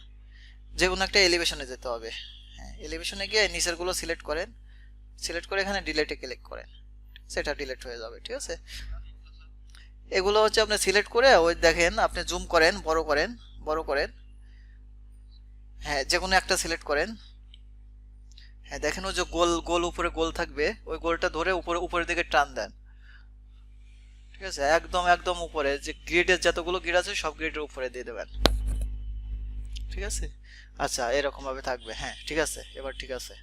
যে কোনো একটা এলিভেশনে যেতে হবে। হ্যাঁ এলিভেশনে গিয়ে নিচের গুলো সিলেক্ট করেন, সিলেক্ট করে এখানে ডিলিটে ক্লিক করেন, সেটা ডিলিট হয়ে যাবে, ঠিক আছে। এগুলো হচ্ছে আপনি সিলেক্ট করে ওই দেখেন আপনি জুম করেন, বড় করেন, বড় করেন। হ্যাঁ যে কোনো একটা সিলেক্ট করেন। হ্যাঁ দেখেন ওই যে গোল গোল উপরে গোল থাকবে, ওই গোলটা ধরে উপরে উপরের দিকে টান দেন, ঠিক আছে, একদম একদম উপরে, যে গ্রিডের যতগুলো গ্রিড আছে সব গ্রিডের উপরে দিয়ে দেবেন, ঠিক আছে। আচ্ছা এরকম ভাবে থাকবে, হ্যাঁ ঠিক আছে, এবার ঠিক আছে।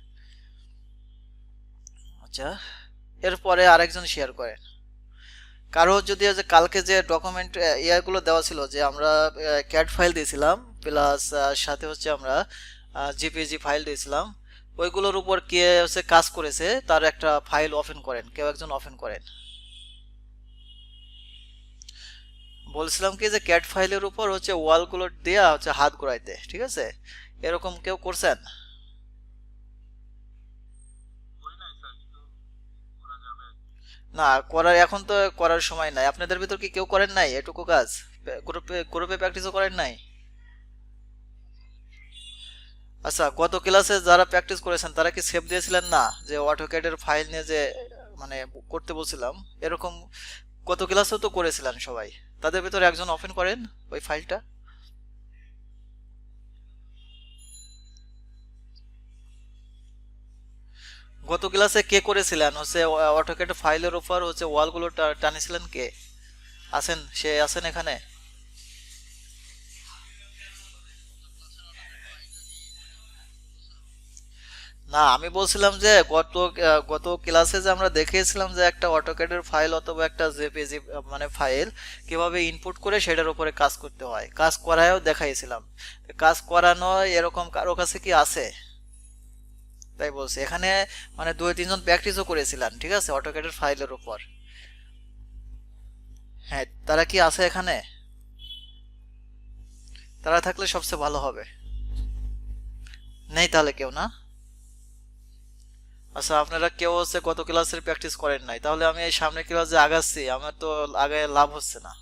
আচ্ছা এরপরে আরেকজন শেয়ার করেন, কারো যদি যে কালকে যে ডকুমেন্ট ইয়াগুলো দেওয়া ছিল, যে আমরা ক্যাট ফাইল দিয়েছিলাম প্লাস সাথে হচ্ছে আমরা জিপিজি ফাইল দিয়েছিলাম, ওইগুলোর উপর কে হচ্ছে কাজ করেছে তার একটা ফাইল ওপেন করেন, কেউ একজন ওপেন করেন। বলছিলাম কি যে ক্যাট ফাইলের উপর হচ্ছে ওয়ালগুলো দেয়া হচ্ছে হাত ঘোরাইতে, ঠিক আছে, এরকম কেউ করছেন? না করার, এখন তো করার সময় নাই, আপনাদের ভিতর কি কেউ করেন নাই এটুকু কাজ? গ্রুপে গ্রুপে প্র্যাকটিসও করেন নাই? আচ্ছা গত ক্লাসে যারা প্র্যাকটিস করেছেন তারা কি সেভ দিয়েছিলেন না, যে অটোক্যাডের ফাইল নিয়ে যে মানে করতে বলছিলাম, এরকম গত ক্লাসেও তো করেছিলেন সবাই, তাদের ভিতরে একজন ওপেন করেন ওই ফাইলটা। গত ক্লাসে কে করেছিলেন হচ্ছে অটোক্যাড ফাইলের উপর হচ্ছে ওয়ালগুলো টানিছিলেন কে? আছেন, সে আছেন এখানে? না, আমি বলছিলাম যে গত ক্লাসে যে আমরা দেখিয়েছিলাম যে একটা অটোক্যাডের ফাইল অথবা একটা জেপিজি মানে ফাইল কিভাবে ইনপুট করে সেটার উপরে কাজ করতে হয়, কাজ করায়ও দেখাইছিলাম। কাজ করানো এরকম কারো কাছে কি আছে? তাই বলছি এখানে, মানে দুই তিনজন প্র্যাকটিসও করেছিলেন, ঠিক আছে, অটোক্যাডের ফাইলের উপর। হ্যাঁ, তারা কি আছে এখানে? তারা থাকলে সবচেয়ে ভালো হবে। নেই তাহলে কেউ না? আচ্ছা, আপনারা কেউ হচ্ছে গত ক্লাসের প্র্যাকটিস করেন নাই, তাহলে আমি এই সামনের ক্লাসে আগাচ্ছি, আমার তো আগে লাভ হচ্ছে না।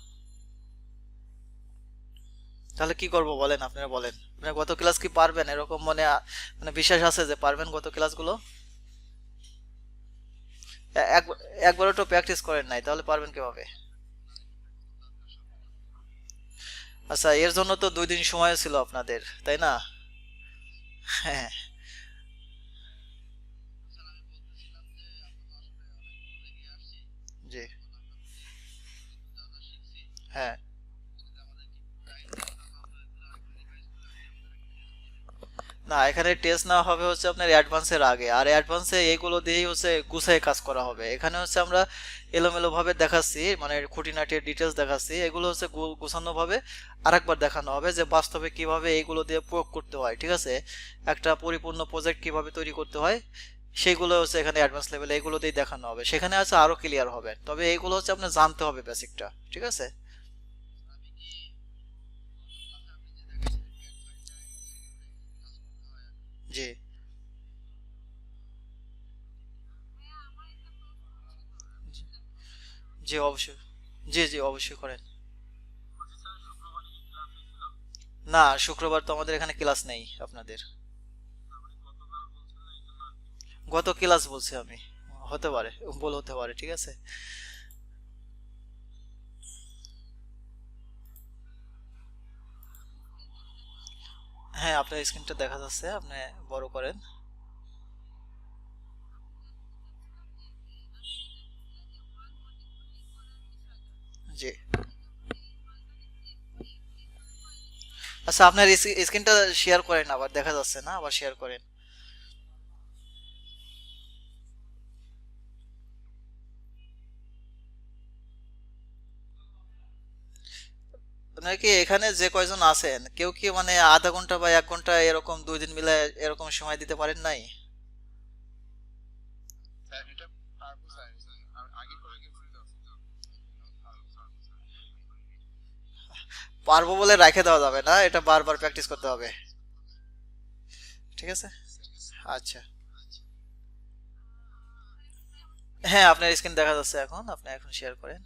তাহলে কি করব বলেন, আপনারা বলেন। আপনারা গত ক্লাস কি পারবেন এরকম মানে বিশ্বাস আছে যে পারবেন গত ক্লাসগুলো? একবারও তো প্র্যাকটিস করেন নাই, তাহলে পারবেন কিভাবে? আচ্ছা, এর জন্য তো 2 দিন সময় ছিল আপনাদের, তাই না? হ্যাঁ। জি। হ্যাঁ। না, এখানে টেস্ট নেওয়া হবে হচ্ছে আপনার অ্যাডভান্সের আগে, আর অ্যাডভান্সে এইগুলো দিয়েই হচ্ছে গুছাই কাজ করা হবে। এখানে হচ্ছে আমরা এলোমেলো ভাবে দেখাচ্ছি, মানে খুঁটিনাটির ডিটেলস দেখাচ্ছি, এগুলো হচ্ছে গুছানো ভাবে আরেকবার দেখানো হবে যে বাস্তবে কিভাবে এইগুলো দিয়ে প্রয়োগ করতে হয়, ঠিক আছে, একটা পরিপূর্ণ প্রজেক্ট কিভাবে তৈরি করতে হয় সেইগুলো হচ্ছে এখানে অ্যাডভান্স লেভেলে এগুলো দিয়ে দেখানো হবে। সেখানে আছে আরো ক্লিয়ার হবে, তবে এইগুলো হচ্ছে আপনার জানতে হবে বেসিকটা, ঠিক আছে। জি। জি অবশ্যই। জি জি অবশ্যই করেন। না, শুক্রবার তো আমাদের এখানে ক্লাস নেই আপনাদের। গত ক্লাস বলছি আমি। হতে পারে, ভুল হতে পারে, ঠিক আছে। হ্যাঁ, আপনার স্ক্রিনটা দেখা যাচ্ছে, আপনি বড় করেন। জি। আচ্ছা, আপনার স্ক্রিনটা শেয়ার করেন, আবার দেখা যাচ্ছে না, আবার শেয়ার করেন। আপনার কি এখানে যে কয়জন আছেন কেউ কি মানে আধা ঘন্টা বা 1 ঘন্টা এরকম 2 দিন মিলে এরকম সময় দিতে পারেন নাই? পারবো বলে রেখে দেওয়া যাবে না, এটা বারবার প্র্যাকটিস করতে হবে। ঠিক আছে। আচ্ছা। হ্যাঁ, আপনার স্ক্রিন দেখা যাচ্ছে এখন, আপনি এখন শেয়ার করেন।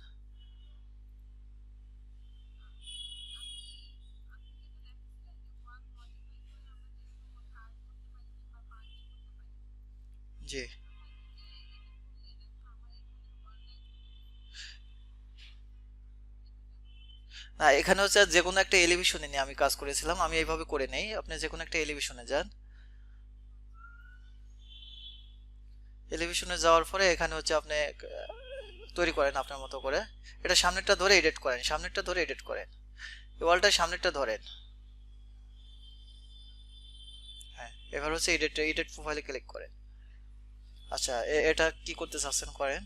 জি। না, এখানে হচ্ছে যে কোনো একটা এলিভেশনে নিয়ে আমি কাজ করেছিলাম, আমি এইভাবে করে নেই, আপনি যে কোনো একটা এলিভেশনে যান। এলিভেশনে যাওয়ার পরে এখানে হচ্ছে আপনি তৈরি করেন আপনার মতো করে। এটা সামনেরটা ধরে এডিট করেন, সামনেরটা ধরে এডিট করেন, এই ওয়ালটা সামনেরটা ধরেন। হ্যাঁ, এবার হচ্ছে এডিট এডিট প্রোফাইলে ক্লিক করেন। আচ্ছা, এটা কি করতে চাচ্ছেন করেন।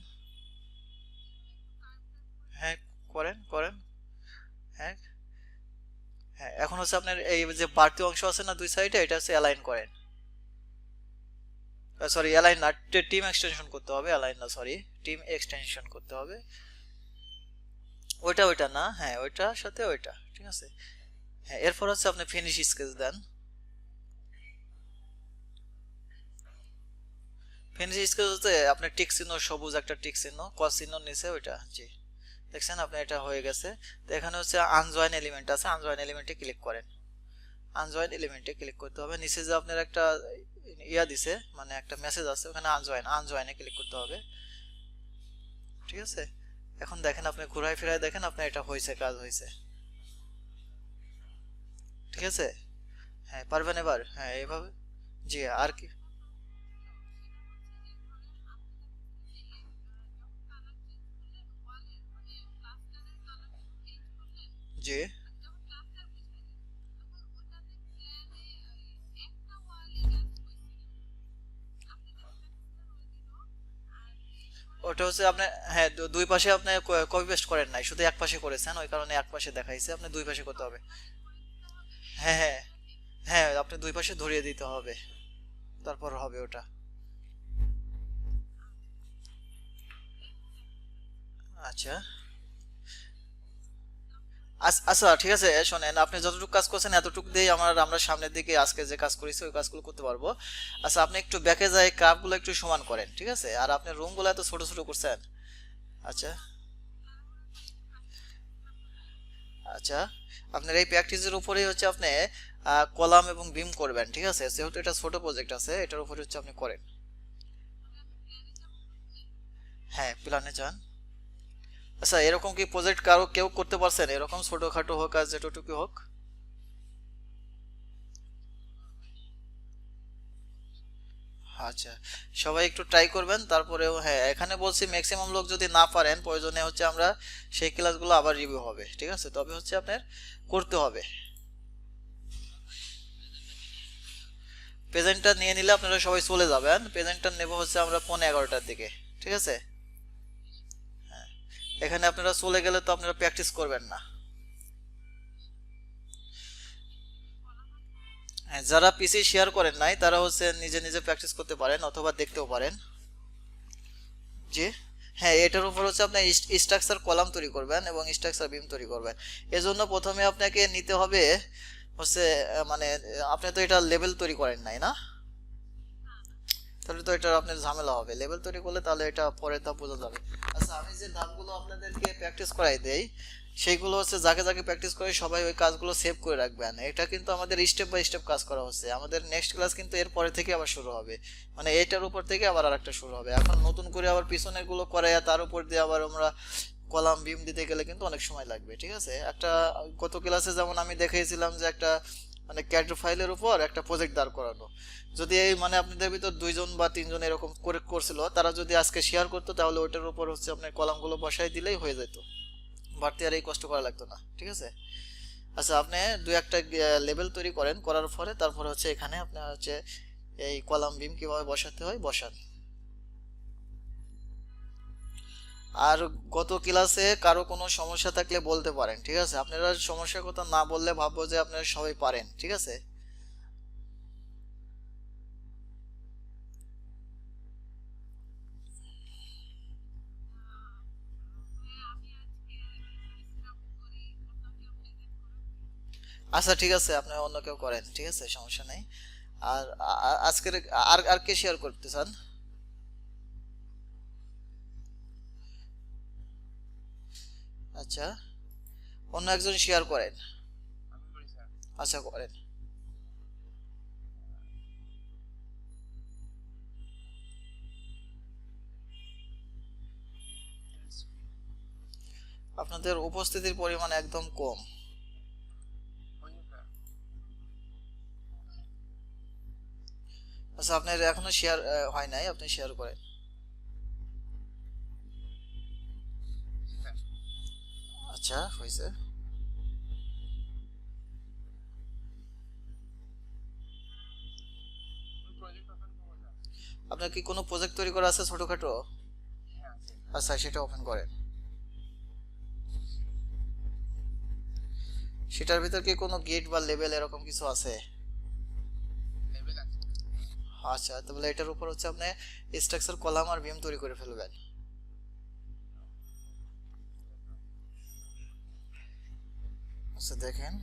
হ্যাঁ, করেন করেন। হ্যাঁ। হ্যাঁ, এখন হচ্ছে আপনার এই যে বাড়তি অংশ আছে না দুই সাইডে, এটা হচ্ছে অ্যালাইন করেন। সরি, অ্যালাইন না, টিম এক্সটেনশন করতে হবে, অ্যালাইন না, সরি, টিম এক্সটেনশন করতে হবে। ওইটা ওইটা না, হ্যাঁ ওইটার সাথে ওইটা, ঠিক আছে। হ্যাঁ, এরপর হচ্ছে আপনি ফিনিশ স্কেচ দেন। ফিনিশ স্কেচ হচ্ছে আপনার টিক চিহ্ন, সবুজ একটা টিক চিহ্ন, ক্রস চিহ্ন নিচে ওইটা, জি। দেখছেন আপনার এটা হয়ে গেছে। তো এখানে হচ্ছে আনজয়েন এলিমেন্ট আছে, আনজয়েন এলিমেন্টে ক্লিক করেন। আনজয়েন এলিমেন্টে ক্লিক করতে হবে, নিচে যে আপনার একটা ইয়া দিছে, মানে একটা মেসেজ আছে, ওখানে আনজয়েন, আনজয়েনে ক্লিক করতে হবে, ঠিক আছে। এখন দেখেন, আপনি ঘুরায় ফিরায় দেখেন আপনার এটা হয়েছে, কাজ হয়েছে, ঠিক আছে। হ্যাঁ, পারবেন এবার, হ্যাঁ এইভাবে। জি, আর কি? জি। ওটা হচ্ছে আপনি, হ্যাঁ, দুই পাশে আপনি কপি পেস্ট করেন নাই, শুধু এক পাশে করেছেন, ওই কারণে এক পাশে দেখাইছে, আপনি দুই পাশে করতে হবে। হ্যাঁ হ্যাঁ হ্যাঁ, আপনি দুই পাশে ধরিয়ে দিতে হবে, তারপর হবে ওটা। আচ্ছা আচ্ছা, ঠিক আছে, শোনেন, আপনি যতটুকু কাজ করছেন এতটুকু দিয়ে আমরা সামনের দিকে আজকে যে কাজ করেছি ওই কাজগুলো করতে পারবো। আচ্ছা, আপনি একটু ব্যাকে যাই কার্ভগুলো একটু সমান করেন, ঠিক আছে, আর আপনি রুমগুলো এত ছোট ছোট করছেন। আচ্ছা আচ্ছা, আপনার এই প্র্যাকটিসের উপরেই হচ্ছে আপনি কলাম এবং বিম করবেন, ঠিক আছে, যেহেতু এটা ছোট প্রজেক্ট আছে এটার উপরে হচ্ছে আপনি করেন। হ্যাঁ, প্ল্যানে যান। আচ্ছা, এরকম কি প্রজেক্ট কারো কেউ করতে পারছেন, এরকম ছোটখাটো হোক আর যেটুকু হোক? আচ্ছা, সবাই একটু ট্রাই করবেন, তারপরেও হ্যাঁ, এখানে বলছি ম্যাক্সিমাম লোক যদি না পারেন প্রয়োজনে হচ্ছে আমরা সেই ক্লাসগুলো আবার রিভিউ হবে, ঠিক আছে, তবে হচ্ছে আপনার করতে হবে। প্রেজেন্টটা নিয়ে নিলে আপনারা সবাই চলে যাবেন, প্রেজেন্টটা নেব হচ্ছে আমরা 11:15টার দিকে, ঠিক আছে। এখানে আপনারা চলে গেলে তো আপনারা প্র্যাকটিস করবেন না। হ্যাঁ, যারা পিসি শেয়ার করেন নাই তারা হচ্ছে নিজে নিজে প্র্যাকটিস করতে পারেন অথবা দেখতেও পারেন। জি, হ্যাঁ, এটার উপর হচ্ছে আপনি স্ট্রাকচার কলাম তৈরি করবেন এবং স্ট্রাকচার বিম তৈরি করবেন। এজন্য প্রথমে আপনাকে নিতে হবে হচ্ছে মানে আপনি তো এটা লেভেল তৈরি করেন নাই না, তাহলে তো এটা আপনার ঝামেলা হবে, লেভেল তৈরি করলে তাহলে এটা পরে ধাপ বোঝা যাবে। আচ্ছা, আমি যে ধাপগুলো আপনাদেরকে প্র্যাকটিস করাই দেই সেইগুলো হচ্ছে যাকে যাকে প্র্যাকটিস করে সবাই ওই কাজগুলো সেভ করে রাখবেন, এটা কিন্তু আমাদের স্টেপ বাই স্টেপ কাজ করা হচ্ছে, আমাদের নেক্সট ক্লাস কিন্তু এর পরে থেকে আবার শুরু হবে, মানে এইটার উপর থেকে আবার আরেকটা শুরু হবে, এখন নতুন করে আবার পিছনের গুলো করাইয়া তার উপর দিয়ে আবার আমরা কলাম বিম দিতে গেলে কিন্তু অনেক সময় লাগবে, ঠিক আছে। একটা গত ক্লাসে যেমন আমি দেখিয়েছিলাম যে একটা মানে ক্যাড ফাইলের উপর একটা প্রজেক্ট দাঁড় করানো, যদি এই মানে আপনাদের ভিতর দুইজন বা তিনজন এরকম করে করছিল তারা যদি আজকে শেয়ার করতো তাহলে ওইটার উপর হচ্ছে আপনার কলামগুলো বসাই দিলেই হয়ে যেত, বাড়তি আর এই কষ্ট করা লাগতো না, ঠিক আছে। আচ্ছা, আপনি দুই একটা লেভেল তৈরি করেন, করার পরে তারপরে হচ্ছে এখানে আপনি হচ্ছে এই কলাম বিম কিভাবে বসাতে হয় বসান। আর গত ক্লাসে কারো কোনো সমস্যা থাকলে বলতে পারেন, ঠিক আছে, আপনারা সমস্যার কথা না বললে ভাববো যে আপনারা সবাই পারেন, ঠিক আছে। আচ্ছা, ঠিক আছে, আপনি অন্য কেউ করেন, ঠিক আছে, সমস্যা নেই। আর আজকের আর আর কে শেয়ার করতে চান? আচ্ছা, অন্য একজন শেয়ার করেন। আচ্ছা, করেন। আপনাদের উপস্থিতির পরিমাণ একদম কম। আচ্ছা, আপনার এখনো শেয়ার হয় নাই, আপনি শেয়ার করেন। আচ্ছা, হয়েছে। আপনার কি কোনো প্রজেক্ট তৈরি করা আছে ছোটখাটো? আচ্ছা, সেটা ওপেন করেন। সেটার ভিতর কি কোনো গেট বা লেভেল এরকম কিছু আছে? আচ্ছা, তাহলে এটার উপর হচ্ছে আপনি স্ট্রাকচার কলাম আর বিম তৈরি করে ফেলবেন। আচ্ছা, দেখেন।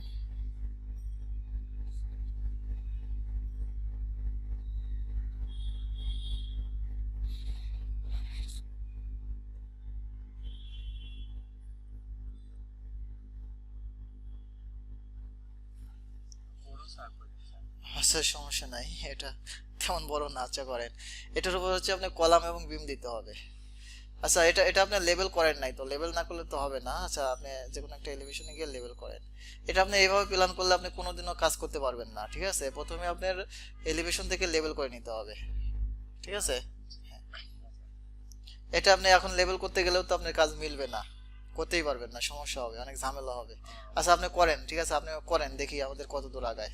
আচ্ছা, সমস্যা নাই, এটা তেমন বড় না, আচ্ছা করেন। এটার উপর হচ্ছে আপনি কলাম এবং বিম দিতে হবে। আচ্ছা, এটা এটা আপনি লেবেল করেন নাই, তো লেবেল না করলে তো হবে না। আচ্ছা, আপনি যে কোনো একটা এলিভেশনে গিয়ে লেবেল করেন। এটা আপনি এইভাবে প্ল্যান করলে আপনি কোনোদিনও কাজ করতে পারবেন না, ঠিক আছে, প্রথমে আপনার এলিভেশন থেকে লেবেল করে নিতে হবে, ঠিক আছে। এটা আপনি এখন লেবেল করতে গেলেও তো আপনার কাজ মিলবে না, করতেই পারবেন না, সমস্যা হবে, অনেক ঝামেলা হবে। আচ্ছা, আপনি করেন, ঠিক আছে, আপনি করেন, দেখি আমাদের কত দূর আগায়।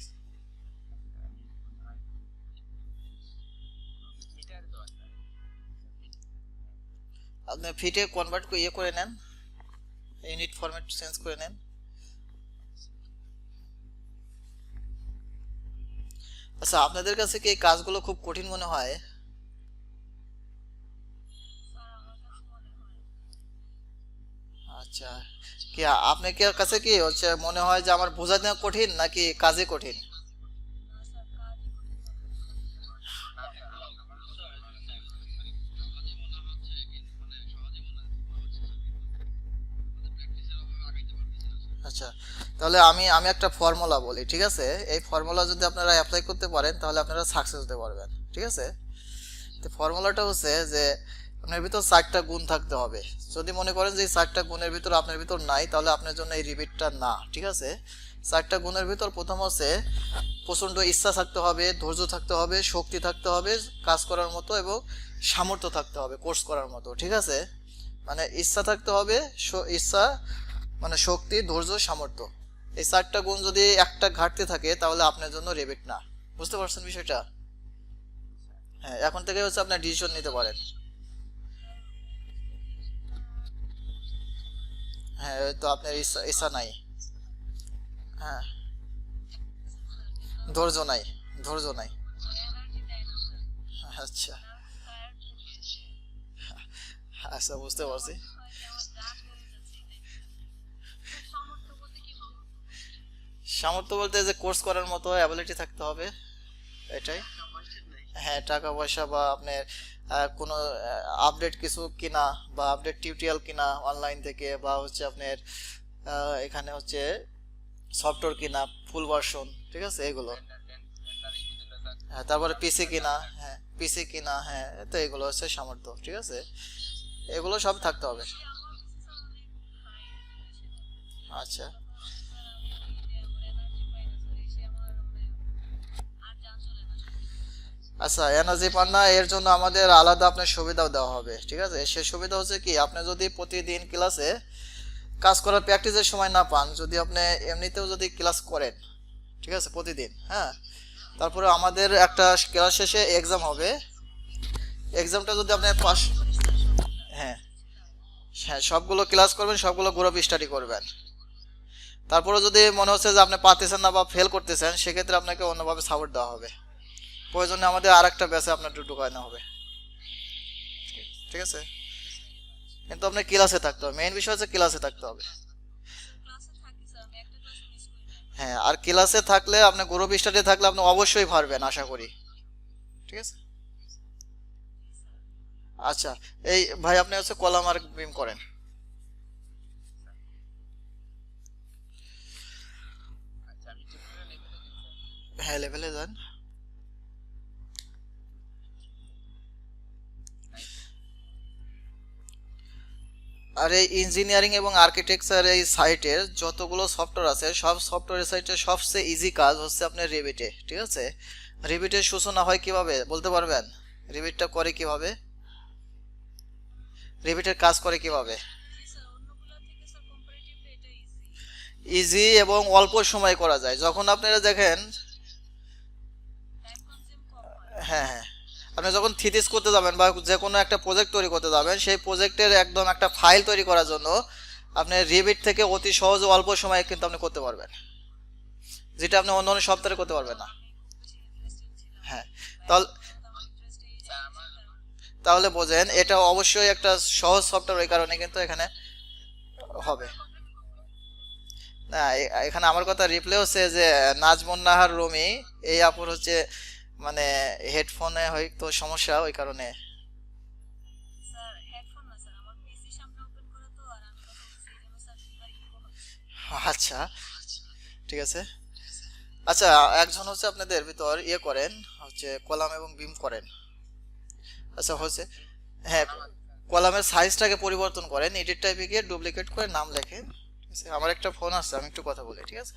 আপনি ফিটে কনভার্ট করে ইয়ে করে নেন, ইউনিট ফরম্যাট চেঞ্জ করে নেন। আচ্ছা, আপনাদের কাছে কি এই কাজগুলো খুব কঠিন মনে হয়? আচ্ছা, কি আপনার কি কাছে কি হচ্ছে মনে হয় যে আমার বোঝাতে কঠিন নাকি কাজে কঠিন? আচ্ছা, তাহলে আমি আমি একটা ফর্মুলা বলি, ঠিক আছে? এই ফর্মুলা যদি আপনারা অ্যাপ্লাই করতে পারেন তাহলে আপনারা সাকসেস হতে পারবেন, ঠিক আছে? তো ফর্মুলাটা হচ্ছে যে আপনার ভিতর 4টা গুণ থাকতে হবে। যদি মনে করেন যে এই 4টা গুণের ভিতর আপনার ভিতর নাই, তাহলে আপনার জন্য এই রিবিটটা না, ঠিক আছে? 4টা গুণের ভিতর প্রথম হচ্ছে প্রচণ্ড ইচ্ছা থাকতে হবে, ধৈর্য থাকতে হবে, শক্তি থাকতে হবে কাজ করার মতো, এবং সামর্থ্য থাকতে হবে কোর্স করার মতো, ঠিক আছে? মানে ইচ্ছা থাকতে হবে, ইচ্ছা মানে শক্তি, ধৈর্য, সামর্থ্য। এই 4টা গুণ যদি একটা ঘাটতি থাকে তাহলে আপনার জন্য রেবিট না। বুঝতে পারছেন বিষয়টা? হ্যাঁ, এখন থেকে হচ্ছে আপনার ডিসিশন নিতে পারেন। হ্যাঁ, ওই তো আপনার ইচ্ছা ইচ্ছা নাই। হ্যাঁ, ধৈর্য নাই, ধৈর্য নাই। আচ্ছা, আচ্ছা, বুঝতে পারছি। সামর্থ্য বলতে যে কোর্স করার মতো অ্যাবিলিটি থাকতে হবে, এটাই। হ্যাঁ, টাকা পয়সা বা আপনার কোনো আপডেট কিছু কিনা, বা আপডেট টিউটোরিয়াল কিনা অনলাইন থেকে, বা হচ্ছে আপনার এখানে হচ্ছে সফটওয়্যার কিনা ফুল ভার্সন, ঠিক আছে, এগুলো। হ্যাঁ, তারপরে পিসি কিনা। হ্যাঁ, পিসি কিনা, হ্যাঁ, তো এগুলো হচ্ছে সামর্থ্য, ঠিক আছে? এগুলো সব থাকতে হবে। আচ্ছা, আচ্ছা, এনার্জি পান না এর জন্য আমাদের আলাদা আপনার সুবিধাও দেওয়া হবে, ঠিক আছে? সে সুবিধা হচ্ছে কি, আপনি যদি প্রতিদিন ক্লাসে কাজ করার প্র্যাকটিসের সময় না পান, যদি আপনি এমনিতেও যদি ক্লাস করেন, ঠিক আছে, প্রতিদিন, হ্যাঁ, তারপরে আমাদের একটা ক্লাস শেষে এক্সাম হবে। এক্সামটা যদি আপনি পাস, হ্যাঁ, হ্যাঁ, সবগুলো ক্লাস করবেন, সবগুলো গ্রুপ স্টাডি করবেন। তারপরে যদি মনে হচ্ছে যে আপনি পারতেছেন না বা ফেল করতেছেন, সেক্ষেত্রে আপনাকে অন্যভাবে সাপোর্ট দেওয়া হবে। প্রয়োজনে আমাদের আর একটা ব্যাচে আপনার ঢুকানো হবে, ঠিক আছে? কিন্তু আপনার ক্লাসে থাকতে হবে, মেইন বিষয় হচ্ছে ক্লাসে থাকতে হবে। হ্যাঁ, আর ক্লাসে থাকলে আপনি গ্রুপ স্টাডি থাকলে আপনি অবশ্যই পারবেন আশা করি, ঠিক আছে? আচ্ছা, এই ভাই আপনি হচ্ছে কলাম আর বিম করেন। হ্যাঁ, লেভেলে যান। আর এই ইঞ্জিনিয়ারিং এবং আর্কিটেকচার এই সাইটের যতগুলো সফটওয়্যার আছে, সব সফটওয়্যার সাইটের সবচেয়ে ইজি কাজ হচ্ছে আপনার রেভিটে, ঠিক আছে? রেভিটের সূচনা হয় কিভাবে বলতে পারবেন? রেভিটটা করে কিভাবে? রেভিটের কাজ করে কিভাবে? ইজি এবং অল্প সময় করা যায়, যখন আপনারা দেখেন। হ্যাঁ, হ্যাঁ, আপনি যখন থিসিস করতে যাবেন বা যে কোনো একটা প্রজেক্ট তৈরি করতে যাবেন, সেই প্রজেক্টের একদম একটা ফাইল তৈরি করার জন্য আপনি রিভিট থেকে অতি সহজে অল্প সময়ে কিন্তু আপনি করতে পারবেন, যেটা আপনি অন্য অন্য সফটওয়্যারে করতে পারবেন না। হ্যাঁ, তাহলে তাহলে বোঝেন এটা অবশ্যই একটা সহজ সফটওয়্যার, ওই কারণে কিন্তু এখানে হবে না। এখানে আমার কথা রিপ্লে হচ্ছে যে নাজমুন নাহার রুমি, এই আপুর হচ্ছে মানে হেডফোনে হয়তো সমস্যা, ওই কারণে। আচ্ছা, ঠিক আছে। আচ্ছা, একজন হচ্ছে আপনাদের ভিতর ইয়ে করেন, হচ্ছে কলাম এবং বিম করেন। আচ্ছা, হচ্ছে, হ্যাঁ, কলামের সাইজটাকে পরিবর্তন করেন, এডিট টাইপে গিয়ে ডুপ্লিকেট করে নাম লেখেন, ঠিক আছে? আমার একটা ফোন আসছে, আমি একটু কথা বলি, ঠিক আছে?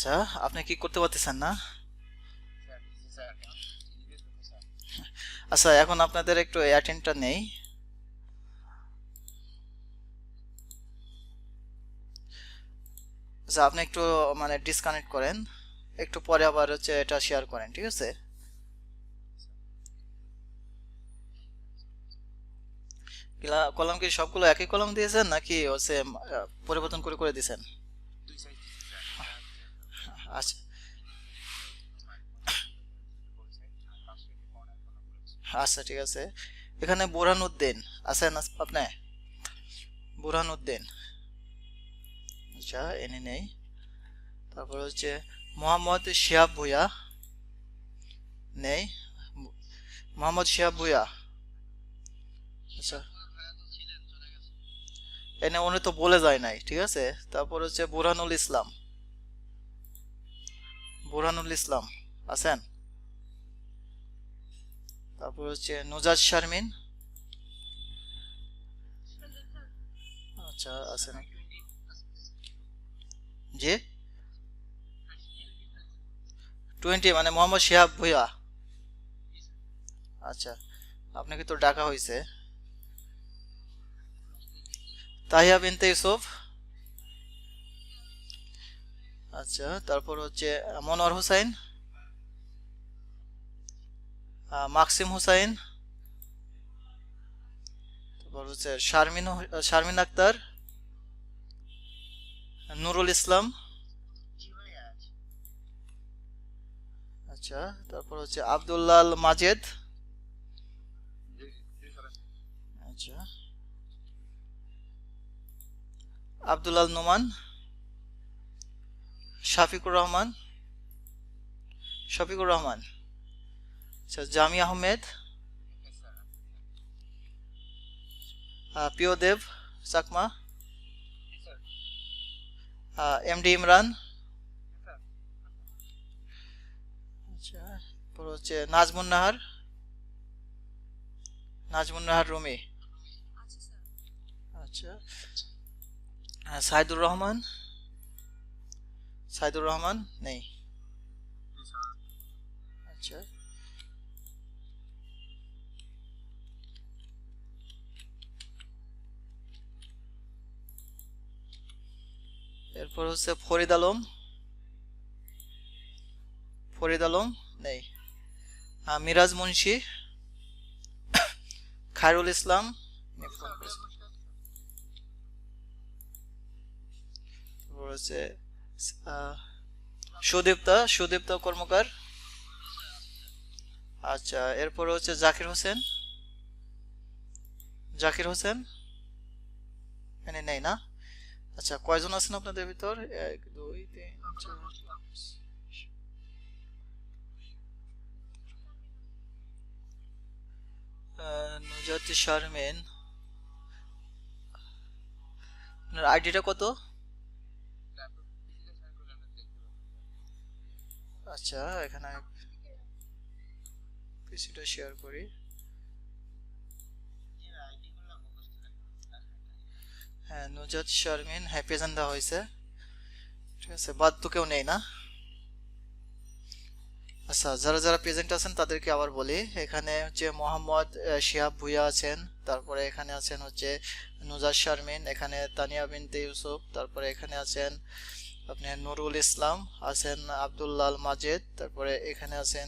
আচ্ছা, আপনি কি করতে পারতেছেন না? আচ্ছা, এখন আপনাদের একটু অ্যাটেন্ডটা নেই। আচ্ছা, আপনি একটু মানে ডিসকানেক্ট করেন, একটু পরে আবার হচ্ছে এটা শেয়ার করেন, ঠিক আছে? কলাম কি সবগুলো একই কলাম দিয়েছেন নাকি হচ্ছে পরিবর্তন করে করে দিয়েছেন? আচ্ছা, আচ্ছা, ঠিক আছে। এখানে বুরহানুদ্দিন আছেন আপনি? বুরহানুদ্দিন, আচ্ছা, এনে নেই। তারপর হচ্ছে মোহাম্মদ শিহাব ভুঁইয়া, নেই। মোহাম্মদ শিহাব ভুঁইয়া, আচ্ছা, এনে উনি তো বলে যায় নাই, ঠিক আছে। তারপর হচ্ছে বুরহানুল ইসলাম, বুরহানুল ইসলাম আছেন? তারপর হচ্ছে নুজাত শারমিন, আচ্ছা, আছেন? জি, 20 মানে মোহাম্মদ শিহাব ভুঁইয়া, আচ্ছা। আপনাকে তো ডাকা হয়েছে। তাহিয়া বিনতে ইউসুফ, আচ্ছা। তারপর হচ্ছে মনোয়ার হোসাইন, মাকসিম হুসাইন, তারপর হচ্ছে শারমিন আক্তার, নুরুল ইসলাম, আচ্ছা। তারপর হচ্ছে আব্দুল্লাল মাজেদ, আচ্ছা। আব্দুল্লাল নোমান, শাফিকুর রহমান, শফিকুর রহমান, আচ্ছা। জামি আহমেদ, প্রিয়দেব চাকমা, এমডি ইমরান, আচ্ছা। তারপর হচ্ছে নাজমুন নাহার, নাজমুন নাহার রুমি, আচ্ছা। সাইদুর রহমান, সাইদুর রহমান নেই, আচ্ছা। এরপর হচ্ছে ফরিদ আলম, ফরিদ আলম নেই। মিরাজ মুন্সি, খায়রুল ইসলাম, তারপর হচ্ছে আহ, সুদীপ্তা কর্মকার, আচ্ছা। এরপর হচ্ছে জাকির হোসেন, জাকির হোসেন এনে নেই না? আচ্ছা, কয়জন আছেন আপনাদের ভিতর? 1 2 3 4, নুজাত শারমিন, আপনার আইডিটা কত? আচ্ছা, এখানে পিসিটা শেয়ার করি। হ্যাঁ, নুজাত শারমিন, হ্যাঁ, প্রেজেন্ট দেওয়া হয়েছে, ঠিক আছে। বাদ তো কেউ নেই না? আচ্ছা, যারা যারা প্রেজেন্ট আছেন তাদেরকে আবার বলি। এখানে হচ্ছে মোহাম্মদ শিহাব ভুঁইয়া আছেন, তারপরে এখানে আছেন হচ্ছে নুজাত শারমিন, এখানে তানিয়া বিনতে ইউসুফ, তারপরে এখানে আছেন আপনি নুরুল ইসলাম, আছেন আব্দুল্লাল মাজেদ, তারপরে এখানে আছেন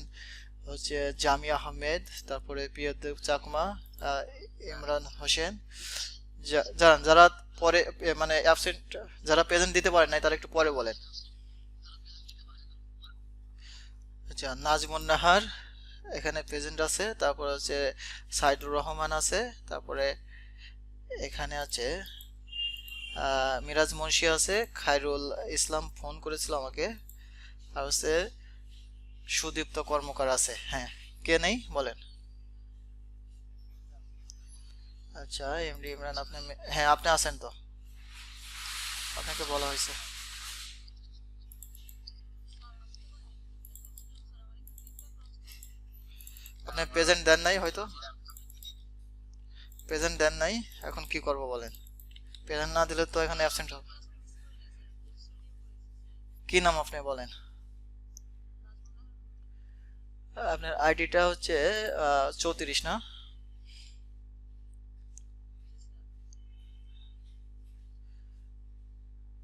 হচ্ছে জামি আহমেদ, তারপরে প্রিয়দেব চাকমা, আহ, ইমরান হোসেন। যারা যারা পরে মানে অ্যাবসেন্ট, যারা প্রেজেন্ট দিতে পারেন নাই তারা একটু পরে বলেন। আচ্ছা, নাজমুন নাহার এখানে প্রেজেন্ট আছে, তারপর হচ্ছে সাইদুর রহমান আছে, তারপরে এখানে আছে মিরাজ মুন্সি আছে, খায়রুল ইসলাম ফোন করেছিল আমাকে, আর হচ্ছে সুদীপ্ত কর্মকার আছে, হ্যাঁ। কে নেই বলেন? আচ্ছা, এমডি ইমরান আপনি, হ্যাঁ, আপনি আছেন তো, আপনাকে বলা হয়েছে। আপনি প্রেজেন্ট দেন নাই হয়তো, প্রেজেন্ট দেন নাই, এখন কি করব বলেন? প্রেজেন্ট না দিলে তো এখানে অ্যাবসেন্ট হবে। কি নাম আপনি বলেন? আপনার আইডিটা হচ্ছে 34 না?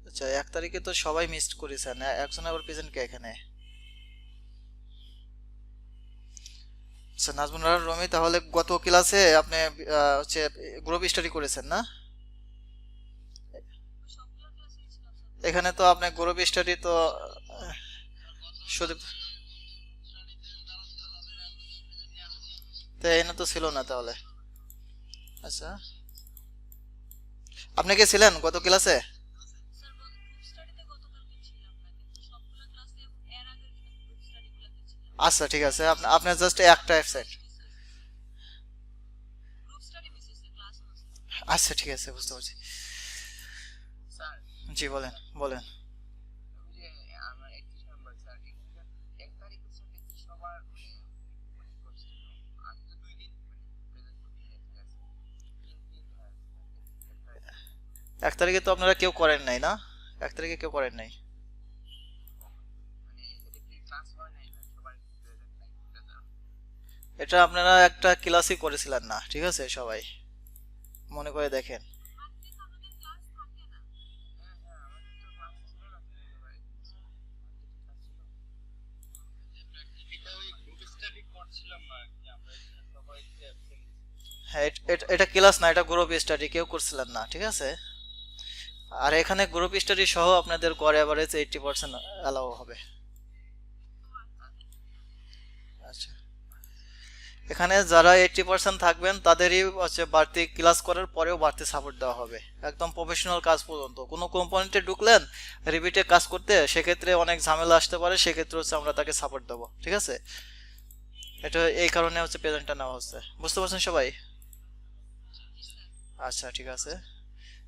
আচ্ছা, 1 তারিখে তো সবাই মিস করেছেন, একজন আবার প্রেজেন্ট কে এখানে? আচ্ছা, নাজমুল আহমদ রমি, তাহলে গত ক্লাসে আপনি হচ্ছে গ্রুপ স্টাডি করেছেন না? এখানে তো আপনি গ্রুপ স্টাডি তো শুধু তো এনে তো ছিল না তাহলে। আচ্ছা, আপনি কি ছিলেন গত ক্লাসে? আচ্ছা ঠিক আছে, আপনার জাস্ট একটা অ্যাবসেন্ট। আচ্ছা ঠিক আছে, বুঝতে পারছি। জি বলেন, বলেন। এক তারিখে তো আপনারা কেউ করেন নাই না? 1 তারিখে কেউ করেন নাই? এটা আপনারা একটা ক্লাসই করেছিলেন না, ঠিক আছে সবাই মনে করে দেখেন। হ্যাঁ, এটা ক্লাস না, এটা গ্রুপ স্টাডি, কেউ করছিলেন না, ঠিক আছে। আর এখানে গ্রুপ স্টাডি সহ আপনাদের গড় এভারেজ 80% অ্যালাউ হবে। আচ্ছা, এখানে যারা 80% থাকবেন তাদেরই হচ্ছে বাড়তি ক্লাস করার পরেও বাড়তি সাপোর্ট দেওয়া হবে, একদম প্রফেশনাল কাজ পর্যন্ত। কোনো কোম্পানিতে ঢুকলেন রিপিটে কাজ করতে, সেক্ষেত্রে অনেক ঝামেলা আসতে পারে, সেক্ষেত্রে হচ্ছে আমরা তাকে সাপোর্ট দেবো, ঠিক আছে। এটা এই কারণে হচ্ছে প্রেজেন্টটা নেওয়া হচ্ছে, বুঝতে পারছেন সবাই? আচ্ছা ঠিক আছে,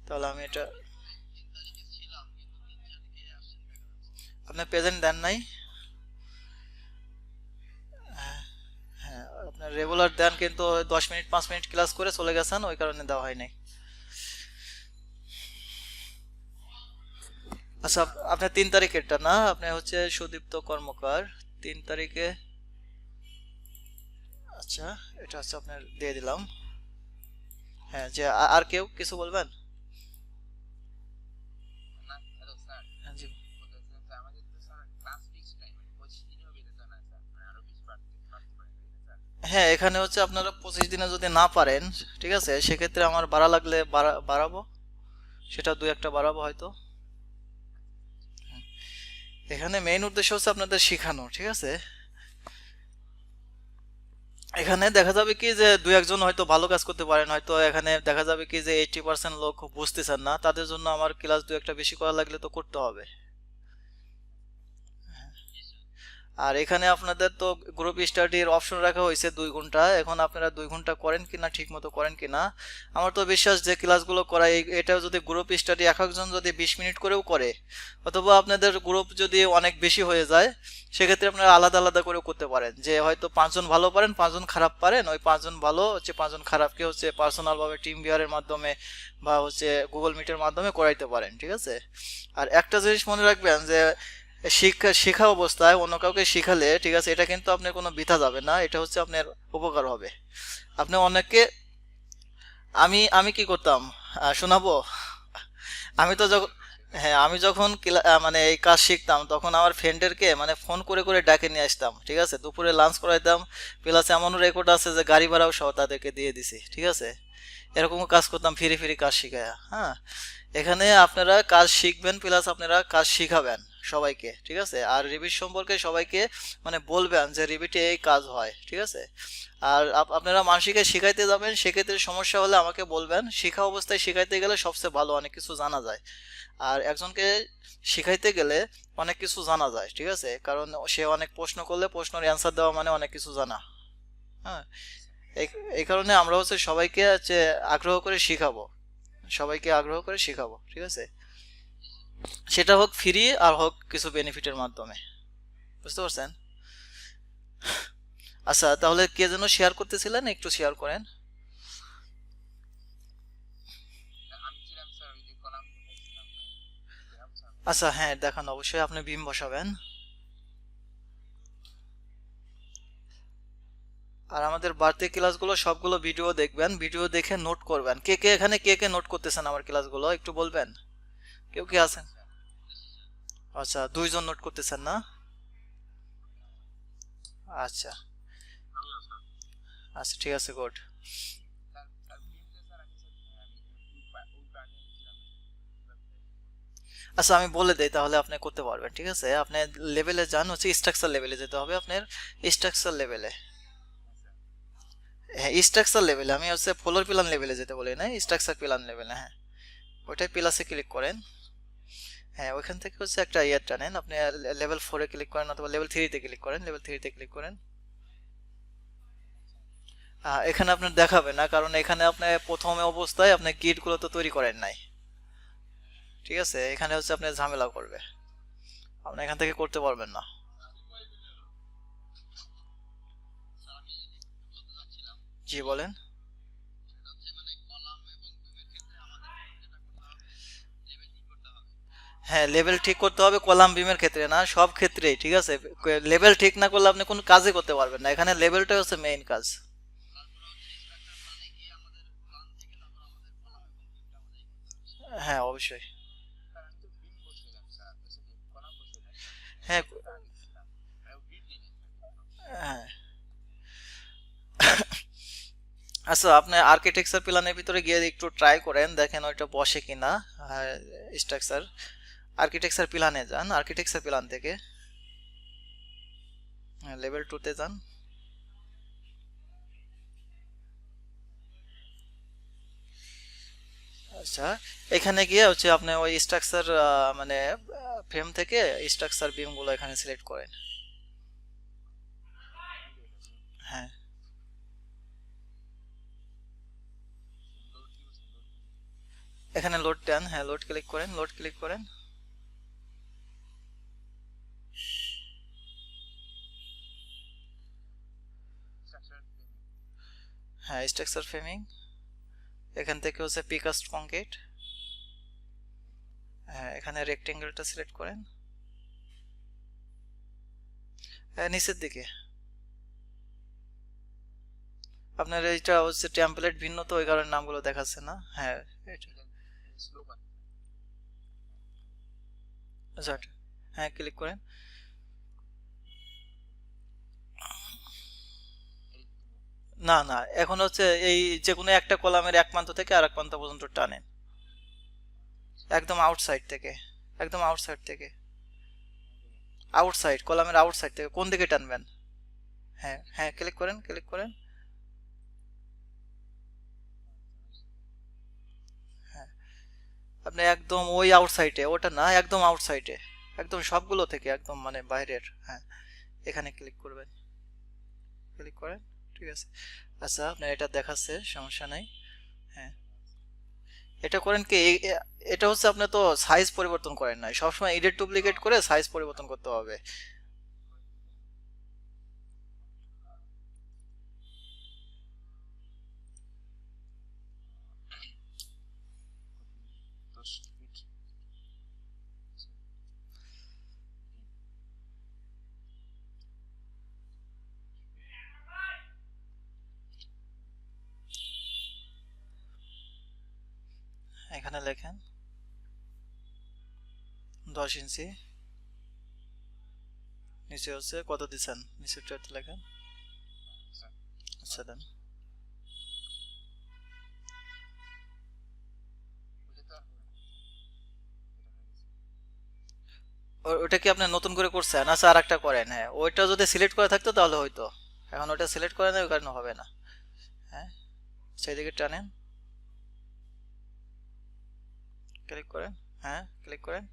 তাহলে আমি এটা, আপনার প্রেজেন্ট দেন নাই? হ্যাঁ, আপনার রেগুলার দেন, কিন্তু 10 মিনিট 5 মিনিট ক্লাস করে চলে গেছেন, ওই কারণে দেওয়া হয় নাই। আচ্ছা, আপনার 3 তারিখেরটা না, আপনি হচ্ছে সুদীপ্ত কর্মকার, 3 তারিখে। আচ্ছা, এটা হচ্ছে আপনার দিয়ে দিলাম। হ্যাঁ, যে আর কেউ কিছু বলবেন? হ্যাঁ, জি। হ্যাঁ, এখানে হচ্ছে আপনারা 25 দিনে যদি না পারেন, ঠিক আছে, সেক্ষেত্রে আমার বাড়া লাগলে বাড়াবো, সেটা দুই একটা বাড়াবো হয়তো। এখানে মেইন উদ্দেশ্য হচ্ছে আপনাদের শেখানো, ঠিক আছে। এখানে দেখা যাবে কি যে দুই একজন হয়তো ভালো কাজ করতে পারেন, হয়তো এখানে দেখা যাবে কি যে 80% লোক বুঝতেছেন না, তাদের জন্য আমার ক্লাস দু একটা বেশি করা লাগলে তো করতে হবে। আর এখানে আপনাদের তো গ্রুপ স্টাডির অপশন রাখা হয়েছে 2 ঘন্টা, এখন আপনারা 2 ঘন্টা করেন কিনা, ঠিক মতো করেন কিনা। আমার তো বিশ্বাস যে ক্লাসগুলো করায়, এটাও যদি গ্রুপ স্টাডি এক একজন যদি 20 মিনিট করেও করে, অথবা আপনাদের গ্রুপ যদি অনেক বেশি হয়ে যায়, সেক্ষেত্রে আপনারা আলাদা আলাদা করেও করতে পারেন, যে হয়তো 5 জন ভালো পারেন 5 জন খারাপ পারেন, ওই 5 জন ভালো হচ্ছে 5 জন খারাপকে হচ্ছে পার্সোনাল ভাবে টিম বিয়ারের মাধ্যমে বা হচ্ছে গুগল মিটের মাধ্যমে করাইতে পারেন, ঠিক আছে। আর একটা জিনিস মনে রাখবেন যে শেখা অবস্থায় অন্য কাউকে শিখালে, ঠিক আছে, এটা কিন্তু আপনার কোনো বৃথা যাবে না, এটা হচ্ছে আপনার উপকার হবে। আপনি অনেককে, আমি আমি কি করতাম, শোনাবো। আমি তো যখন, হ্যাঁ, আমি যখন মানে এই কাজ শিখতাম, তখন আমার ফ্রেন্ডেরকে মানে ফোন করে করে ডাকে নিয়ে আসতাম, ঠিক আছে, দুপুরে লাঞ্চ করাইতাম, প্লাস এমনও রেকর্ড আছে যে গাড়ি ভাড়াও সহ তাদেরকে দিয়ে দিছি, ঠিক আছে। এরকম কাজ করতাম, ফিরে ফিরে কাজ শিখায়া, হ্যাঁ। এখানে আপনারা কাজ শিখবেন, প্লাস আপনারা কাজ শিখাবেন সবাইকে, ঠিক আছে। আর রিবিট সম্পর্কে সবাইকে মানে বলবেন যে রিবিটে এই কাজ হয়, ঠিক আছে। আর আপনারা মানুষকে শিখাইতে যাবেন, সেক্ষেত্রে সমস্যা হলে আমাকে বলবেন, শিখা অবস্থায় শিখাইতে গেলে সবচেয়ে ভালো অনেক কিছু জানা যায়। আর একজনকে শিখাইতে গেলে অনেক কিছু জানা যায়, ঠিক আছে, কারণ সে অনেক প্রশ্ন করলে প্রশ্নের অ্যান্সার দেওয়া মানে অনেক কিছু জানা। হ্যাঁ, এই এই কারণে আমরা হচ্ছে সবাইকে হচ্ছে আগ্রহ করে শিখাবো, সবাইকে আগ্রহ করে শেখাবো, ঠিক আছে। সেটা হোক ফ্রি আর হোক কিছু বেনিফিটের মাধ্যমে, বুঝতে পারছেন? আচ্ছা, তাহলে কে যেন শেয়ার করতেছিলেন, একটু শেয়ার করেন। আচ্ছা হ্যাঁ দেখান, অবশ্যই আপনি বিম বসাবেন। আর আমাদের বাড়তি ক্লাসগুলো সবগুলো ভিডিও দেখবেন, ভিডিও দেখে নোট করবেন। কে কে এখানে কে কে নোট করতেছেন আমার ক্লাসগুলো একটু বলবেন? কেউ কি আছেন? আচ্ছা, দুইজন নোট করতেছেন না? আচ্ছা আচ্ছা, ঠিক আছে, গুড। আচ্ছা আমি বলে দেই, তাহলে আপনি করতে পারবেন। ঠিক আছে, আপনি লেভেলে যান, হচ্ছে স্ট্রাকচার লেভেলে যেতে হবে আপনার। স্ট্রাকচার লেভেলে, হ্যাঁ স্ট্রাকচার লেভেলে, আমি হচ্ছে ফ্লোর প্ল্যান লেভেলে যেতে বলি না, স্ট্রাকচার প্ল্যান লেভেলে, হ্যাঁ ওইটাই প্লাসে ক্লিক করেন। হ্যাঁ ওইখান থেকে হচ্ছে একটা ইয়ার টানেন আপনি, লেভেল 4-এ ক্লিক করেন অথবা লেভেল 3-তে ক্লিক করেন, লেভেল 3-তে ক্লিক করেন। এখানে আপনার দেখাবে না, কারণ এখানে আপনার প্রথমে অবস্থায় আপনি কিটগুলো তো তৈরি করেন নাই। ঠিক আছে, এখানে হচ্ছে আপনার ঝামেলা করবে, আপনি এখান থেকে করতে পারবেন না। জি বলেন। হ্যাঁ লেভেল ঠিক করতে হবে, কলাম বিমের ক্ষেত্রে না, সব ক্ষেত্রেই। ঠিক আছে, লেভেল ঠিক না করলে আপনি কোনো কাজই করতে পারবেন না, এখানে লেভেলটাই হচ্ছে মেইন কাজ। হ্যাঁ অবশ্যই। হ্যাঁ হ্যাঁ। আচ্ছা আপনি আর্কিটেকচার প্ল্যানের ভিতরে গিয়ে একটু ট্রাই করেন, দেখেন ওইটা বসে কিনা। স্ট্রাকচার, আর্কিটেকচার প্ল্যানে যান, আর্কিটেকচার প্ল্যান থেকে লেভেল 2-তে যান। আচ্ছা, এখানে গিয়ে হচ্ছে আপনি ওই স্ট্রাকচার, মানে ফ্রেম থেকে স্ট্রাকচার বিমগুলো এখানে সিলেক্ট করেন। হ্যাঁ এখানে লোড দেন, হ্যাঁ লোড ক্লিক করেন, লোড ক্লিক করেন। হ্যাঁ স্ট্রাকচার ফ্রেমিং, এখান থেকে হচ্ছে পিকাস্ট কংক্রিট। হ্যাঁ এখানে রেক্টেঙ্গেলটা সিলেক্ট করেন, হ্যাঁ নিচের দিকে। আপনার এইটা হচ্ছে টেমপ্লেট ভিন্ন, তো ওই কারণে নামগুলো দেখাচ্ছে না। হ্যাঁ এটা, আচ্ছা হ্যাঁ ক্লিক করেন। না না, এখন হচ্ছে এই যে কোনো একটা কলামের এক প্রান্ত থেকে আর এক প্রান্ত পর্যন্ত টানেন, একদম আউটসাইড থেকে, একদম আউটসাইড থেকে, আউটসাইড কলামের আউটসাইড থেকে কোন দিকে টানবেন। হ্যাঁ হ্যাঁ ক্লিক করেন, ক্লিক করেন। হ্যাঁ আপনি একদম ওই আউটসাইডে, ওটা না একদম আউটসাইডে, একদম সবগুলো থেকে একদম মানে বাইরের, হ্যাঁ এখানে ক্লিক করবেন, ক্লিক করেন। ঠিক আছে, আচ্ছা আপনার এটা দেখাচ্ছে, সমস্যা নাই। হ্যাঁ এটা করেন কি এটা হচ্ছে আপনি তো সাইজ পরিবর্তন করেন নাই, সবসময় এডিট ডুপ্লিকেট করে সাইজ পরিবর্তন করতে হবে। এখানে লেখেন 10 ইঞ্চি, নিচে হচ্ছে কত দিচ্ছেন, নিচেরটা লেখেন। আচ্ছা দেন, ওটা কি আপনি নতুন করে করছেন? আচ্ছা আর একটা করেন, হ্যাঁ ওইটা যদি সিলেক্ট করে থাকতো তাহলে হয়তো, এখন ওটা সিলেক্ট করে না ওই কারণে হবে না। হ্যাঁ সেইদিকে টানেন, ক্লিক করেন, হ্যাঁ ক্লিক করেন।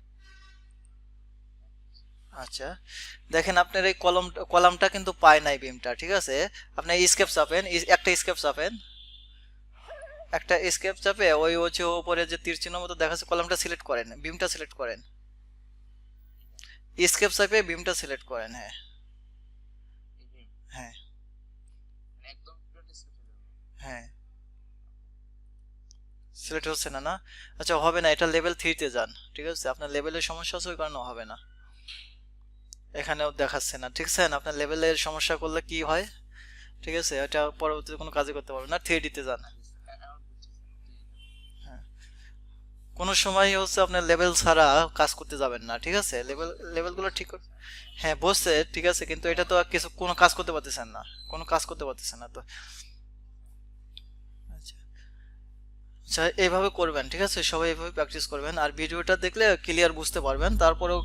আচ্ছা দেখেন আপনার এই কলামটা কিন্তু পায় নাই বিমটা। ঠিক আছে, আপনি স্কেপ চাপেন, একটা স্কেপ চাপেন, একটা স্কেপ চাপে ওই হচ্ছে উপরে যে তীর চিহ্ন মতো দেখাচ্ছে কলামটা সিলেক্ট করেন, বিমটা সিলেক্ট করেন। স্কেপ চাপে বিমটা সিলেক্ট করেন, হ্যাঁ হ্যাঁ হ্যাঁ সিলেক্ট হচ্ছে না, না? আচ্ছা, হবে না, এটা লেভেল 3 তে যান। ঠিক আছে, আপনার লেভেলের সমস্যা আছে, ওই কারণে হবে না। এখানেও দেখাচ্ছে না, ঠিক আছে। আপনার লেভেলের সমস্যা করলে কি হয়, ঠিক আছে, এটা পরবর্তীতে কোনো কাজে করতে পারবেন না। 3D তে যান। হ্যাঁ, কোনো সময় হচ্ছে আপনার লেভেল ছাড়া কাজ করতে যাবেন না, ঠিক আছে। লেভেলগুলো ঠিক হ্যাঁ বসছে, ঠিক আছে, কিন্তু এটা তো আর কিছু কোনো কাজ করতে পারতেছেন না, কোনো কাজ করতে পারতেছেন না তো। আচ্ছা, আচ্ছা, এইভাবে করবেন, ঠিক আছে, সবাই এইভাবে প্র্যাকটিস করবেন। আর ভিডিওটা দেখলে ক্লিয়ার বুঝতে পারবেন। তারপরেও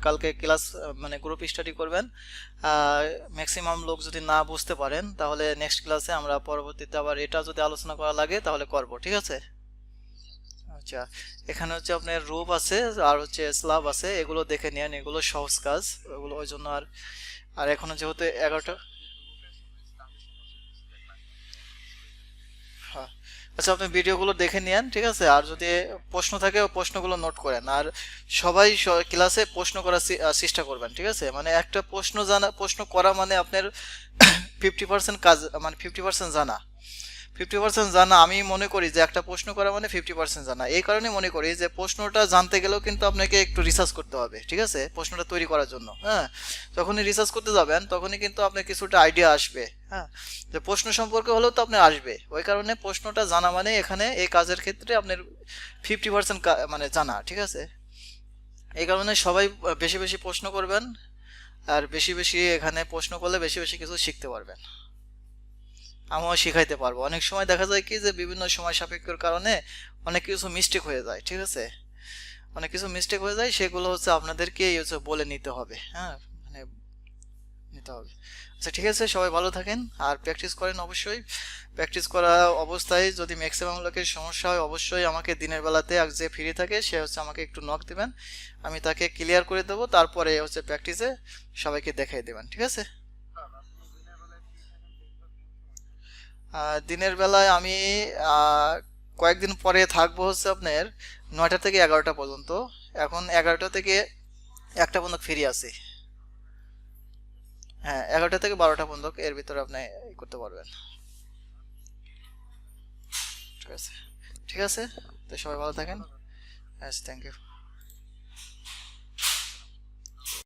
কালকে ক্লাস মানে গ্রুপ স্টাডি করবেন। ম্যাক্সিমাম লোক যদি না বুঝতে পারেন, তাহলে নেক্সট ক্লাসে আমরা পরবর্তীতে আবার এটা যদি আলোচনা করা লাগে তাহলে করব, ঠিক আছে। আচ্ছা, এখানে হচ্ছে আপনার রূপ আছে আর হচ্ছে স্ল্যাব আছে, এগুলো দেখে নেন, এগুলো সহজ কাজ, এগুলো ওই জন্য। আর আর এখনো যেহেতু 11টা। হ্যাঁ, আচ্ছা, আপনি ভিডিওগুলো দেখে নিন, ঠিক আছে। আর যদি প্রশ্ন থাকে ওই প্রশ্নগুলো নোট করেন। আর সবাই ক্লাসে প্রশ্ন করার চেষ্টা করবেন, ঠিক আছে। মানে একটা প্রশ্ন করা মানে আপনার 50% কাজ, মানে 50% জানা। 50% জানা, আমি মনে করি যে একটা প্রশ্ন করা মানে 50% জানা। এই কারণে মনে করি যে প্রশ্নটা জানতে গেলেও কিন্তু আপনাকে একটু রিসার্চ করতে হবে, ঠিক আছে, প্রশ্নটা তৈরি করার জন্য। হ্যাঁ, যখনই রিসার্চ করতে যাবেন তখনই কিন্তু আপনার কিছুটা আইডিয়া আসবে। হ্যাঁ, যে প্রশ্ন সম্পর্কে হলেও তো আপনার আসবে। ওই কারণে প্রশ্নটা জানা মানে এখানে এই কাজের ক্ষেত্রে আপনার 50% মানে জানা, ঠিক আছে। এই কারণে সবাই বেশি বেশি প্রশ্ন করবেন। আর বেশি বেশি এখানে প্রশ্ন করলে বেশি বেশি কিছু শিখতে পারবেন। আমিও শিখাইতে পারবো। অনেক সময় দেখা যায় কি যে বিভিন্ন সময় সাপেক্ষের কারণে অনেক কিছু মিস্টেক হয়ে যায়, ঠিক আছে। অনেক কিছু মিস্টেক হয়ে যায়, সেগুলো হচ্ছে আপনাদেরকে হচ্ছে বলে নিতে হবে। হ্যাঁ, মানে নিতে হবে। আচ্ছা, ঠিক আছে, সবাই ভালো থাকেন আর প্র্যাকটিস করেন অবশ্যই। প্র্যাকটিস করা অবস্থায় যদি ম্যাক্সিমাম লোকের সমস্যা হয়, অবশ্যই আমাকে দিনের বেলাতে আর যে ফ্রি থাকে সে হচ্ছে আমাকে একটু নক দিবেন, আমি তাকে ক্লিয়ার করে দেবো। তারপরে হচ্ছে প্র্যাকটিসে সবাইকে দেখাই দেবেন, ঠিক আছে। দিনের বেলায় আমি আহ, কয়েকদিন পরে থাকবো হচ্ছে আপনার 9টা থেকে 11টা পর্যন্ত। এখন 11টা থেকে 1টা পর্যন্ত ফ্রি আছি। হ্যাঁ, 11টা থেকে 12টা পর্যন্ত, এর ভিতরে আপনি করতে পারবেন, ঠিক আছে। ঠিক আছে, তো সবাই ভালো থাকেন। হ্যাঁ, থ্যাংক ইউ।